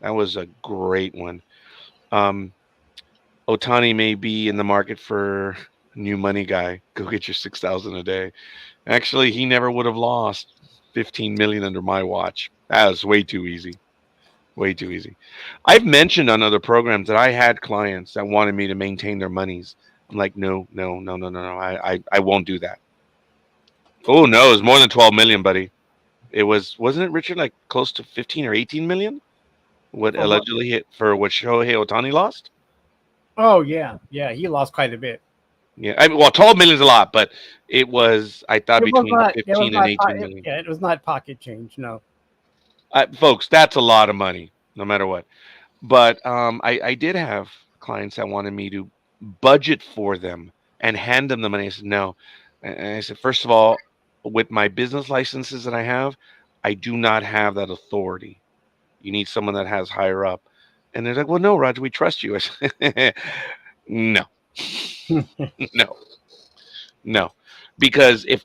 That was a great one. Um, Otani may be in the market for new money guy. Go get your 6,000 a day. Actually, he never would have lost 15 million under my watch. That was way too easy. Way too easy. I've mentioned on other programs that I had clients that wanted me to maintain their monies. I'm like, no, no, no, no, no, no. I won't do that. Oh no, it was more than 12 million, buddy. It wasn't it, Richard, like close to 15 or 18 million? What For what? allegedly hit for what Shohei Otani lost? Oh yeah, yeah. He lost quite a bit. Yeah, I mean, well, 12 million is a lot, but it was, I thought, It was between not. It was 15 and not. 18 million. Yeah, it was not pocket change. No. Folks, that's a lot of money, no matter what. But I did have clients that wanted me to budget for them and hand them the money. I said, no. And I said, first of all, with my business licenses that I have, I do not have that authority. You need someone that has higher up. And they're like, well, no, Roger, we trust you. I said, no, no, no. Because if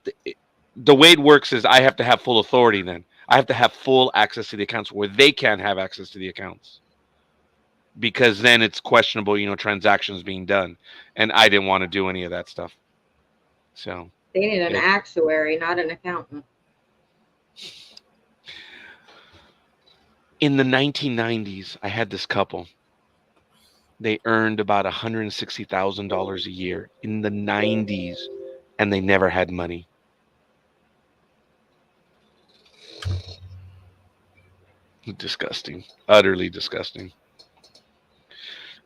the way it works is I have to have full authority then. I have to have full access to the accounts where they can't have access to the accounts. Because then it's questionable, transactions being done. And I didn't want to do any of that stuff. So They need an Yeah. actuary, not an accountant. in the 1990s, I had this couple. They earned about $160,000 a year in the 90s, and they never had money. Disgusting. Utterly disgusting.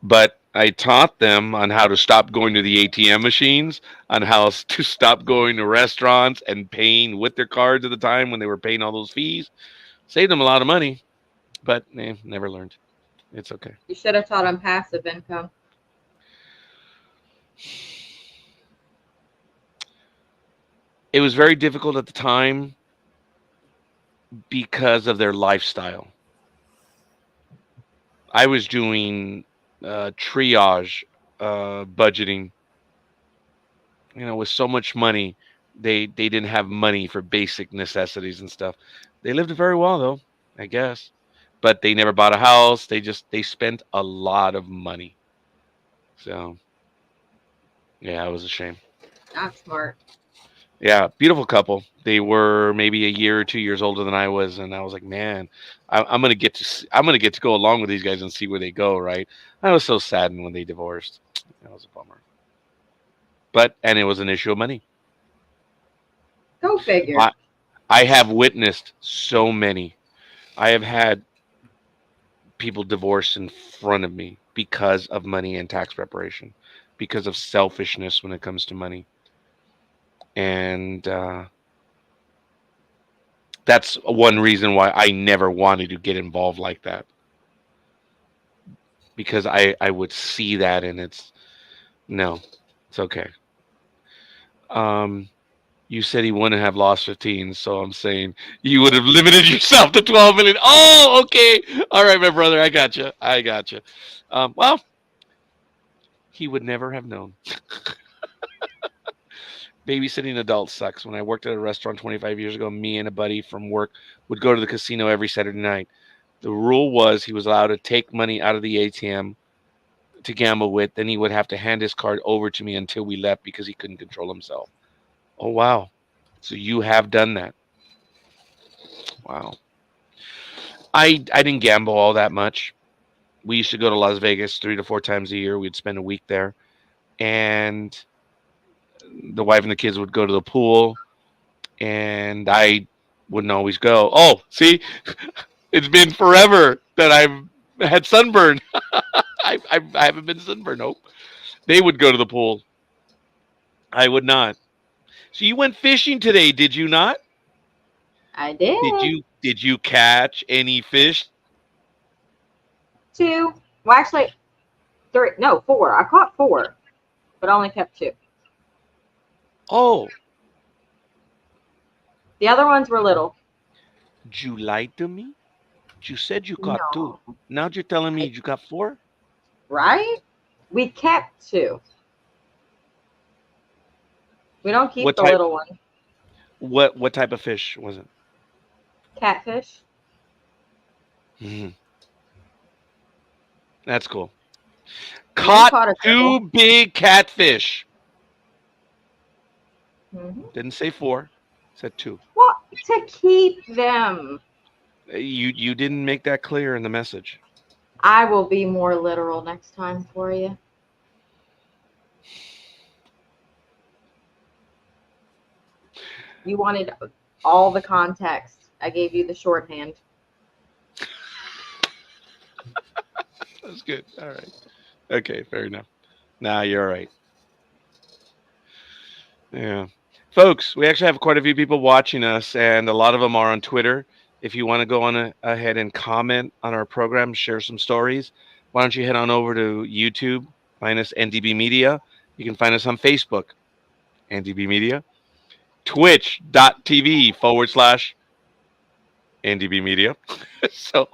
But I taught them on how to stop going to the ATM machines, on how to stop going to restaurants and paying with their cards at the time when they were paying all those fees. Saved them a lot of money, but never learned. It's okay. You should have taught them passive income. It was very difficult at the time because of their lifestyle. I was doing triage budgeting. With so much money, they didn't have money for basic necessities and stuff. They lived very well though, I guess, but they never bought a house. They spent a lot of money. So yeah, it was a shame. Not smart. Yeah, beautiful couple. They were maybe a year or 2 years older than I was, and I was like, man, I'm gonna get to go along with these guys and see where they go. Right? I was so saddened when they divorced. That was a bummer. And it was an issue of money. Go figure. I have witnessed so many. I have had people divorce in front of me because of money and tax preparation, because of selfishness when it comes to money. And that's one reason why I never wanted to get involved like that. Because I would see that, and it's okay. You said he wouldn't have lost 15, so I'm saying you would have limited yourself to 12 million. Oh, okay. All right, my brother. I got you. Well, he would never have known. Babysitting adults sucks. When I worked at a restaurant 25 years ago, me and a buddy from work would go to the casino every Saturday night. The rule was he was allowed to take money out of the ATM to gamble with, then he would have to hand his card over to me until we left because he couldn't control himself. Oh wow. So you have done that. Wow. I didn't gamble all that much. We used to go to Las Vegas 3 to 4 times a year. We'd spend a week there, and the wife and the kids would go to the pool, and I wouldn't always go. Oh, see, it's been forever that I've had sunburn. I haven't been sunburned. Nope. They would go to the pool. I would not. So you went fishing today, did you not? I did. Did you catch any fish? 2. Well, actually, 3. No, 4. I caught 4, but I only kept 2. Oh, The other ones were little. you lied to me? You said you caught 2. No. Now you're telling me you got 4? Right? We kept 2. We don't keep What the type- little one. What type of fish was it? Catfish. Mhm. That's cool. We Caught caught a 2 big catfish. Mhm. Didn't say 4. Said 2. Well, to keep them. You didn't make that clear in the message. I will be more literal next time for you. You wanted all the context. I gave you the shorthand. That's good. All right. Okay, fair enough. Nah, you're all right. Yeah. Folks, we actually have quite a few people watching us, and a lot of them are on Twitter. If you want to go on ahead and comment on our program, share some stories, why don't you head on over to YouTube, find us NDB Media. You can find us on Facebook, NDB Media, twitch.tv/NDB Media. So,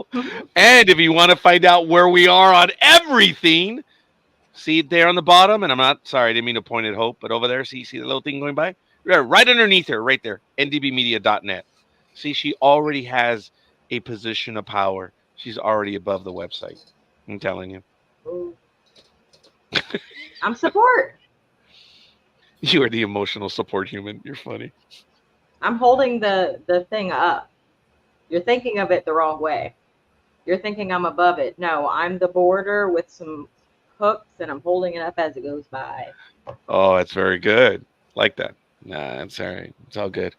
and if you want to find out where we are on everything, see it there on the bottom. And I'm not sorry, I didn't mean to point at Hope, but over there, see the little thing going by? Right underneath her, right there, ndbmedia.net. See, she already has a position of power. She's already above the website. I'm telling you. Ooh. I'm support. You are the emotional support human. You're funny. I'm holding the thing up. You're thinking of it the wrong way. You're thinking I'm above it. No, I'm the border with some hooks, and I'm holding it up as it goes by. Oh, that's very good. Like that. Nah, it's all right. It's all good.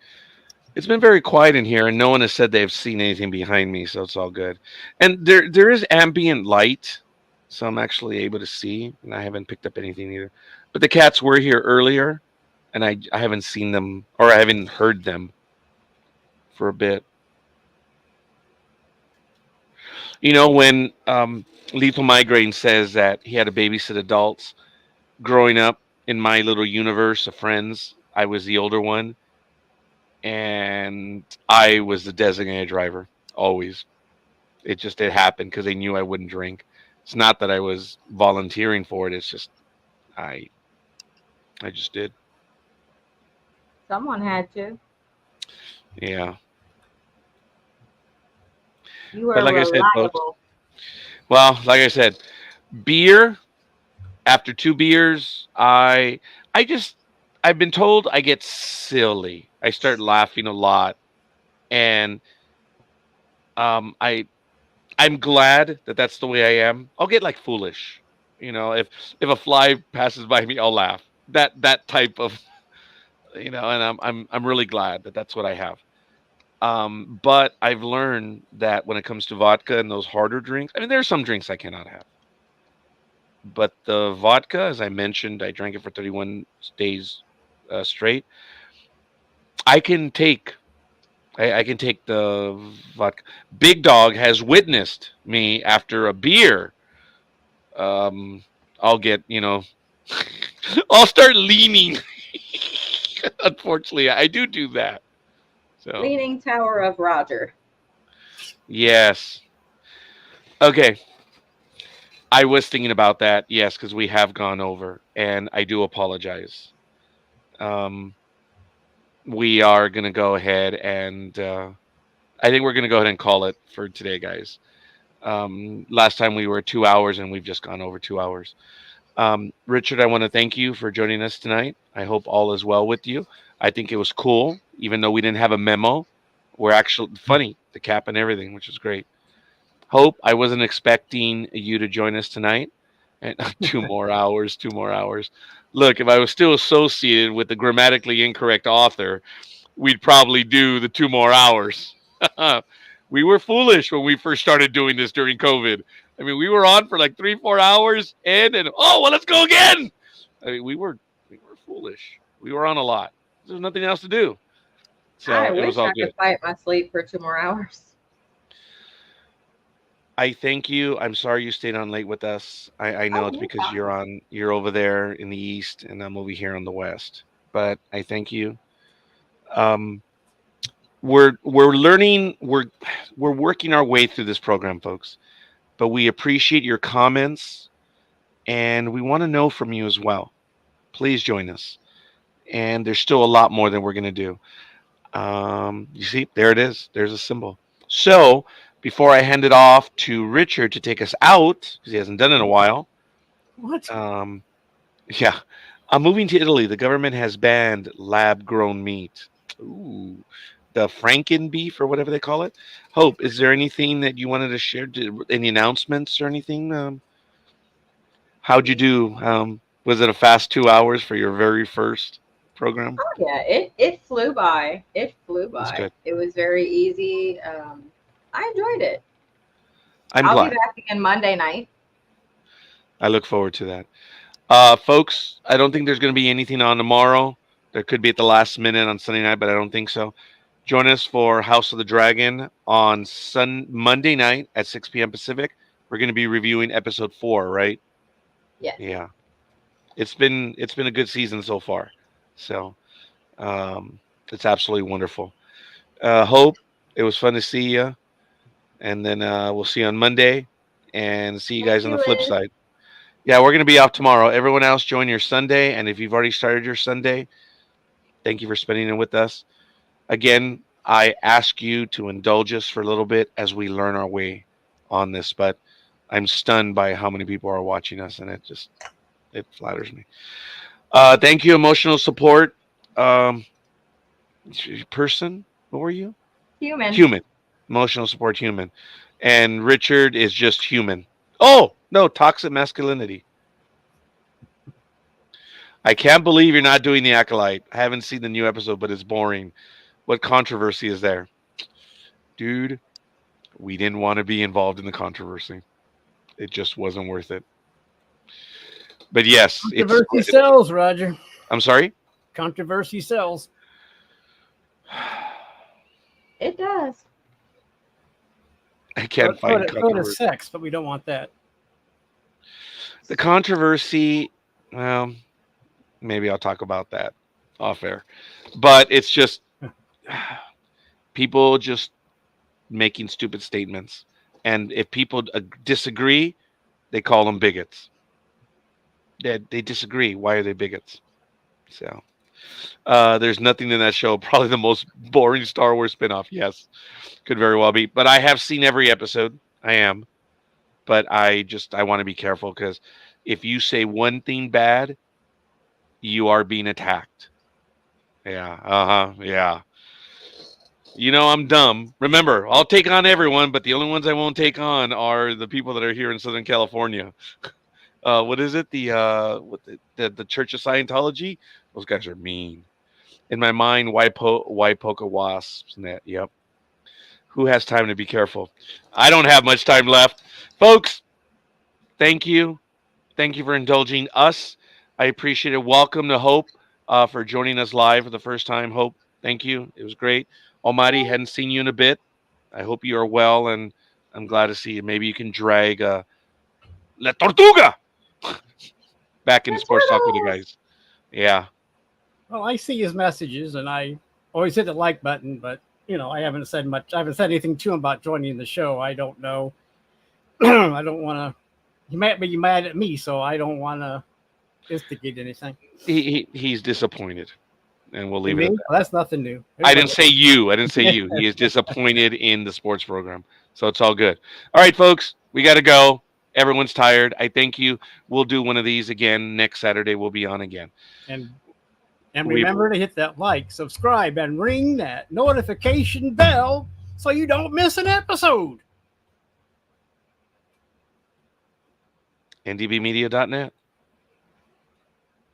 It's been very quiet in here, and no one has said they've seen anything behind me, so it's all good. And there is ambient light, so I'm actually able to see, and I haven't picked up anything either. But the cats were here earlier, and I haven't seen them, or I haven't heard them for a bit. You know, when Lethal Migraine says that he had to babysit adults, growing up in my little universe of friends, I was the older one, and I was the designated driver always. It happened because they knew I wouldn't drink. It's not that I was volunteering for it. It's just I just did. Someone had to. Yeah. You were But like I said, folks, reliable. well, like I said, beer. After 2 beers, I've been told I get silly. I start laughing a lot, and I'm glad that that's the way I am. I'll get like foolish, if a fly passes by me, I'll laugh. That type of, and I'm really glad that that's what I have. But I've learned that when it comes to vodka and those harder drinks, I mean, there are some drinks I cannot have. But the vodka, as I mentioned, I drank it for 31 days straight. I can take the vodka. Big Dog has witnessed me after a beer. I'll get, I'll start leaning. Unfortunately, I do that. So Leaning Tower of Roger. yes. Okay. I was thinking about that, yes, because we have gone over, and I do apologize. We are going to go ahead and I think we're going to go ahead and call it for today, guys. Last time we were 2 hours, and we've just gone over 2 hours. Richard, I want to thank you for joining us tonight. I hope all is well with you. I think it was cool, even though we didn't have a memo. We're actually funny, the cap and everything, which is great. Hope, I wasn't expecting you to join us tonight. And 2 more hours, 2 more hours. Look, if I was still associated with the grammatically incorrect author, we'd probably do the 2 more hours. We were foolish when we first started doing this during COVID. I mean, we were on for like 3-4 hours and oh well, let's go again. I mean, we were foolish. We were on a lot. There's nothing else to do. So I it wish was all I good. could fight my sleep for 2 more hours. I thank you. I'm sorry you stayed on late with us. I know Oh, it's no because you're over there in the east and I'm over here on the west. But I thank you. Um, we're learning. We're working our way through this program, folks. But we appreciate your comments, and we want to know from you as well. Please join us. And there's still a lot more than we're going to do. You see, there it is. There's a symbol. So before I hand it off to Richard to take us out, because he hasn't done it in a while, What? yeah, I'm moving to Italy. The government has banned lab-grown meat. Ooh, the Franken beef or whatever they call it. Hope, is there anything that you wanted to share? Any announcements or anything? How'd you do? Was it a fast 2 hours for your very first program? Oh yeah, it flew by. It flew That's by. good. It was very easy. I enjoyed it. I'm I'll glad. be back again Monday night. I look forward to that. Folks, I don't think there's going to be anything on tomorrow. There could be at the last minute on Sunday night, but I don't think so. Join us for House of the Dragon on Monday night at 6 p.m. Pacific. We're going to be reviewing episode 4, right? Yes. Yeah. It's been a good season so far. So it's absolutely wonderful. Hope, it was fun to see you. And then we'll see you on Monday and see you Thank guys on you, the flip Liz. side. Yeah, we're going to be off tomorrow. Everyone else, join your Sunday. And if you've already started your Sunday, thank you for spending it with us. Again, I ask you to indulge us for a little bit as we learn our way on this. But I'm stunned by how many people are watching us, and it flatters me. Thank you, emotional support person. What were you? Human. Human. Emotional support human. And Richard is just human. Oh, no, toxic masculinity. I can't believe you're not doing the Acolyte. I haven't seen the new episode, but it's boring. What controversy is there? Dude, we didn't want to be involved in the controversy. It just wasn't worth it. But yes, Controversy sells, Roger. I'm sorry? Controversy sells. It does. I can't So find to controversy. sex, but we don't want that. The controversy, well, maybe I'll talk about that off air. But it's just people just making stupid statements. And if people disagree, they call them bigots. They disagree. Why are they bigots? So there's nothing in that show. Probably the most boring Star Wars spinoff. Yes, could very well be. But I have seen every episode. I am. But I want to be careful because if you say one thing bad, you are being attacked. Yeah. Yeah. You know, I'm dumb. Remember, I'll take on everyone, but the only ones I won't take on are the people that are here in Southern California. What is it? The Church of Scientology? Those guys are mean. In my mind, why poke wasps? Yep. Who has time to be careful? I don't have much time left. Folks, thank you. Thank you for indulging us. I appreciate it. Welcome to Hope for joining us live for the first time. Hope, thank you. It was great. Almighty, hadn't seen you in a bit. I hope you are well, and I'm glad to see you. Maybe you can drag La Tortuga back in Sports Talk with the guys. Yeah. Well, I see his messages, and I always hit the like button, but I haven't said much. I haven't said anything to him about joining the show. I don't know. I don't want to. He might be mad at me, so I don't want to instigate anything. He's disappointed. and we'll leave it Me? at that. Well, that's nothing new. I didn't say you. I didn't say you. He is disappointed in the sports program. So it's all good. All right, folks, we got to go. Everyone's tired. I thank you. We'll do one of these again next Saturday. We'll be on again. And We- remember to hit that like, subscribe, and ring that notification bell so you don't miss an episode. ndbmedia.net.